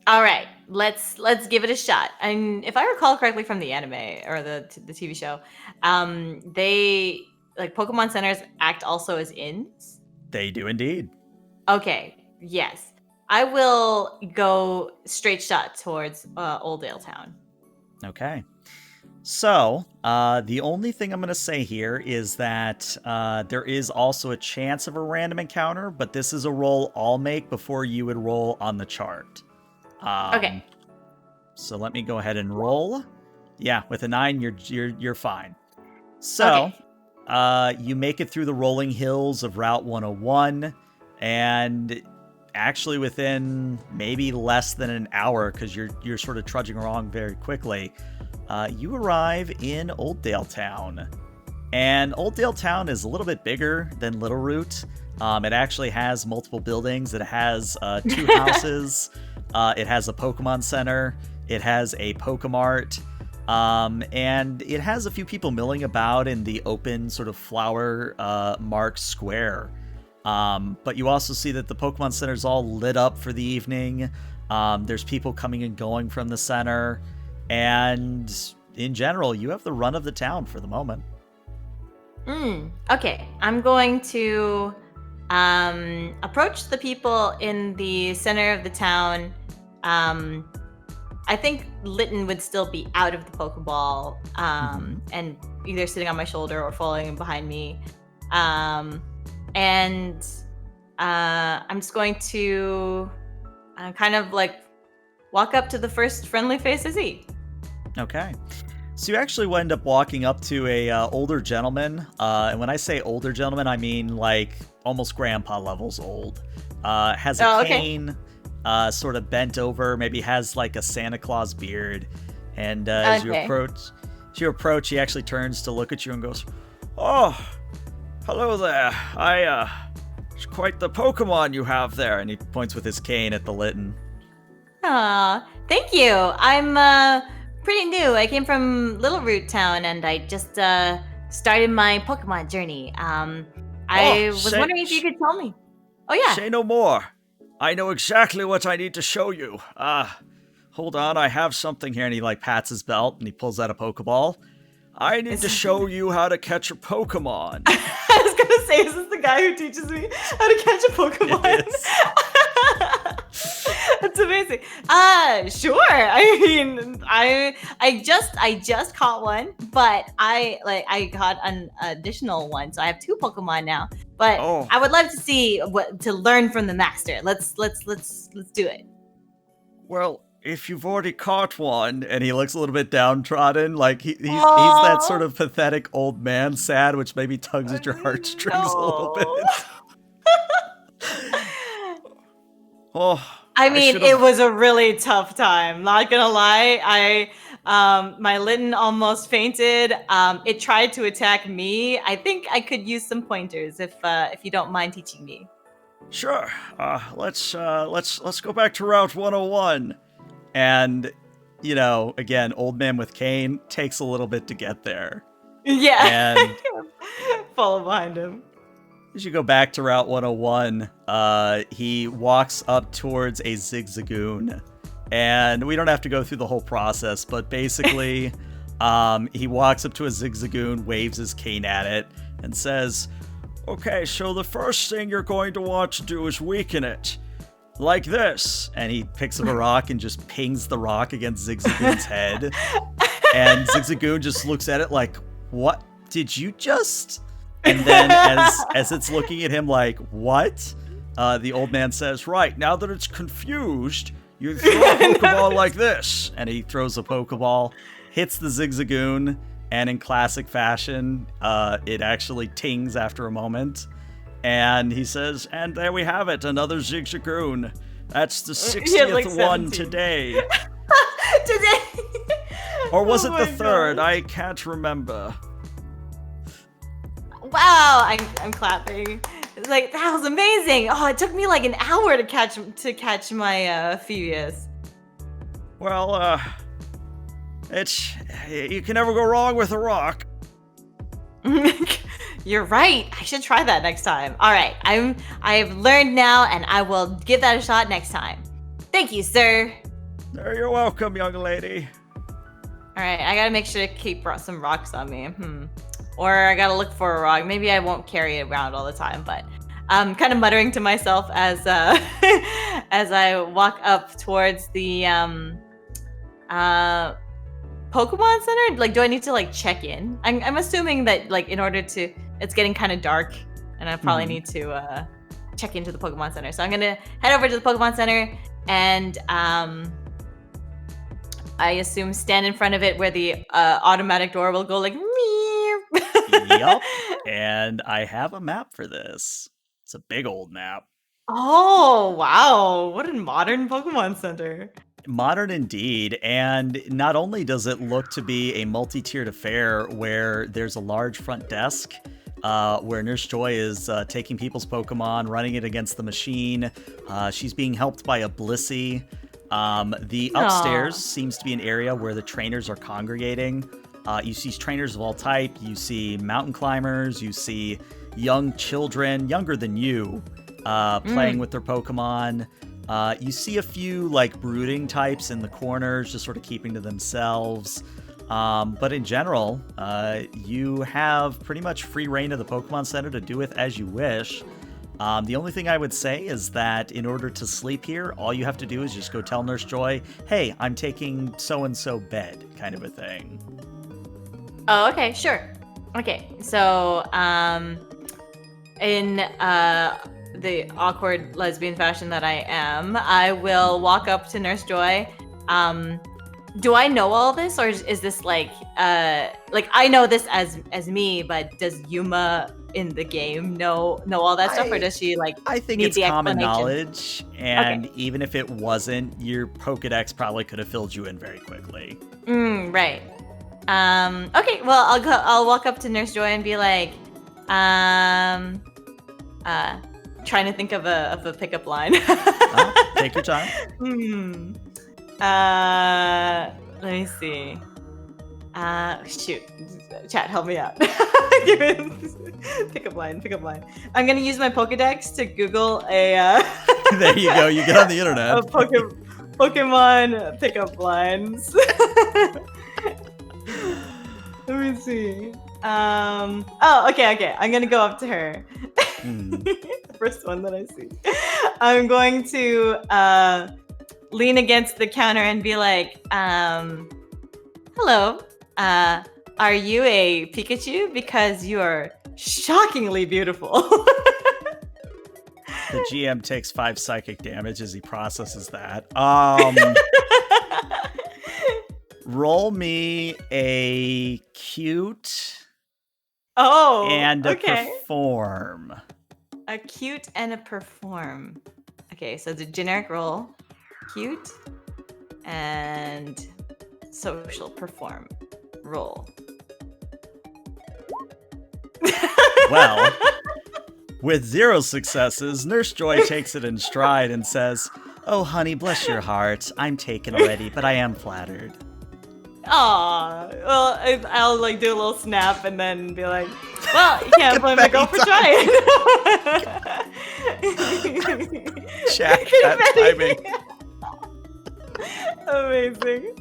All right, let's give it a shot. And if I recall correctly from the anime or the TV show, they like Pokemon centers act also as inns. They do indeed. Okay, yes, I will go straight shot towards Oldale Town. Okay. So, the only thing I'm going to say here is that there is also a chance of a random encounter, but this is a roll I'll make before you would roll on the chart. Okay. So let me go ahead and roll. Yeah, with a 9, you're fine. So, you make it through the rolling hills of Route 101, and actually within maybe less than an hour, because you're sort of trudging along very quickly. You arrive in Oldale Town. And Oldale Town is a little bit bigger than Little Root. It actually has multiple buildings. It has 2 houses. It has a Pokemon Center. It has a Pokemart. And it has a few people milling about in the open sort of flower marked square. But you also see that the Pokemon Center is all lit up for the evening. There's people coming and going from the center. And in general, you have the run of the town for the moment. Okay, I'm going to approach the people in the center of the town. I think Litten would still be out of the Pokeball and either sitting on my shoulder or falling behind me. And I'm just going to kind of like walk up to the first friendly face I see. Okay. So you actually wind up walking up to a older gentleman. And when I say older gentleman, I mean like almost grandpa levels old. Has a cane, sort of bent over, maybe has like a Santa Claus beard. And as you approach, he actually turns to look at you and goes, "Oh, Hello there. It's quite the Pokemon you have there. And he points with his cane at the Litten. Aw, thank you. I'm pretty new. I came from Little Root Town, and I just started my Pokemon journey. I was wondering if you could tell me. Oh yeah. Say no more. I know exactly what I need to show you. Hold on, I have something here. And he pats his belt and he pulls out a Pokeball. I need to show you how to catch a Pokemon. I was gonna say, is this the guy who teaches me how to catch a Pokemon? It is. That's amazing. Sure. I mean, I just caught one, but I caught an additional one, so I have 2 Pokemon now. But I would love to see to learn from the master. Let's do it. Well, if you've already caught one, and he looks a little bit downtrodden, he's that sort of pathetic old man sad, which maybe tugs at your heartstrings a little bit. I mean, it was a really tough time. Not gonna lie, my Litten almost fainted. It tried to attack me. I think I could use some pointers if you don't mind teaching me. Sure. Let's go back to Route 101. And, again, old man with cane takes a little bit to get there. Yeah. And follow behind him. as you go back to Route 101, he walks up towards a Zigzagoon. And we don't have to go through the whole process, but basically, he walks up to a Zigzagoon, waves his cane at it, and says, "Okay, so the first thing you're going to want to do is weaken it. Like this." And he picks up a rock and just pings the rock against Zigzagoon's head. And Zigzagoon just looks at it like, "What did you just?" And then as it's looking at him like, "What?" The old man says, "Right, now that it's confused, you throw a Pokeball like this." And he throws a Pokeball, hits the Zigzagoon, and in classic fashion, it actually tings after a moment. And he says, "And there we have it, another Zigzagoon. That's the 60th one today." Today? Or was Oh it the my third? God. I can't remember. Wow, I'm clapping. It's like, that was amazing. Oh, it took me like an hour to catch my Phoebus. Well, you can never go wrong with a rock. You're right. I should try that next time. All right, I've learned now, and I will give that a shot next time. Thank you, sir. You're welcome, young lady. All right, I gotta make sure to keep some rocks on me. Or I gotta look for a rock. Maybe I won't carry it around all the time, but I'm kind of muttering to myself as as I walk up towards the Pokemon Center. Like, do I need to check in? I'm assuming that in order to, it's getting kind of dark, and I probably need to check into the Pokemon Center. So I'm gonna head over to the Pokemon Center and I assume stand in front of it where the automatic door will go like. Yup. And I have a map for this. It's a big old map. Oh, wow. What a modern Pokemon Center. Modern indeed. And not only does it look to be a multi-tiered affair where there's a large front desk where Nurse Joy is taking people's Pokemon, running it against the machine. She's being helped by a Blissey. The upstairs seems to be an area where the trainers are congregating. You see trainers of all type. You see mountain climbers. You see young children, younger than you, playing with their Pokemon. You see a few brooding types in the corners, just sort of keeping to themselves. But in general, you have pretty much free reign of the Pokemon Center to do with as you wish. The only thing I would say is that in order to sleep here, all you have to do is just go tell Nurse Joy, "Hey, I'm taking so-and-so bed," kind of a thing. Oh, okay, sure. Okay, so in the awkward lesbian fashion that I am, I will walk up to Nurse Joy. Do I know all this, or is this I know this as me, but does Yuma in the game know all that stuff, or does she I think need it's the common explanation? knowledge, and Okay. even if it wasn't, your Pokedex probably could have filled you in very quickly. Right. Okay, well, I'll walk up to Nurse Joy and be like, Trying to think of a pickup line. Take your time. Let me see. Shoot. Chat, help me out. Give it pickup line. I'm gonna use my Pokedex to Google a There you go. You get on the internet. Pokemon pickup lines. Let me see. Okay. I'm gonna go up to her. The first one that I see. I'm going to lean against the counter and be like, hello. Are you a Pikachu? Because you are shockingly beautiful. The GM takes 5 psychic damage as he processes that. Roll me a cute and a perform. A cute and a perform. Okay, so the generic roll, cute and social perform roll. Well, with 0 successes, Nurse Joy takes it in stride and says, "Oh, honey, bless your heart. I'm taken already, but I am flattered." Aw, well, I'll like do a little snap and then be like, well, you can't blame the girl for trying. Check that timing. Amazing.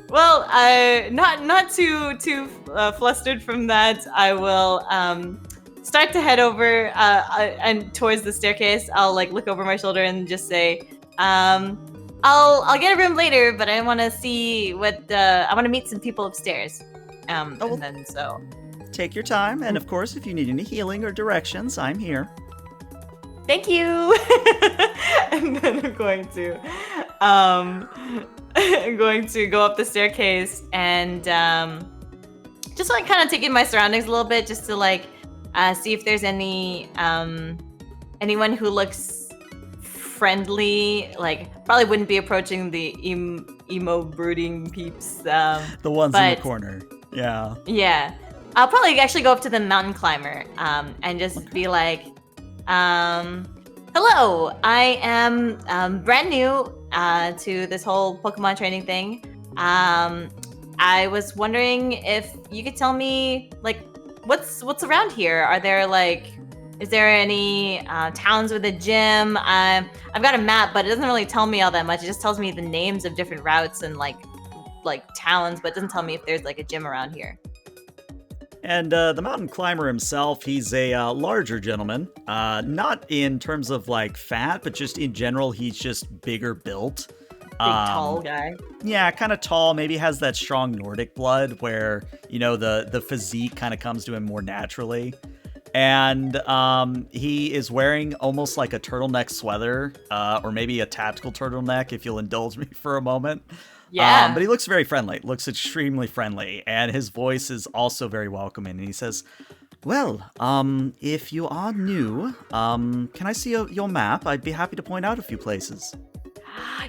Well, not too flustered from that. I will start to head over and towards the staircase. I'll like look over my shoulder and just say, I'll get a room later, but I want to see what I want to meet some people upstairs. And then so take your time, and of course, if you need any healing or directions, I'm here. Thank you. And then I'm going to go up the staircase and just like kind of take in my surroundings a little bit, just to like see if there's any anyone who looks friendly. Like probably wouldn't be approaching the emo brooding peeps. The ones in the corner. Yeah. Yeah. I'll probably actually go up to the mountain climber and just be like, hello, I am brand new to this whole Pokemon training thing. I was wondering if you could tell me like what's around here. Are there like, is there any towns with a gym? I've got a map, but it doesn't really tell me all that much. It just tells me the names of different routes and like towns, but it doesn't tell me if there's like a gym around here. And the mountain climber himself, he's a larger gentleman. Not in terms of like fat, but just in general, he's just bigger built. Big tall guy. Yeah, kind of tall. Maybe has that strong Nordic blood where, you know, the physique kind of comes to him more naturally. And he is wearing almost like a turtleneck sweater, or maybe a tactical turtleneck, if you'll indulge me for a moment. Yeah. But he looks very friendly, looks extremely friendly, and his voice is also very welcoming. And he says, well, if you are new, can I see your map? I'd be happy to point out a few places.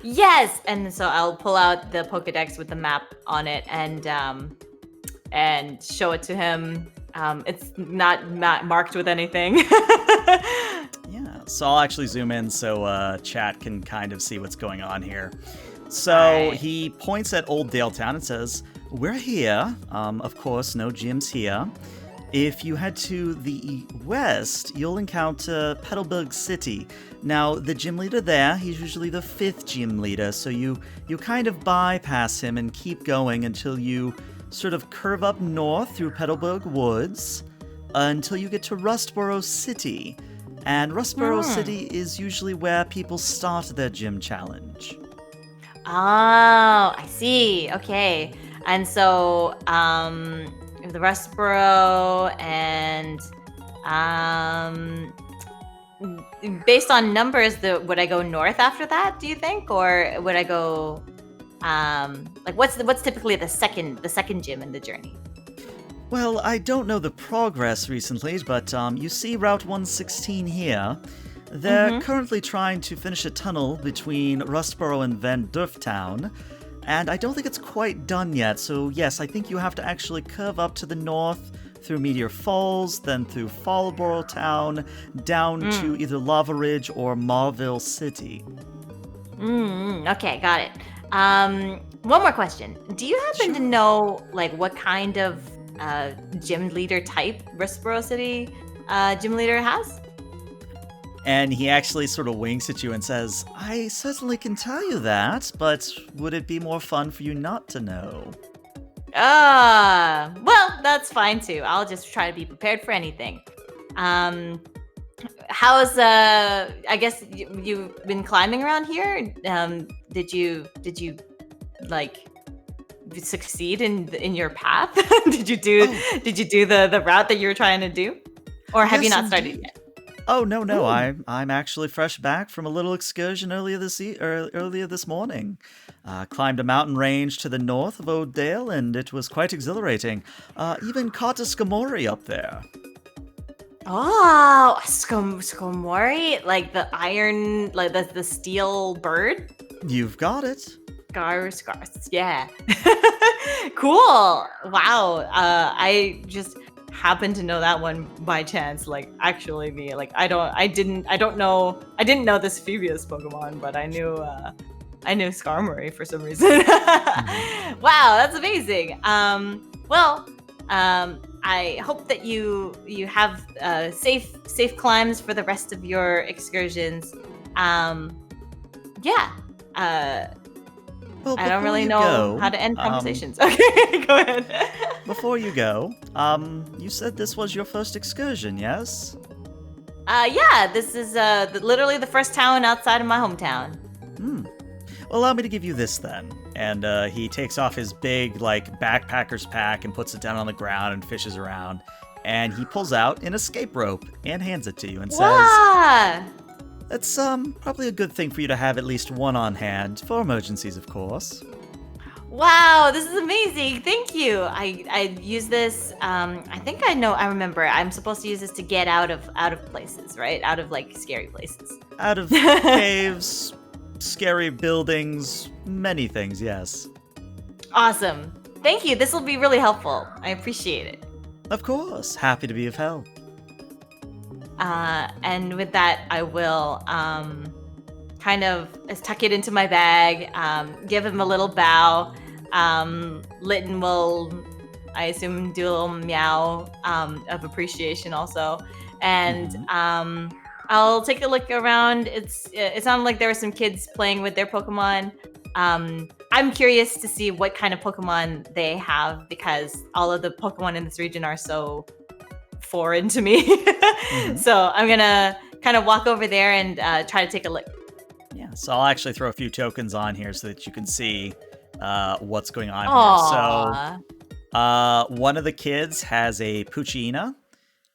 Yes! And so I'll pull out the Pokedex with the map on it and show it to him. It's not marked with anything. Yeah, so I'll actually zoom in so chat can kind of see what's going on here. So he points at Old Daletown and says, we're here. Of course, no gyms here. If you head to the west, you'll encounter Petalburg City. Now, the gym leader there, he's usually the 5th gym leader, so you kind of bypass him and keep going until you sort of curve up north through Petalburg Woods until you get to Rustboro City. And Rustboro City is usually where people start their gym challenge. Oh, I see. Okay. And so, the Rustboro and, based on numbers, would I go north after that, do you think? Or would I go, like what's typically the second gym in the journey? Well, I don't know the progress recently, but you see Route 116 here. They're currently trying to finish a tunnel between Rustboro and Van Durftown, and I don't think it's quite done yet, so yes, I think you have to actually curve up to the north through Meteor Falls, then through Fallboro Town, down to either Lava Ridge or Marville City. Okay, got it. One more question. Do you happen to know, like, what kind of gym leader type Reciprocity gym leader has? And he actually sort of winks at you and says, I certainly can tell you that, but would it be more fun for you not to know? Well, that's fine too. I'll just try to be prepared for anything. How's I guess you've been climbing around here? Did you like succeed in your path? Did you do the route that you were trying to do? Or have you not started yet? Oh, no. I'm actually fresh back from a little excursion earlier this morning. Climbed a mountain range to the north of Oakdale, and it was quite exhilarating. Even caught a Skamori up there. Oh, Skomori? Like the iron, like the steel bird? You've got it. Scars, yeah. Cool. Wow. I just happened to know that one by chance. Like, actually, I didn't know this Phoebius Pokemon, but I knew Skarmory for some reason. Wow, that's amazing. I hope that you have safe climbs for the rest of your excursions. Well, I don't really know how to end conversations. Okay, go ahead. Before you go, you said this was your first excursion, yes? Yeah, this is literally the first town outside of my hometown. Well, allow me to give you this then. And he takes off his big, like, backpacker's pack and puts it down on the ground and fishes around. And he pulls out an escape rope and hands it to you and says, It's probably a good thing for you to have at least one on hand, for emergencies, of course. Wow, this is amazing. Thank you. I use this, I remember. I'm supposed to use this to get out of places, right? Out of, like, scary places. Out of caves, scary buildings, many things, yes. Awesome. Thank you. This will be really helpful. I appreciate it. Of course. Happy to be of help. And with that, I will kind of tuck it into my bag, give him a little bow. Litten will, I assume, do a little meow of appreciation also. And I'll take a look around. It sounded like there were some kids playing with their Pokemon. I'm curious to see what kind of Pokemon they have, because all of the Pokemon in this region are so foreign to me. So I'm gonna kind of walk over there and try to take a look. Yeah, so I'll actually throw a few tokens on here so that you can see what's going on here. So one of the kids has a Poochyena,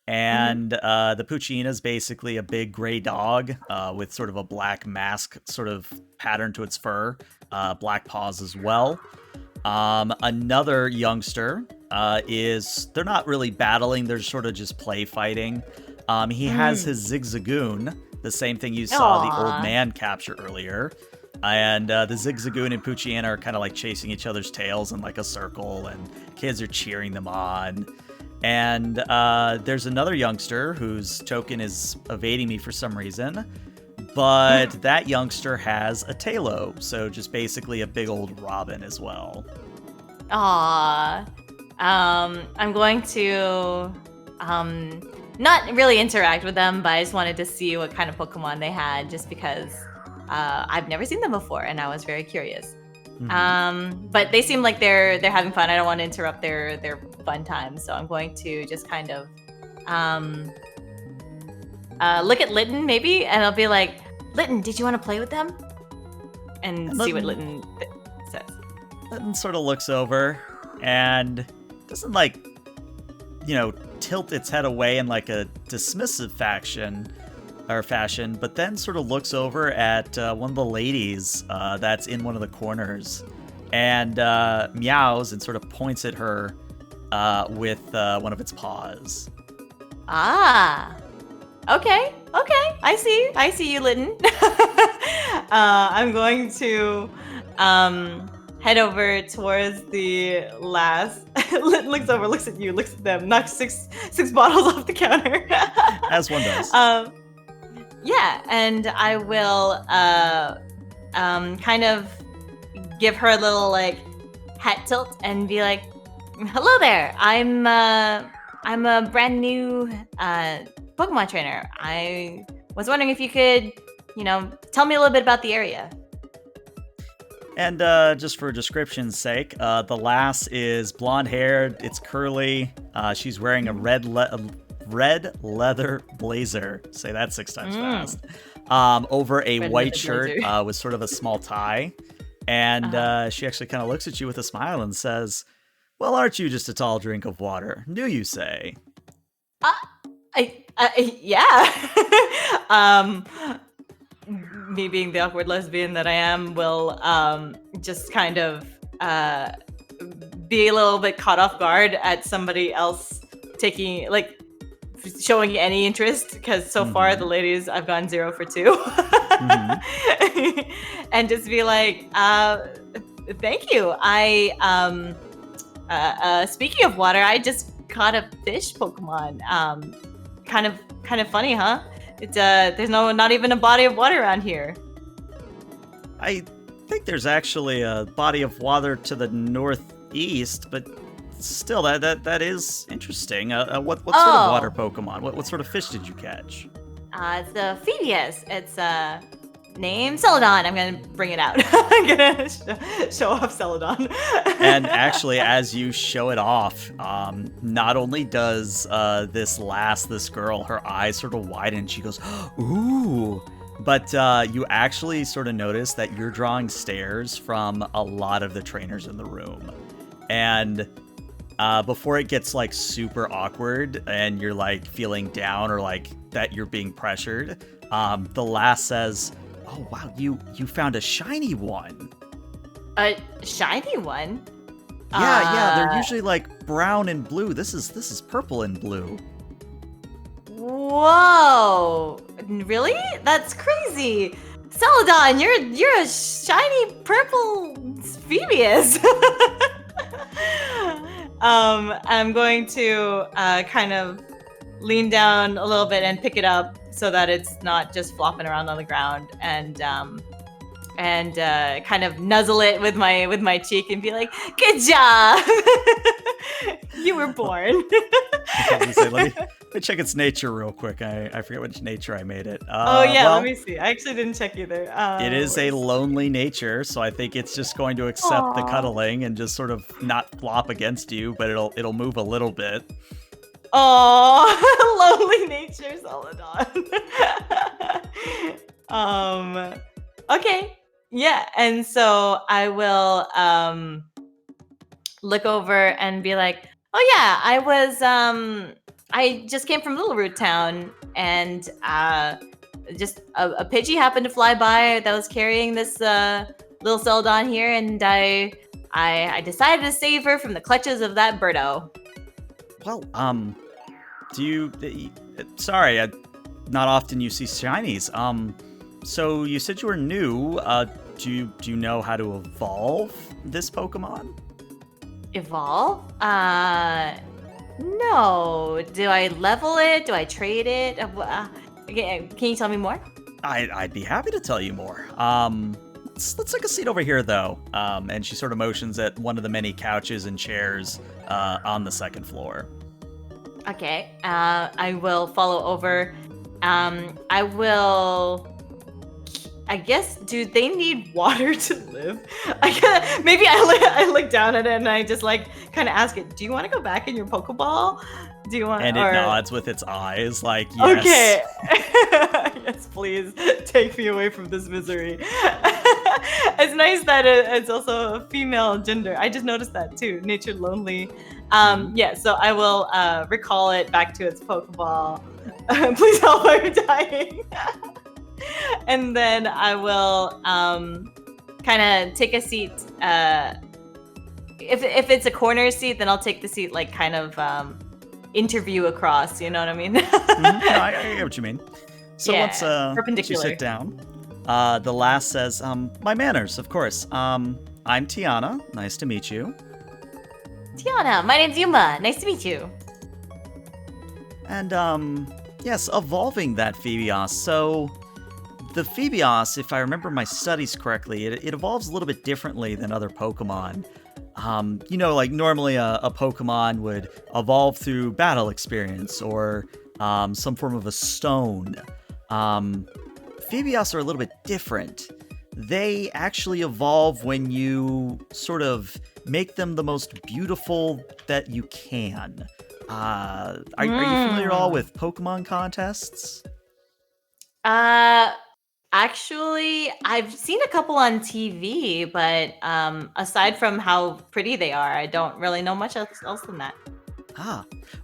and the Poochyena is basically a big gray dog with sort of a black mask sort of pattern to its fur, black paws as well. Another youngster they're not really battling, they're sort of just play fighting. He has his Zigzagoon, the same thing you saw the old man capture earlier. And the Zigzagoon and Poochyena are kind of like chasing each other's tails in like a circle, and kids are cheering them on. And there's another youngster whose token is evading me for some reason. But that youngster has a Talo, so just basically a big old Robin as well. I'm going to not really interact with them, but I just wanted to see what kind of Pokemon they had, just because I've never seen them before and I was very curious. But they seem like they're having fun. I don't want to interrupt their fun time, so I'm going to just kind of look at Litten maybe, and I'll be like, Litten, did you want to play with them? And see what Litten says. Litten sort of looks over and doesn't tilt its head away in like a dismissive fashion, but then sort of looks over at one of the ladies that's in one of the corners and meows and sort of points at her with one of its paws. Okay. I see you, Litten. I'm going to head over towards the last. Looks over, looks at you, looks at them, knocks six bottles off the counter. As one does. Yeah, and I will kind of give her a little like hat tilt and be like, "Hello there. I'm a brand new Pokemon trainer. I was wondering if you could, tell me a little bit about the area." And just for description's sake, the lass is blonde-haired. It's curly. She's wearing a red leather blazer. Say that 6 times fast. Over a Red white leather shirt blazer. with sort of a small tie. And she actually kind of looks at you with a smile and says, "Well, aren't you just a tall drink of water? Do you say?" Yeah. Me being the awkward lesbian that I am will just kind of be a little bit caught off guard at somebody else showing any interest, because so far the ladies, I've gone 0 for 2. And just be like, thank you. Speaking of water, I just caught a fish Pokemon. Kind of funny, huh? It's there's not even a body of water around here. I think there's actually a body of water to the northeast, but still, that is interesting. What sort of water Pokemon? What sort of fish did you catch? It's the Phoebius. It's name Celadon. I'm gonna bring it out. I'm gonna show off Celadon. And actually, as you show it off, not only does this girl, her eyes sort of widen, she goes, "Ooh." But you actually sort of notice that you're drawing stares from a lot of the trainers in the room. And before it gets like super awkward and you're like feeling down or like that you're being pressured, the lass says, "Oh wow, you found a shiny one." A shiny one? Yeah, they're usually like brown and blue. This is purple and blue. Whoa! Really? That's crazy. Celadon, you're a shiny purple Phoebius. I'm going to kind of lean down a little bit and pick it up so that it's not just flopping around on the ground, and kind of nuzzle it with my cheek and be like, "Good job, you were born." I was gonna say, let me check its nature real quick. I forget which nature I made it. Let me see. I actually didn't check either. It is a lonely nature, so I think it's just going to accept the cuddling and just sort of not flop against you, but it'll move a little bit. Oh, lonely nature, Celadon. Okay. Yeah, and so I will look over and be like, "Oh yeah, I just came from Little Root Town, and just a Pidgey happened to fly by that was carrying this little Celadon here, and I decided to save her from the clutches of that birdo." Well, sorry, not often you see shinies. So you said you were new. Do you know how to evolve this Pokemon? Evolve? No. Do I level it? Do I trade it? Can you tell me more? I'd be happy to tell you more. Let's take a seat over here, though. And she sort of motions at one of the many couches and chairs on the second floor. Okay. I will follow over. I guess, do they need water to live? Maybe I look down at it and I just like kind of ask it, "Do you want to go back in your Pokeball? Do you want?" And it nods with its eyes, like, yes. Okay. Yes, please take me away from this misery. It's nice that it's also a female gender. I just noticed that too. Nature lonely. Yeah, so I will recall it back to its Pokeball. Please help, I'm dying. And then I will kind of take a seat. If it's a corner seat, then I'll take the seat like kind of interview across. You know what I mean? No, I get what you mean. So Yeah, once you perpendicular. sit down, the lass says, "My manners, of course. I'm Tiana. Nice to meet you. Tiana, my name's Yuma. Nice to meet you. And, yes, evolving that Phoebios. So, the Phoebios, if I remember my studies correctly, it evolves a little bit differently than other Pokemon. Like normally a Pokemon would evolve through battle experience or some form of a stone. Phoebios are a little bit different. They actually evolve when you sort of make them the most beautiful that you can. Are you familiar at all with Pokemon contests? Actually, I've seen a couple on TV, but aside from how pretty they are, I don't really know much else than that.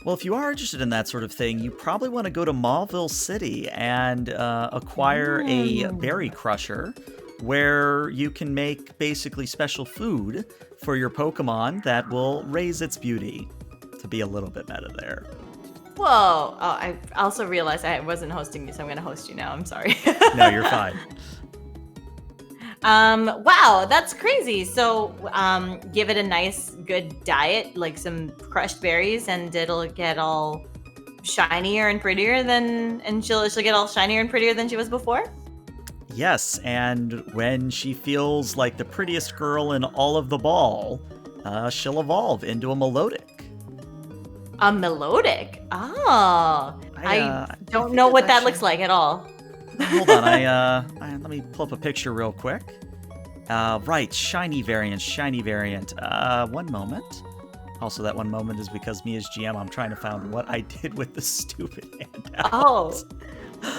Well, if you are interested in that sort of thing, you probably want to go to Mauville City and acquire a berry crusher where you can make basically special food for your Pokemon that will raise its beauty. To be a little bit meta there. Whoa! Oh, I also realized I wasn't hosting you, so I'm going to host you now. I'm sorry. No, you're fine. Wow, that's crazy. So, give it a nice, good diet, like some crushed berries, and it'll get all shinier and prettier and she'll get all shinier and prettier than she was before? Yes, and when she feels like the prettiest girl in all of the ball, she'll evolve into a melodic. A melodic? Oh, I don't know think what it's that actually- looks like at all. Hold on, let me pull up a picture real quick. Right, shiny variant. One moment. Also, that one moment is because me as GM, I'm trying to find what I did with the stupid handout. Oh,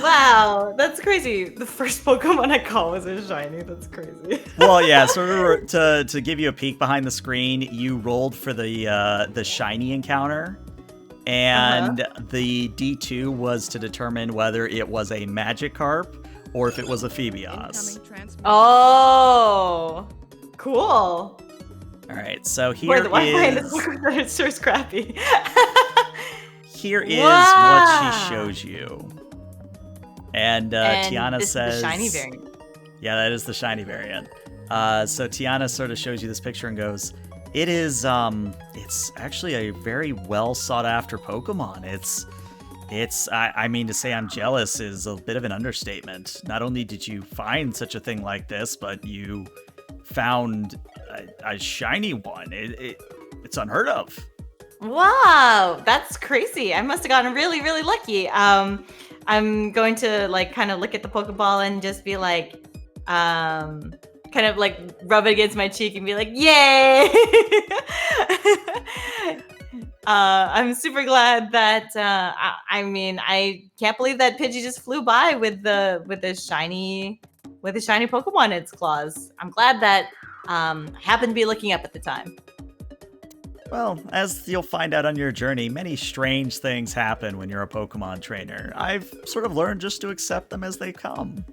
wow, that's crazy. The first Pokemon I caught was a shiny. That's crazy. Well, yeah. So to give you a peek behind the screen, you rolled for the shiny encounter, and the D2 was to determine whether it was a Magikarp or if it was a Phoebios. Incoming transmission. Oh, cool. All right. So Boy, here the Wi-Fi in is this Pokemon sure is crappy. here is Wow. what she shows you. And And Tiana this says, is the shiny variant. Yeah, that is the shiny variant. So Tiana sort of shows you this picture and goes, it is, it's actually a very well sought after Pokemon. I mean, to say I'm jealous is a bit of an understatement. Not only did you find such a thing like this, but you found a shiny one. It's unheard of. Wow, that's crazy. I must have gotten really, really lucky. I'm going to like kind of look at the Pokeball and just be like, kind of like rub it against my cheek and be like, yay! I'm super glad that I can't believe that Pidgey just flew by with the shiny Pokemon in its claws. I'm glad that I happened to be looking up at the time. Well, as you'll find out on your journey, many strange things happen when you're a Pokemon trainer. I've sort of learned just to accept them as they come.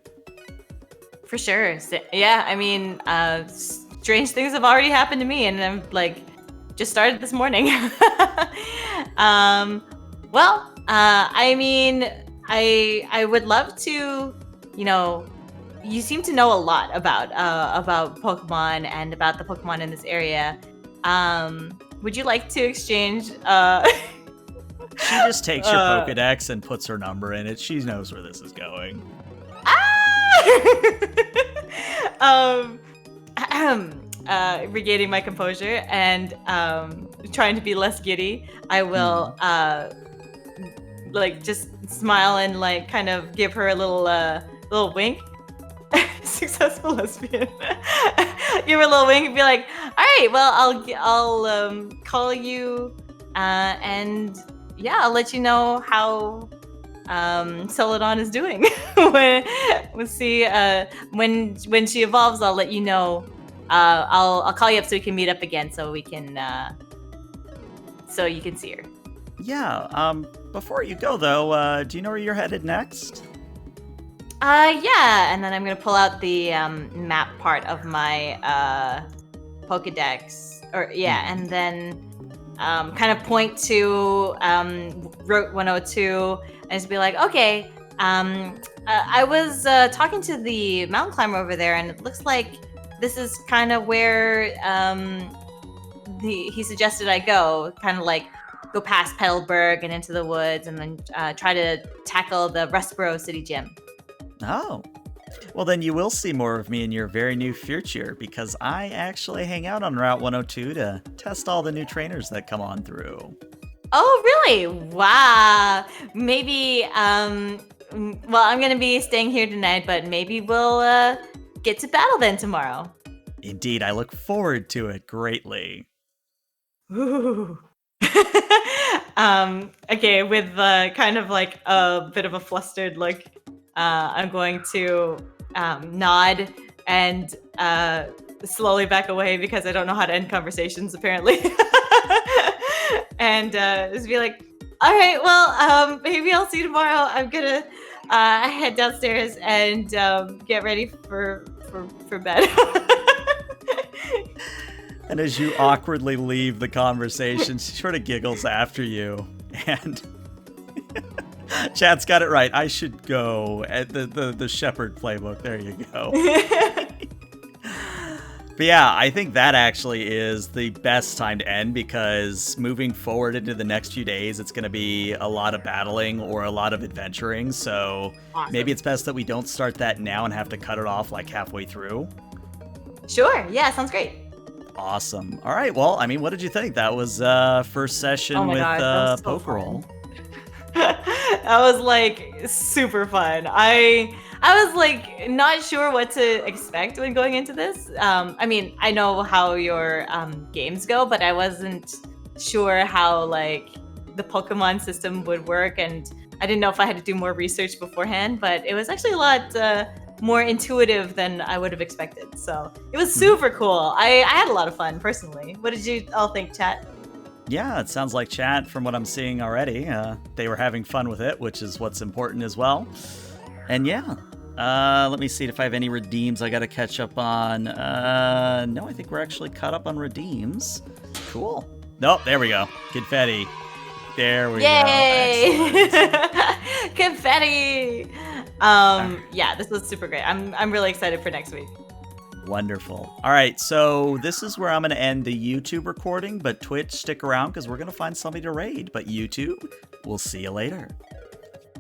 For sure. Yeah, I mean, strange things have already happened to me, and I'm like, just started this morning. I mean, I would love to, you seem to know a lot about Pokemon and about the Pokemon in this area. Would you like to exchange? She just takes your Pokedex and puts her number in it. She knows where this is going. Regaining my composure and trying to be less giddy, I will just smile and like kind of give her a little wink. Successful lesbian. Give her a little wink and be like, all right, well, I'll call you and yeah, I'll let you know how Celadon is doing. We'll see. When she evolves, I'll let you know. I'll call you up so we can meet up again, so we can so you can see her. Yeah. Before you go though, do you know where you're headed next? Yeah, and then I'm gonna pull out the map part of my Pokedex, and then kind of point to Route 102 and just be like, okay, I was talking to the mountain climber over there, and it looks like this is kind of where he suggested I go, kind of like go past Petalburg and into the woods, and then try to tackle the Rustboro City Gym. Oh. Well, then you will see more of me in your very new future, because I actually hang out on Route 102 to test all the new trainers that come on through. Oh, really? Wow. Maybe, well, I'm going to be staying here tonight, but maybe we'll get to battle then tomorrow. Indeed, I look forward to it greatly. Ooh. Okay, with kind of like a bit of a flustered look, I'm going to nod and slowly back away because I don't know how to end conversations, apparently. And just be like, all right, well, maybe I'll see you tomorrow. I'm gonna head downstairs and get ready for bed. And as you awkwardly leave the conversation, she sort of giggles after you. And Chad's got it right. I should go at the Shepherd playbook. There you go. But yeah, I think that actually is the best time to end, because moving forward into the next few days, it's going to be a lot of battling or a lot of adventuring. So Awesome. Maybe it's best that we don't start that now and have to cut it off like halfway through. Sure. Yeah, sounds great. Awesome. All right. Well, I mean, what did you think? That was first session Oh my with God, that was so Pokeball. That was like super fun. I was like not sure what to expect when going into this. I mean, I know how your games go, but I wasn't sure how like the Pokemon system would work, and I didn't know if I had to do more research beforehand. But it was actually a lot more intuitive than I would have expected. So it was super cool. I had a lot of fun personally. What did you all think, chat? Yeah, it sounds like chat from what I'm seeing already. They were having fun with it, which is what's important as well. And yeah, let me see if I have any redeems I got to catch up on. No, I think we're actually caught up on redeems. Cool. Nope, there we go. Confetti. There we Yay! go. Excellent. Confetti! Yeah, this was super great. I'm really excited for next week. Wonderful. All right, so this is where I'm going to end the YouTube recording, but Twitch, stick around because we're going to find somebody to raid. But YouTube, we'll see you later.